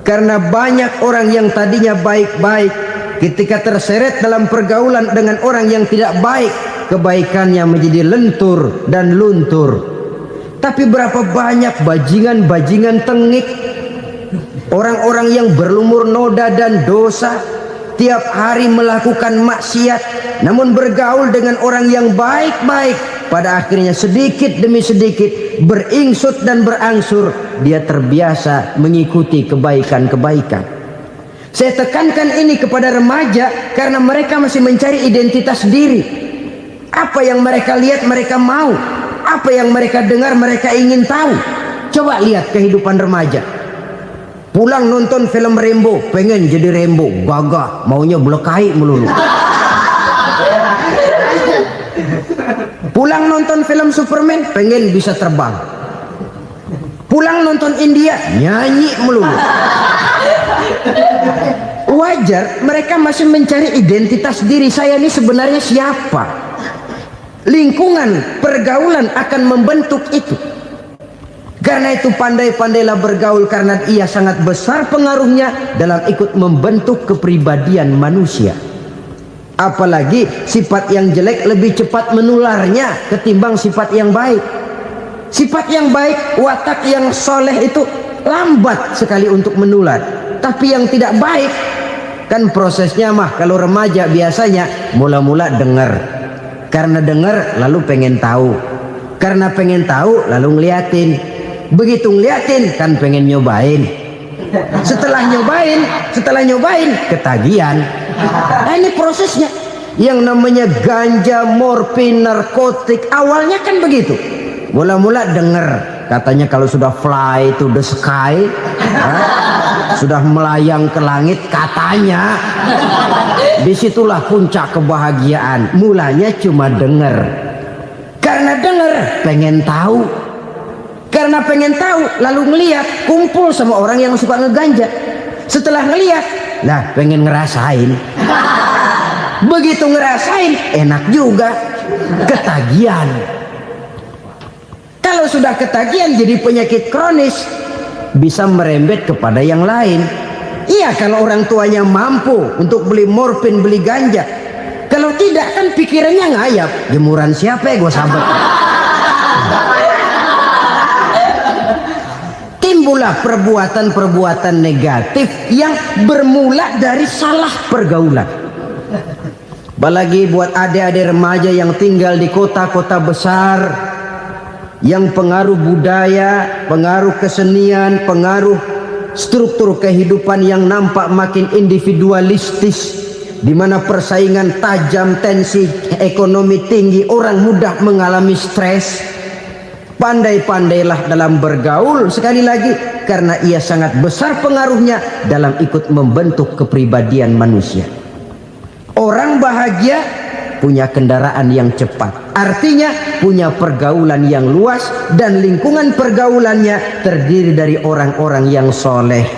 Karena banyak orang yang tadinya baik-baik, ketika terseret dalam pergaulan dengan orang yang tidak baik, kebaikannya menjadi lentur dan luntur. Tapi berapa banyak bajingan-bajingan tengik, orang-orang yang berlumur noda dan dosa, tiap hari melakukan maksiat, namun bergaul dengan orang yang baik-baik, pada akhirnya sedikit demi sedikit beringsut dan berangsur dia terbiasa mengikuti kebaikan-kebaikan. Saya tekankan ini kepada remaja karena mereka masih mencari identitas diri. Apa yang mereka lihat mereka mau, apa yang mereka dengar mereka ingin tahu. Coba lihat kehidupan remaja. Pulang nonton film Rambo, pengen jadi Rambo, gagah, maunya belekai melulu. Pulang nonton film Superman, pengen bisa terbang. Pulang nonton India, nyanyi melulu. Wajar, mereka masih mencari identitas diri. Saya ini sebenarnya siapa? Lingkungan pergaulan akan membentuk itu. Karena itu pandai-pandailah bergaul, karena ia sangat besar pengaruhnya dalam ikut membentuk kepribadian manusia. Apalagi sifat yang jelek lebih cepat menularnya ketimbang sifat yang baik. Sifat yang baik, watak yang soleh itu lambat sekali untuk menular. Tapi yang tidak baik, kan prosesnya mah kalau remaja biasanya mula-mula dengar. Karena dengar lalu pengen tahu. Karena pengen tahu lalu ngeliatin. Begitu ngeliatin kan pengen nyobain. Setelah nyobain ketagihan. Nah, ini prosesnya. Yang namanya ganja, morfin, narkotik awalnya kan begitu. Mula-mula denger katanya kalau sudah fly to the sky, sudah melayang ke langit katanya, disitulah puncak kebahagiaan. Mulanya cuma denger. Karena denger pengen tahu. Karena pengen tahu lalu ngeliat, kumpul sama orang yang suka ngeganja. Setelah ngeliat, lah pengen ngerasain. Begitu ngerasain enak juga, ketagihan. Kalau sudah ketagihan jadi penyakit kronis, bisa merembet kepada yang lain. Iya, kalau orang tuanya mampu untuk beli morfin, beli ganja. Kalau tidak kan pikirannya ngayap, jemuran siapa ya gue sahabat. Timbullah perbuatan-perbuatan negatif yang bermula dari salah pergaulan. Apalagi buat adik-adik remaja yang tinggal di kota-kota besar, yang pengaruh budaya, pengaruh kesenian, pengaruh struktur kehidupan yang nampak makin individualistis, di mana persaingan tajam, tensi ekonomi tinggi, orang mudah mengalami stres. Pandai-pandailah dalam bergaul, sekali lagi, karena ia sangat besar pengaruhnya dalam ikut membentuk kepribadian manusia. Orang bahagia punya kendaraan yang cepat, artinya punya pergaulan yang luas, dan lingkungan pergaulannya terdiri dari orang-orang yang soleh.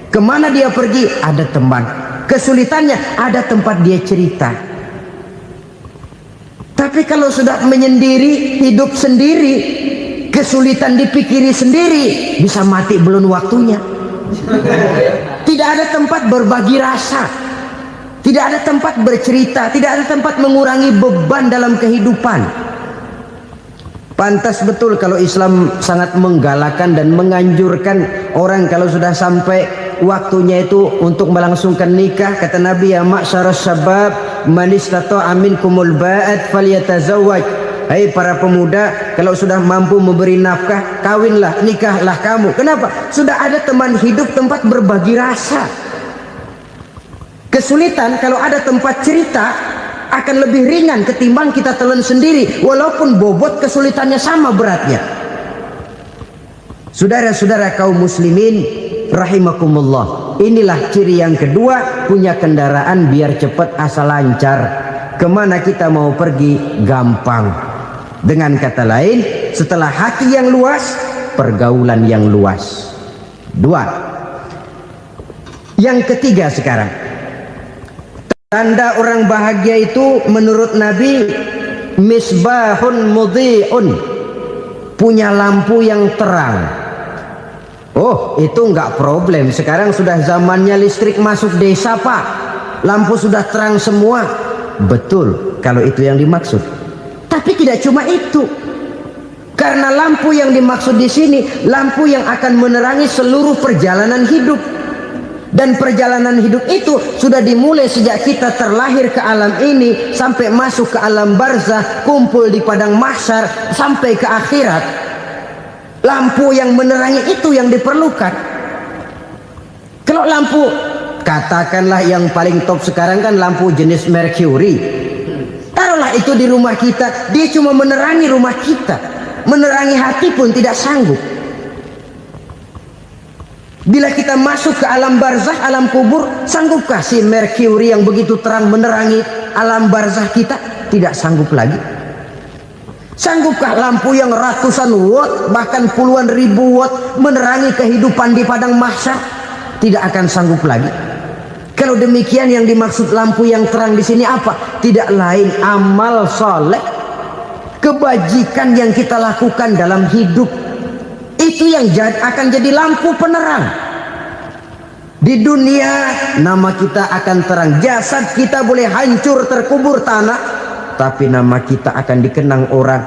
Kemana dia pergi ada teman, kesulitannya ada tempat dia cerita. Tapi kalau sudah menyendiri, hidup sendiri, kesulitan dipikiri sendiri, bisa mati belum waktunya. Tidak ada tempat berbagi rasa, tidak ada tempat bercerita, tidak ada tempat mengurangi beban dalam kehidupan. Pantas betul kalau Islam sangat menggalakkan dan menganjurkan orang kalau sudah sampai waktunya itu untuk melangsungkan nikah. Kata Nabi, ya ma'syaras syabab man istata'a minkumul ba'at falyatazawwaj. Hai para pemuda, kalau sudah mampu memberi nafkah, kawinlah, nikahlah kamu. Kenapa? Sudah ada teman hidup, tempat berbagi rasa. Kesulitan kalau ada tempat cerita akan lebih ringan ketimbang kita telan sendiri, walaupun bobot kesulitannya sama beratnya. Saudara-saudara kaum muslimin rahimakumullah, inilah ciri yang kedua, punya kendaraan biar cepat asal lancar. Kemana kita mau pergi gampang. Dengan kata lain, setelah hati yang luas, pergaulan yang luas. Dua. Yang ketiga sekarang, tanda orang bahagia itu menurut Nabi, misbahun mudhi'un, punya lampu yang terang. Oh, itu enggak problem. Sekarang sudah zamannya listrik masuk desa, Pak. Lampu sudah terang semua. Betul, kalau itu yang dimaksud. Tapi tidak cuma itu. Karena lampu yang dimaksud di sini, lampu yang akan menerangi seluruh perjalanan hidup. Dan perjalanan hidup itu sudah dimulai sejak kita terlahir ke alam ini, sampai masuk ke alam barzah, kumpul di padang mahsyar, sampai ke akhirat. Lampu yang menerangi itu yang diperlukan. Kalau lampu, katakanlah yang paling top sekarang kan lampu jenis Mercury. Taruhlah itu di rumah kita, dia cuma menerangi rumah kita, menerangi hati pun tidak sanggup. Bila kita masuk ke alam barzah, alam kubur, sanggupkah si Mercury yang begitu terang menerangi alam barzah kita? Tidak sanggup lagi. Sanggupkah lampu yang ratusan watt, bahkan puluhan ribu watt menerangi kehidupan di padang mahsyar? Tidak akan sanggup lagi. Kalau demikian, yang dimaksud lampu yang terang di sini apa? Tidak lain amal soleh, kebajikan yang kita lakukan dalam hidup. Itu yang akan jadi lampu penerang. Di dunia nama kita akan terang. Jasad kita boleh hancur terkubur tanah, tapi nama kita akan dikenang orang.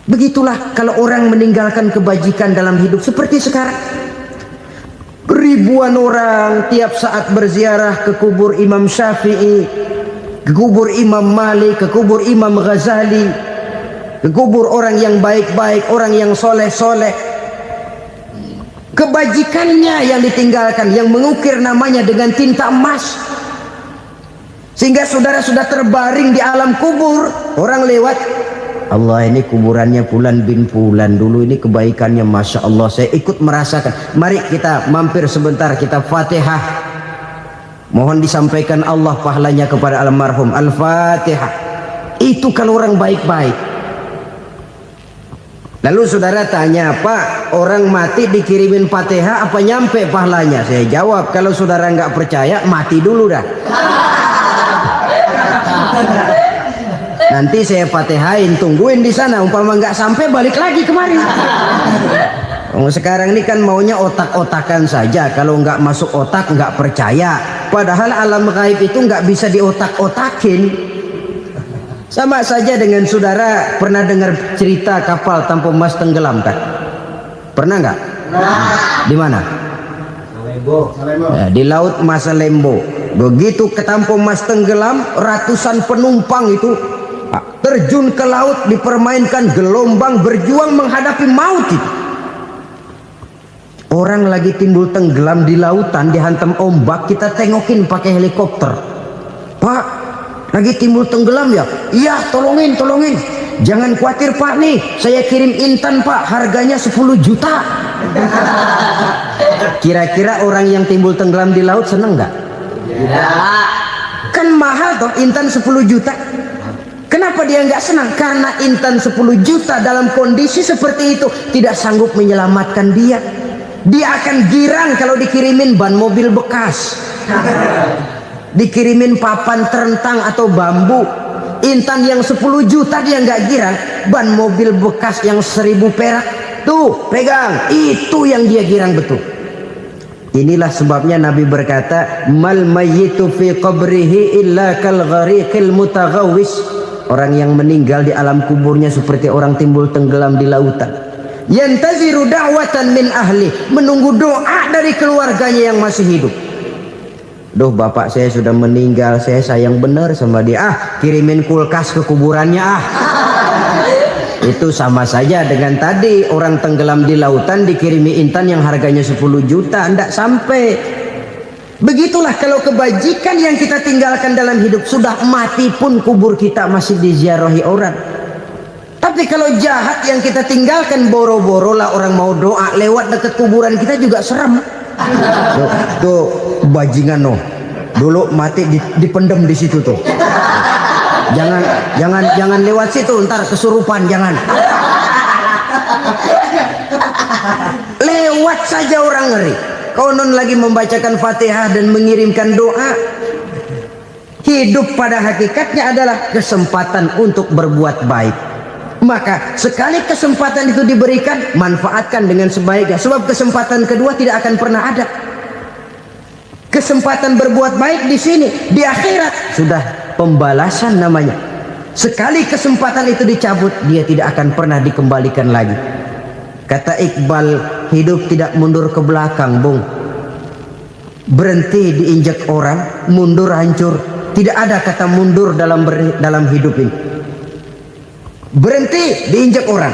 Begitulah kalau orang meninggalkan kebajikan dalam hidup seperti sekarang. Ribuan orang tiap saat berziarah ke kubur Imam Syafi'i, ke kubur Imam Malik, ke kubur Imam Ghazali, ke kubur orang yang baik-baik, orang yang soleh-soleh. Kebajikannya yang ditinggalkan, yang mengukir namanya dengan tinta emas, sehingga saudara sudah terbaring di alam kubur. Orang lewat, Allah, ini kuburannya Fulan bin Fulan, dulu ini kebaikannya Masya Allah, saya ikut merasakan. Mari kita mampir sebentar, kita Fatihah, mohon disampaikan Allah pahalanya kepada almarhum. Al-Fatihah. Itu kalau orang baik-baik. Lalu saudara tanya, Pak, orang mati dikirimin Fatihah apa nyampe pahalanya? Saya jawab, kalau saudara nggak percaya, mati dulu dah. Nanti saya Fatihain, tungguin di sana. Umpama nggak sampai, balik lagi kemari. Sekarang ini kan maunya otak-otakan saja. Kalau nggak masuk otak, nggak percaya. Padahal alam gaib itu nggak bisa diotak-otakin. Sama saja dengan saudara pernah dengar cerita kapal tanpa emas tenggelam kan? Pernah nggak? Di mana? Ya, di laut Masalembo. Begitu ke Tampo Mas tenggelam, ratusan penumpang itu terjun ke laut, dipermainkan gelombang, berjuang menghadapi maut itu. Orang lagi timbul tenggelam di lautan, dihantam ombak, kita tengokin pakai helikopter. Pak, lagi timbul tenggelam ya? Iya, tolongin. Jangan khawatir Pak, nih saya kirim intan Pak, harganya 10 juta. Kira-kira orang yang timbul tenggelam di laut seneng nggak? Tidak. Kan mahal toh intan 10 juta. Kenapa dia nggak senang? Karena intan 10 juta dalam kondisi seperti itu tidak sanggup menyelamatkan dia. Dia akan girang kalau dikirimin ban mobil bekas, dikirimin papan terentang atau bambu. Intan yang 10 juta dia nggak girang. Ban mobil bekas yang 1000 perak, tuh pegang, itu yang dia girang betul. Inilah sebabnya Nabi berkata, mal mayyitu fi qabrihi illa kal ghariqil mutaghawwis. Orang yang meninggal di alam kuburnya seperti orang timbul tenggelam di lautan. Yantaziru da'watan min ahli, menunggu doa dari keluarganya yang masih hidup. Duh, bapak saya sudah meninggal, saya sayang benar sama dia. Kirimin kulkas ke kuburannya Itu sama saja dengan tadi orang tenggelam di lautan dikirimi intan yang harganya 10 juta, ndak sampai. Begitulah kalau kebajikan yang kita tinggalkan dalam hidup, sudah mati pun kubur kita masih diziarahi orang. Tapi kalau jahat yang kita tinggalkan, boro-boro lah orang mau doa lewat dekat kuburan kita juga serem. Tuh bajingan noh, dulu mati dipendem di situ tuh. Jangan lewat situ, ntar kesurupan, jangan. Lewat saja orang ngeri. Konon lagi membacakan Fatihah dan mengirimkan doa. Hidup pada hakikatnya adalah kesempatan untuk berbuat baik. Maka sekali kesempatan itu diberikan, manfaatkan dengan sebaiknya. Sebab kesempatan kedua tidak akan pernah ada. Kesempatan berbuat baik di sini, di akhirat sudah pembalasan namanya. Sekali kesempatan itu dicabut, dia tidak akan pernah dikembalikan lagi. Kata Iqbal, hidup tidak mundur ke belakang, Bung. Berhenti diinjak orang, mundur hancur. Tidak ada kata mundur dalam hidup ini. Berhenti diinjak orang,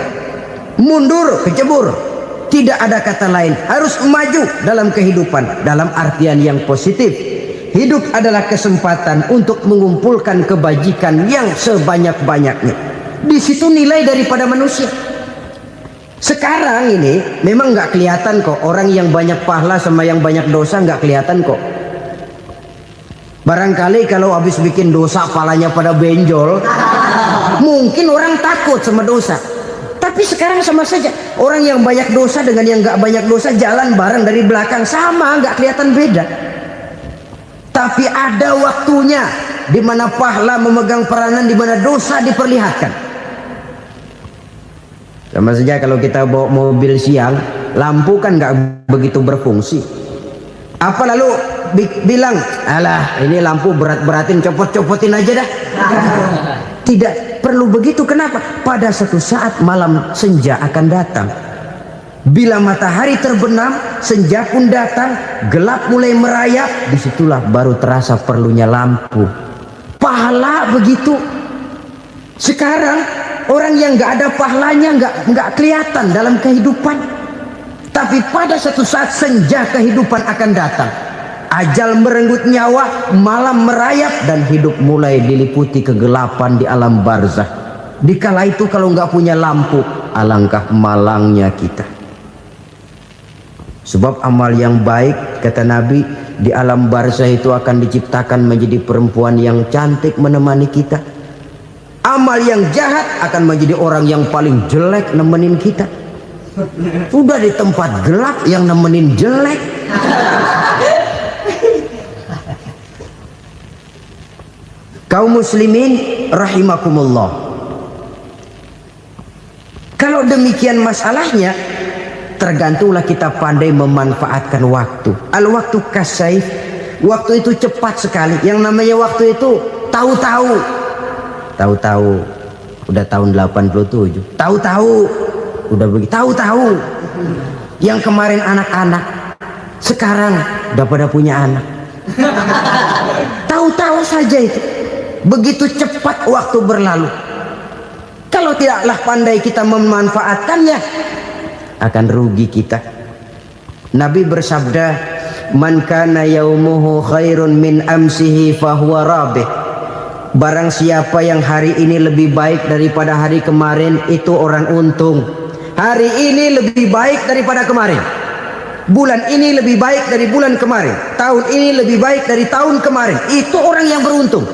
mundur kecebur. Tidak ada kata lain. Harus maju dalam kehidupan, dalam artian yang positif. Hidup adalah kesempatan untuk mengumpulkan kebajikan yang sebanyak-banyaknya. Di situ nilai daripada manusia. Sekarang ini memang nggak kelihatan kok, orang yang banyak pahala sama yang banyak dosa nggak kelihatan kok. Barangkali kalau habis bikin dosa palanya pada benjol, mungkin orang takut sama dosa. Tapi sekarang sama saja, orang yang banyak dosa dengan yang nggak banyak dosa jalan bareng dari belakang, sama, nggak kelihatan beda. Tapi ada waktunya di mana pahala memegang peranan, di mana dosa diperlihatkan. Sama saja kalau kita bawa mobil siang, lampu kan nggak begitu berfungsi. Apa lalu bilang, alah ini lampu berat-beratin, copot-copotin aja dah. Tidak perlu begitu. Kenapa? Pada suatu saat malam senja akan datang. Bila matahari terbenam, senja pun datang, gelap mulai merayap, disitulah baru terasa perlunya lampu. Pahala begitu. Sekarang orang yang nggak ada pahalanya nggak kelihatan dalam kehidupan. Tapi pada suatu saat senja kehidupan akan datang. Ajal merenggut nyawa, malam merayap, dan hidup mulai diliputi kegelapan di alam barzah. Dikala itu kalau nggak punya lampu, alangkah malangnya kita. Sebab amal yang baik, kata Nabi, di alam barzah itu akan diciptakan menjadi perempuan yang cantik menemani kita. Amal yang jahat akan menjadi orang yang paling jelek nemenin kita. Udah di tempat gelap yang nemenin jelek. Kaum muslimin rahimakumullah. Kalau demikian masalahnya, tergantunglah kita pandai memanfaatkan waktu. Al-waktu kasayf. Waktu itu cepat sekali. Yang namanya waktu itu tahu-tahu. Tahu-tahu udah tahun 87. Tahu-tahu udah begitu. Tahu-tahu yang kemarin anak-anak, sekarang udah pada punya anak. Tahu-tahu saja itu. Begitu cepat waktu berlalu. Kalau tidaklah pandai kita memanfaatkannya, akan rugi kita. Nabi bersabda, man kana yaumuhu khairun min amsihi fahuwa rabih. Barang siapa yang hari ini lebih baik daripada hari kemarin, itu orang untung. Hari ini lebih baik daripada kemarin. Bulan ini lebih baik dari bulan kemarin. Tahun ini lebih baik dari tahun kemarin. Itu orang yang beruntung.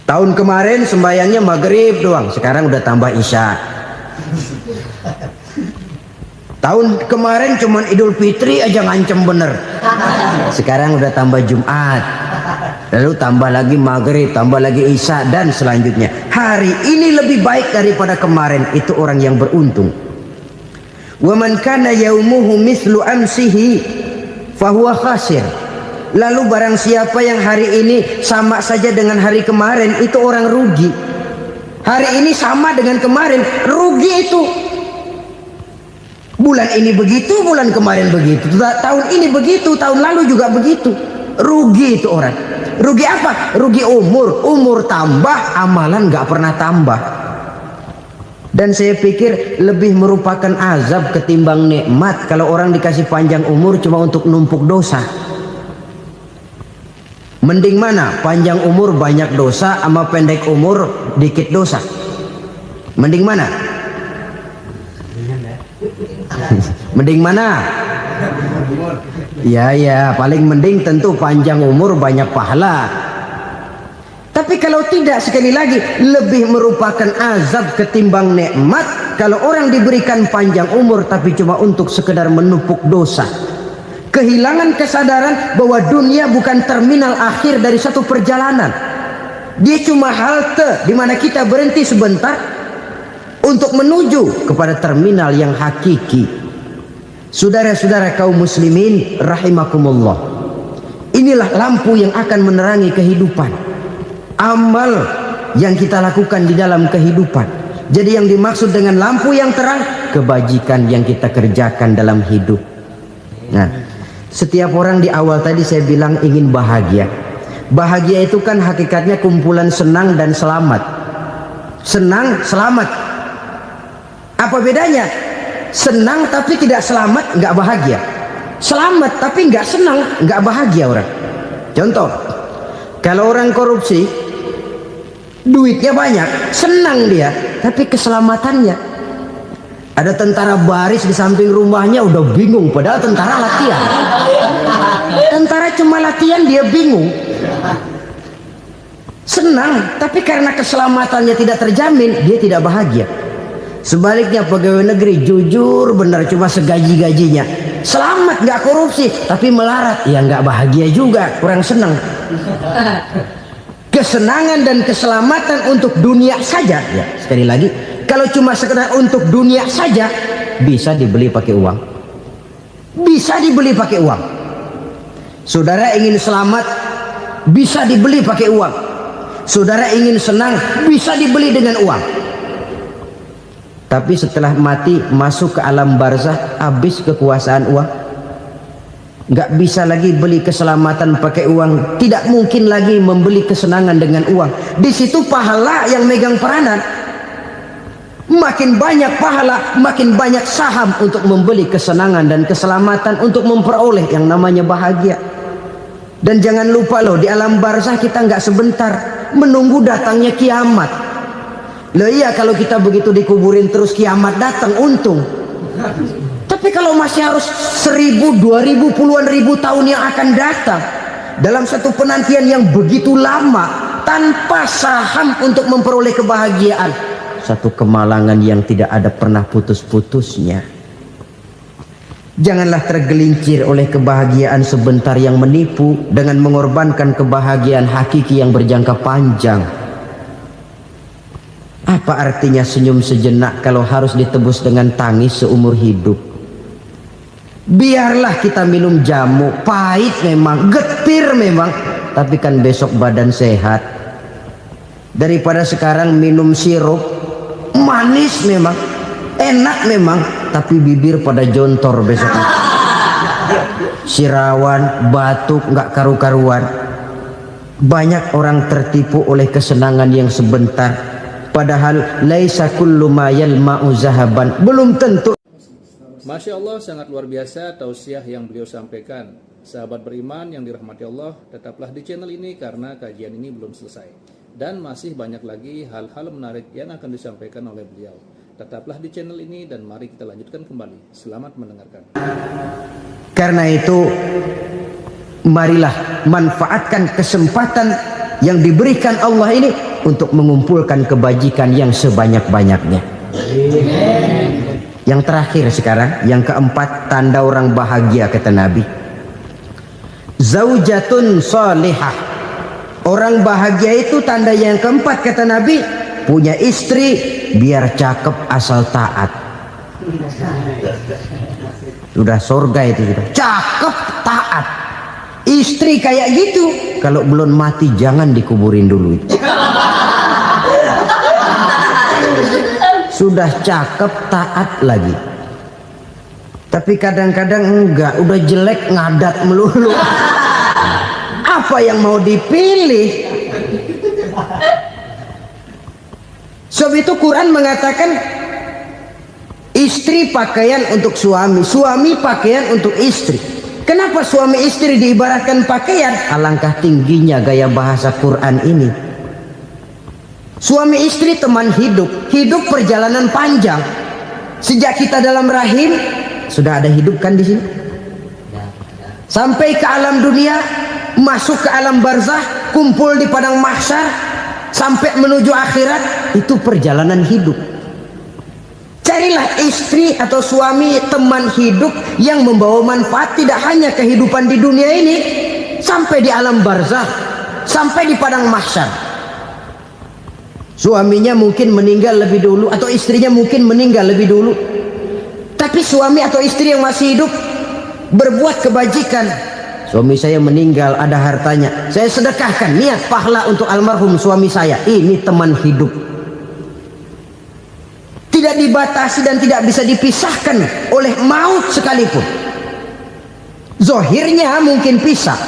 Tahun kemarin sembahyangnya maghrib doang, sekarang udah tambah isya. Tahun kemarin cuman Idul Fitri aja ngancem bener, sekarang udah tambah Jumat, lalu tambah lagi maghrib, tambah lagi isya, dan selanjutnya. Hari ini lebih baik daripada kemarin, itu orang yang beruntung. Wa man kana yaumuhu mislu amsihi fahuwa khasir. Lalu barang siapa yang hari ini sama saja dengan hari kemarin, itu orang rugi. Hari ini sama dengan kemarin, rugi itu. Bulan ini begitu, bulan kemarin begitu, tahun ini begitu, tahun lalu juga begitu. Rugi itu orang. Rugi apa? Rugi umur. Umur tambah, amalan nggak pernah tambah. Dan saya pikir lebih merupakan azab ketimbang nikmat kalau orang dikasih panjang umur cuma untuk numpuk dosa. Mending mana? Panjang umur banyak dosa sama pendek umur dikit dosa? Mending mana? Mending mana? Ya, paling mending tentu panjang umur banyak pahala. Tapi kalau tidak, sekali lagi, lebih merupakan azab ketimbang nikmat kalau orang diberikan panjang umur tapi cuma untuk sekedar menumpuk dosa. Kehilangan kesadaran bahwa dunia bukan terminal akhir dari satu perjalanan. Dia cuma halte di mana kita berhenti sebentar untuk menuju kepada terminal yang hakiki. Saudara-saudara kaum muslimin rahimakumullah. Inilah lampu yang akan menerangi kehidupan. Amal yang kita lakukan di dalam kehidupan. Jadi yang dimaksud dengan lampu yang terang, kebajikan yang kita kerjakan dalam hidup. Nah, setiap orang di awal tadi saya bilang ingin bahagia. Bahagia itu kan hakikatnya kumpulan senang dan selamat. Senang, selamat. Apa bedanya? Senang tapi tidak selamat, nggak bahagia. Selamat tapi nggak senang, nggak bahagia orang. Contoh, kalau orang korupsi, duitnya banyak, senang dia, tapi keselamatannya. Ada tentara baris di samping rumahnya udah bingung, padahal tentara latihan. Tentara cuma latihan, dia bingung. Senang, tapi karena keselamatannya tidak terjamin, dia tidak bahagia. Sebaliknya pegawai negeri jujur benar, cuma segaji-gajinya, selamat nggak korupsi, tapi melarat, ya nggak bahagia juga, kurang senang. Kesenangan dan keselamatan untuk dunia saja, ya sekali lagi, Kalau cuma sekedar untuk dunia saja, bisa dibeli pakai uang. Bisa dibeli pakai uang. Saudara ingin selamat, bisa dibeli pakai uang. Saudara ingin senang, bisa dibeli dengan uang. Tapi setelah mati, masuk ke alam barzah, habis kekuasaan uang. Nggak bisa lagi beli keselamatan pakai uang. Tidak mungkin lagi membeli kesenangan dengan uang. Di situ pahala yang megang peranan. Makin banyak pahala, makin banyak saham untuk membeli kesenangan dan keselamatan, untuk memperoleh yang namanya bahagia. Dan jangan lupa loh, di alam barzah kita nggak sebentar, menunggu datangnya kiamat. Loh iya, kalau kita begitu dikuburin terus kiamat datang, untung. Tapi kalau masih harus 1000, 2000, puluhan ribu tahun yang akan datang, dalam satu penantian yang begitu lama, tanpa saham untuk memperoleh kebahagiaan, satu kemalangan yang tidak ada pernah putus-putusnya. Janganlah tergelincir oleh kebahagiaan sebentar yang menipu dengan mengorbankan kebahagiaan hakiki yang berjangka panjang. Apa artinya senyum sejenak kalau harus ditebus dengan tangis seumur hidup? Biarlah kita minum jamu, pahit memang, getir memang, tapi kan besok badan sehat. Daripada sekarang minum sirup, manis memang, enak memang, tapi bibir pada jontor besok. Sirawan, batuk, nggak karu-karuan. Banyak orang tertipu oleh kesenangan yang sebentar, padahal laisa kullu ma yalma'u zahaban. Belum tentu.
Masya Allah, sangat luar biasa tausiah yang beliau sampaikan. Sahabat beriman yang dirahmati Allah, tetaplah di channel ini karena kajian ini belum selesai. Dan masih banyak lagi hal-hal menarik yang akan disampaikan oleh beliau. Tetaplah di channel ini dan mari kita lanjutkan kembali. Selamat mendengarkan.
Karena itu, marilah manfaatkan kesempatan yang diberikan Allah ini untuk mengumpulkan kebajikan yang sebanyak-banyaknya. Yang terakhir sekarang, yang keempat, tanda orang bahagia kata Nabi. Zaujatun salihah. Orang bahagia itu tanda yang keempat kata Nabi, punya istri biar cakep asal taat. Sudah surga itu sudah. Cakep taat. Istri kayak gitu, kalau belum mati jangan dikuburin dulu itu. Sudah cakep taat lagi. Tapi kadang-kadang enggak, udah jelek ngadat melulu. Apa yang mau dipilih? Sebab itu Quran mengatakan istri pakaian untuk suami, suami pakaian untuk istri. Kenapa suami istri diibaratkan pakaian? Alangkah tingginya gaya bahasa Quran ini. Suami istri teman hidup, hidup perjalanan panjang. Sejak kita dalam rahim sudah ada hidup kan di sini. Sampai ke alam dunia, masuk ke alam barzah, kumpul di padang mahsyar, sampai menuju akhirat, itu perjalanan hidup. Carilah istri atau suami teman hidup yang membawa manfaat tidak hanya kehidupan di dunia ini, sampai di alam barzah, sampai di padang mahsyar. Suaminya mungkin meninggal lebih dulu atau istrinya mungkin meninggal lebih dulu, tapi suami atau istri yang masih hidup berbuat kebajikan. Suami saya meninggal, ada hartanya, saya sedekahkan, niat pahala untuk almarhum suami saya. Ini teman hidup, tidak dibatasi dan tidak bisa dipisahkan oleh maut sekalipun. Zohirnya mungkin pisah,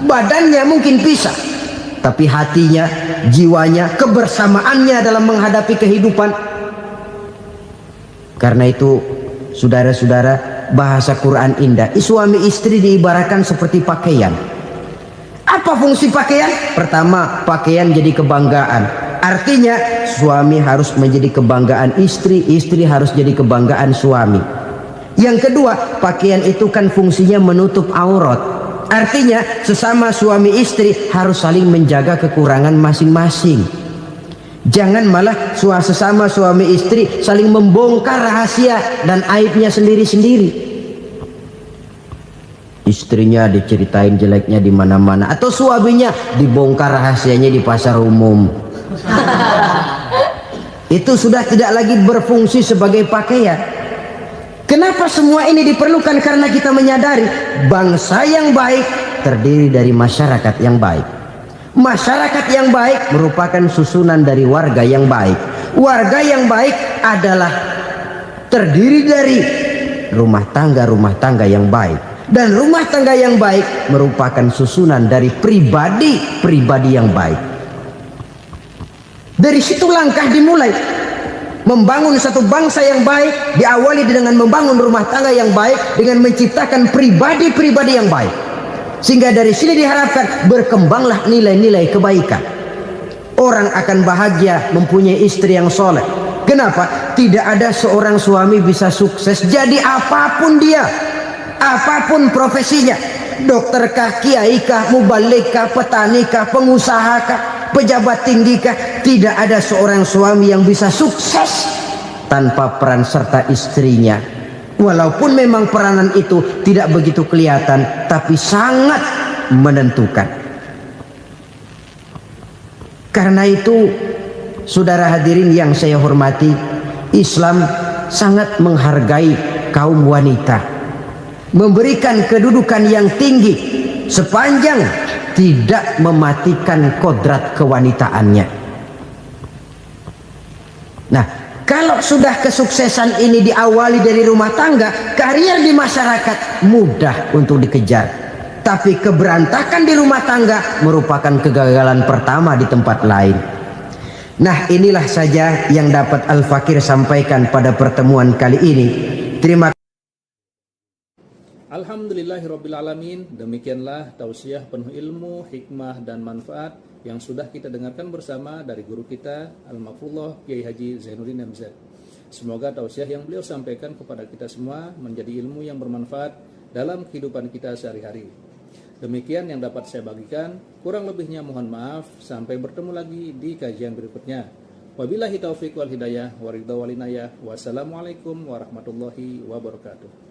badannya mungkin pisah, tapi hatinya, jiwanya, kebersamaannya dalam menghadapi kehidupan. Karena itu saudara-saudara, bahasa Quran indah. Suami istri diibaratkan seperti pakaian. Apa fungsi pakaian? Pertama, pakaian jadi kebanggaan. Artinya suami harus menjadi kebanggaan istri, istri harus jadi kebanggaan suami. Yang kedua, pakaian itu kan fungsinya menutup aurat. Artinya sesama suami istri harus saling menjaga kekurangan masing-masing. Jangan malah sesama suami istri saling membongkar rahasia dan aibnya sendiri-sendiri. Istrinya diceritain jeleknya di mana-mana, atau suaminya dibongkar rahasianya di pasar umum. Itu sudah tidak lagi berfungsi sebagai pakaian. Kenapa semua ini diperlukan? Karena kita menyadari bangsa yang baik terdiri dari masyarakat yang baik. Masyarakat yang baik merupakan susunan dari warga yang baik. Warga yang baik adalah terdiri dari rumah tangga yang baik. Dan rumah tangga yang baik merupakan susunan dari pribadi yang baik. Dari situ langkah dimulai. Membangun satu bangsa yang baik diawali dengan membangun rumah tangga yang baik, dengan menciptakan pribadi-pribadi yang baik. Sehingga dari sini diharapkan berkembanglah nilai-nilai kebaikan. Orang akan bahagia mempunyai istri yang soleh. Kenapa? Tidak ada seorang suami bisa sukses jadi apapun dia, apapun profesinya. Dokterkah, kiaikah, mubalikah, petanikah, pengusahakah, pejabat tinggikah, tidak ada seorang suami yang bisa sukses tanpa peran serta istrinya. Walaupun memang peranan itu tidak begitu kelihatan, tapi sangat menentukan. Karena itu, saudara hadirin yang saya hormati, Islam sangat menghargai kaum wanita, memberikan kedudukan yang tinggi sepanjang tidak mematikan kodrat kewanitaannya. Nah, kalau sudah kesuksesan ini diawali dari rumah tangga, karier di masyarakat mudah untuk dikejar. Tapi keberantakan di rumah tangga merupakan kegagalan pertama di tempat lain. Nah, inilah saja yang dapat Al-Fakir sampaikan pada pertemuan kali ini. Terima kasih.
Alhamdulillahirrabbilalamin. Demikianlah tausiah penuh ilmu, hikmah, dan manfaat yang sudah kita dengarkan bersama dari guru kita Al-Mafrullah Kiai Haji Zainuddin MZ. Semoga tausiah yang beliau sampaikan kepada kita semua menjadi ilmu yang bermanfaat dalam kehidupan kita sehari-hari. Demikian yang dapat saya bagikan. Kurang lebihnya mohon maaf. Sampai bertemu lagi di kajian berikutnya. Wabillahi taufiq wal hidayah wa ridha wal inayah. Wassalamualaikum warahmatullahi wabarakatuh.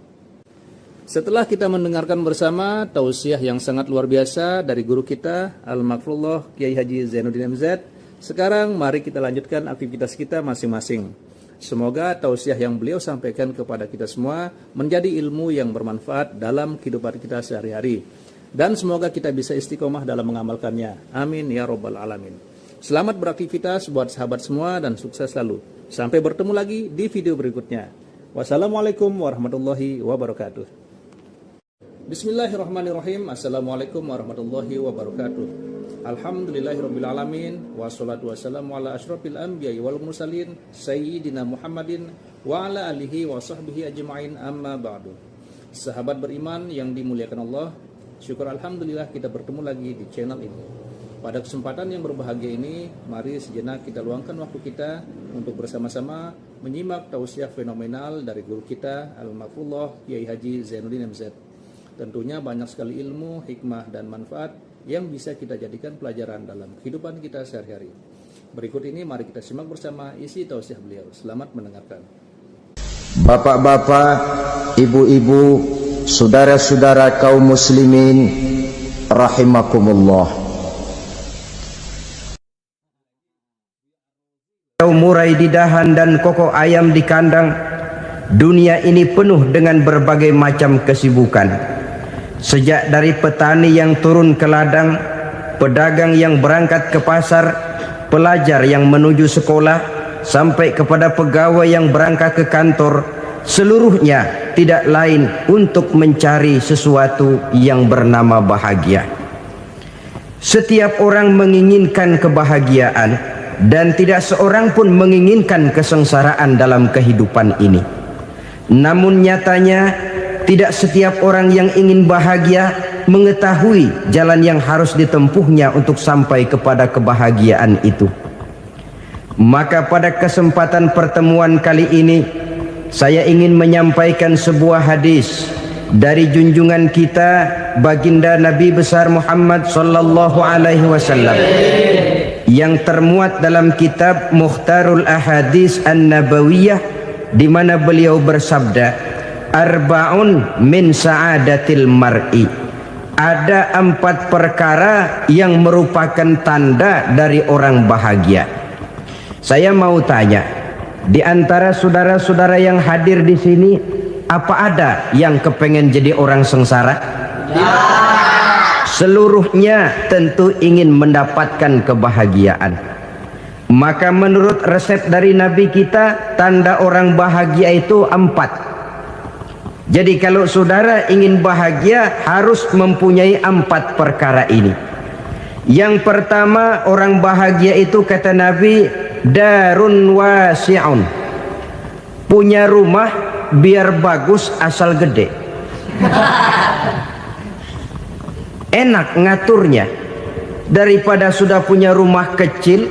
Setelah kita mendengarkan bersama tausiah yang sangat luar biasa dari guru kita Al-Mafrullah Kiai Haji Zainuddin MZ, sekarang mari kita lanjutkan aktivitas kita masing-masing. Semoga tausiah yang beliau sampaikan kepada kita semua menjadi ilmu yang bermanfaat dalam kehidupan kita sehari-hari. Dan semoga kita bisa istiqomah dalam mengamalkannya. Amin ya robbal alamin. Selamat beraktivitas buat sahabat semua dan sukses selalu. Sampai bertemu lagi di video berikutnya. Wassalamualaikum warahmatullahi wabarakatuh. Bismillahirrahmanirrahim. Assalamualaikum warahmatullahi wabarakatuh. Alhamdulillahirrabbilalamin. Wassalatu wassalamu ala ashrafil anbiya'i wal mursalin Sayyidina Muhammadin wa ala alihi wa sahbihi ajma'in, amma ba'du. Sahabat beriman yang dimuliakan Allah, syukur alhamdulillah kita bertemu lagi di channel ini. Pada kesempatan yang berbahagia ini, mari sejenak kita luangkan waktu kita untuk bersama-sama menyimak tausiah fenomenal dari guru kita Al-Mafrullah Kiai Haji Zainuddin MZ. Tentunya banyak sekali ilmu, hikmah, dan manfaat yang bisa kita jadikan pelajaran dalam kehidupan kita sehari-hari. Berikut ini mari kita simak bersama isi tausiah beliau. Selamat mendengarkan.
Bapak-bapak, ibu-ibu, saudara-saudara kaum muslimin rahimakumullah. Murai di dahan dan koko ayam di kandang. Dunia ini penuh dengan berbagai macam kesibukan. Sejak dari petani yang turun ke ladang, pedagang yang berangkat ke pasar, pelajar yang menuju sekolah, sampai kepada pegawai yang berangkat ke kantor, seluruhnya tidak lain untuk mencari sesuatu yang bernama bahagia. Setiap orang menginginkan kebahagiaan dan tidak seorang pun menginginkan kesengsaraan dalam kehidupan ini. Namun nyatanya tidak setiap orang yang ingin bahagia mengetahui jalan yang harus ditempuhnya untuk sampai kepada kebahagiaan itu. Maka pada kesempatan pertemuan kali ini saya ingin menyampaikan sebuah hadis dari junjungan kita baginda Nabi besar Muhammad sallallahu alaihi wasallam yang termuat dalam kitab Mukhtarul Ahadits An-Nabawiyah, di mana beliau bersabda, arba'un min sa'adatil mar'i. Ada 4 perkara yang merupakan tanda dari orang bahagia. Saya mau tanya, Di antara saudara-saudara yang hadir di sini, apa ada yang kepengen jadi orang sengsara? Seluruhnya tentu ingin mendapatkan kebahagiaan. Maka menurut resep dari Nabi kita, tanda orang bahagia itu 4. Jadi kalau saudara ingin bahagia, harus mempunyai 4 perkara ini. Yang pertama, orang bahagia itu kata Nabi, darun wasi'un, punya rumah biar bagus asal gede. Enak ngaturnya daripada sudah punya rumah kecil,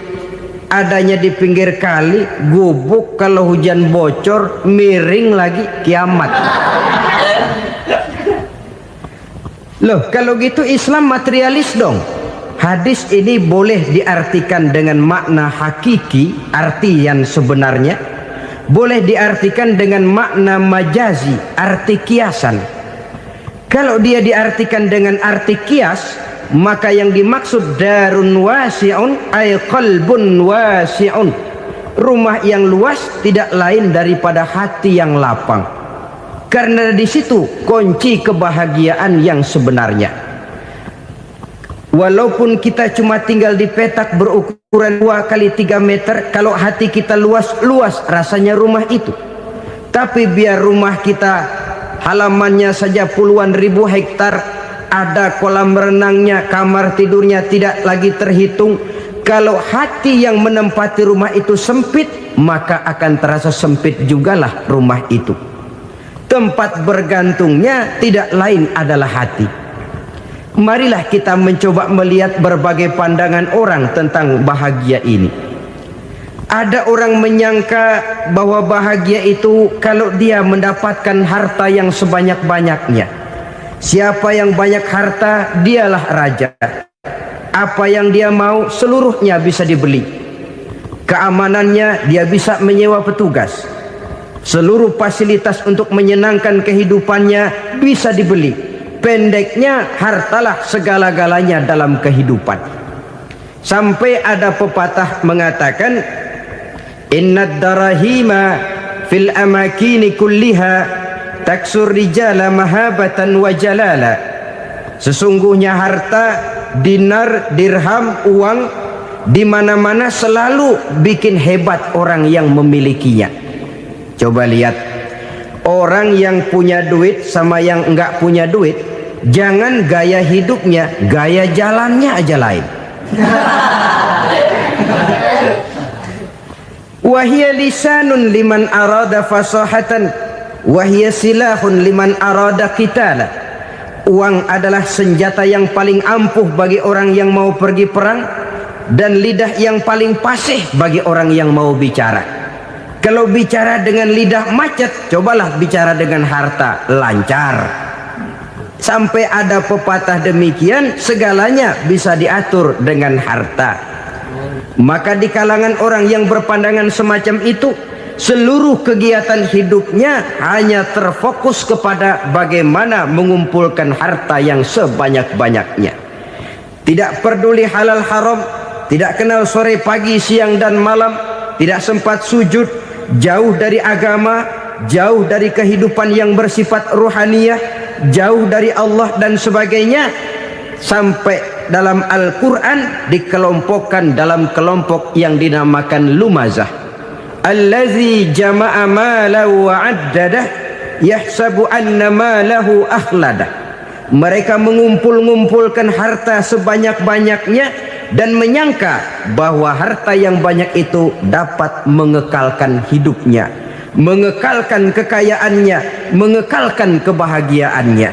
adanya di pinggir kali, gubuk, kalau hujan bocor, miring lagi, kiamat. Loh, kalau gitu Islam materialis dong. Hadis ini boleh diartikan dengan makna hakiki, arti yang sebenarnya. Boleh diartikan dengan makna majazi, arti kiasan. Kalau dia diartikan dengan arti kias, maka yang dimaksud darun wasi'un ay qalbun wasi'un, rumah yang luas tidak lain daripada hati yang lapang. Karena di situ kunci kebahagiaan yang sebenarnya. Walaupun kita cuma tinggal di petak berukuran 2 kali 3 meter, kalau hati kita luas rasanya rumah itu. Tapi biar rumah kita halamannya saja puluhan ribu hektar, ada kolam renangnya, kamar tidurnya tidak lagi terhitung. Kalau hati yang menempati rumah itu sempit, maka akan terasa sempit jugalah rumah itu. Tempat bergantungnya tidak lain adalah hati. Marilah kita mencoba melihat berbagai pandangan orang tentang bahagia ini. Ada orang menyangka bahwa bahagia itu kalau dia mendapatkan harta yang sebanyak-banyaknya. Siapa yang banyak harta, dialah raja. Apa yang dia mau, seluruhnya bisa dibeli. Keamanannya, dia bisa menyewa petugas. Seluruh fasilitas untuk menyenangkan kehidupannya bisa dibeli. Pendeknya, hartalah segala-galanya dalam kehidupan. Sampai ada pepatah mengatakan, innad darahima fil amakini kulliha taksur rijala mahabatan wa jalala. Sesungguhnya harta, dinar, dirham, uang, di mana-mana selalu bikin hebat orang yang memilikinya. Coba lihat, orang yang punya duit sama yang enggak punya duit, jangan gaya hidupnya, gaya jalannya aja lain. Wahia lisanun liman arada fasahatan, wahia silahun liman arada qitala. Uang adalah senjata yang paling ampuh bagi orang yang mau pergi perang, dan lidah yang paling fasih bagi orang yang mau bicara. Kalau bicara dengan lidah macet, cobalah bicara dengan harta, lancar. Sampai ada pepatah demikian, segalanya bisa diatur dengan harta. Maka di kalangan orang yang berpandangan semacam itu, seluruh kegiatan hidupnya hanya terfokus kepada bagaimana mengumpulkan harta yang sebanyak-banyaknya. Tidak peduli halal haram, tidak kenal sore pagi siang dan malam, tidak sempat sujud, jauh dari agama, jauh dari kehidupan yang bersifat ruhaniyah, jauh dari Allah dan sebagainya. Sampai dalam Al-Quran dikelompokkan dalam kelompok yang dinamakan lumazah. Allazi jama'a malahu wa'addadah yahsabu anna malahu akhladah. Mereka mengumpul-ngumpulkan harta sebanyak-banyaknya dan menyangka bahwa harta yang banyak itu dapat mengekalkan hidupnya, mengekalkan kekayaannya, mengekalkan kebahagiaannya.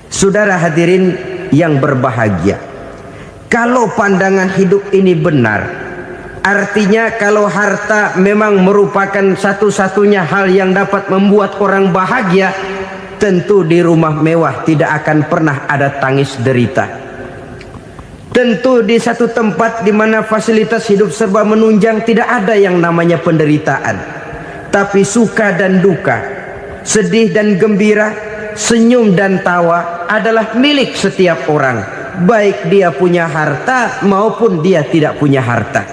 Saudara hadirin yang berbahagia, kalau pandangan hidup ini benar, artinya kalau harta memang merupakan satu-satunya hal yang dapat membuat orang bahagia, tentu di rumah mewah tidak akan pernah ada tangis derita. Tentu di satu tempat di mana fasilitas hidup serba menunjang tidak ada yang namanya penderitaan. Tapi suka dan duka, sedih dan gembira, senyum dan tawa adalah milik setiap orang, baik dia punya harta maupun dia tidak punya harta.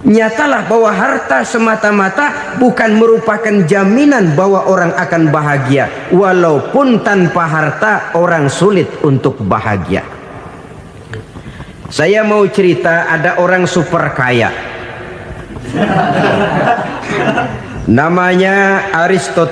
Nyatalah bahwa harta semata-mata bukan merupakan jaminan bahwa orang akan bahagia. Walaupun tanpa harta orang sulit untuk bahagia. Saya mau cerita, ada orang super kaya. Namanya Aristoteles.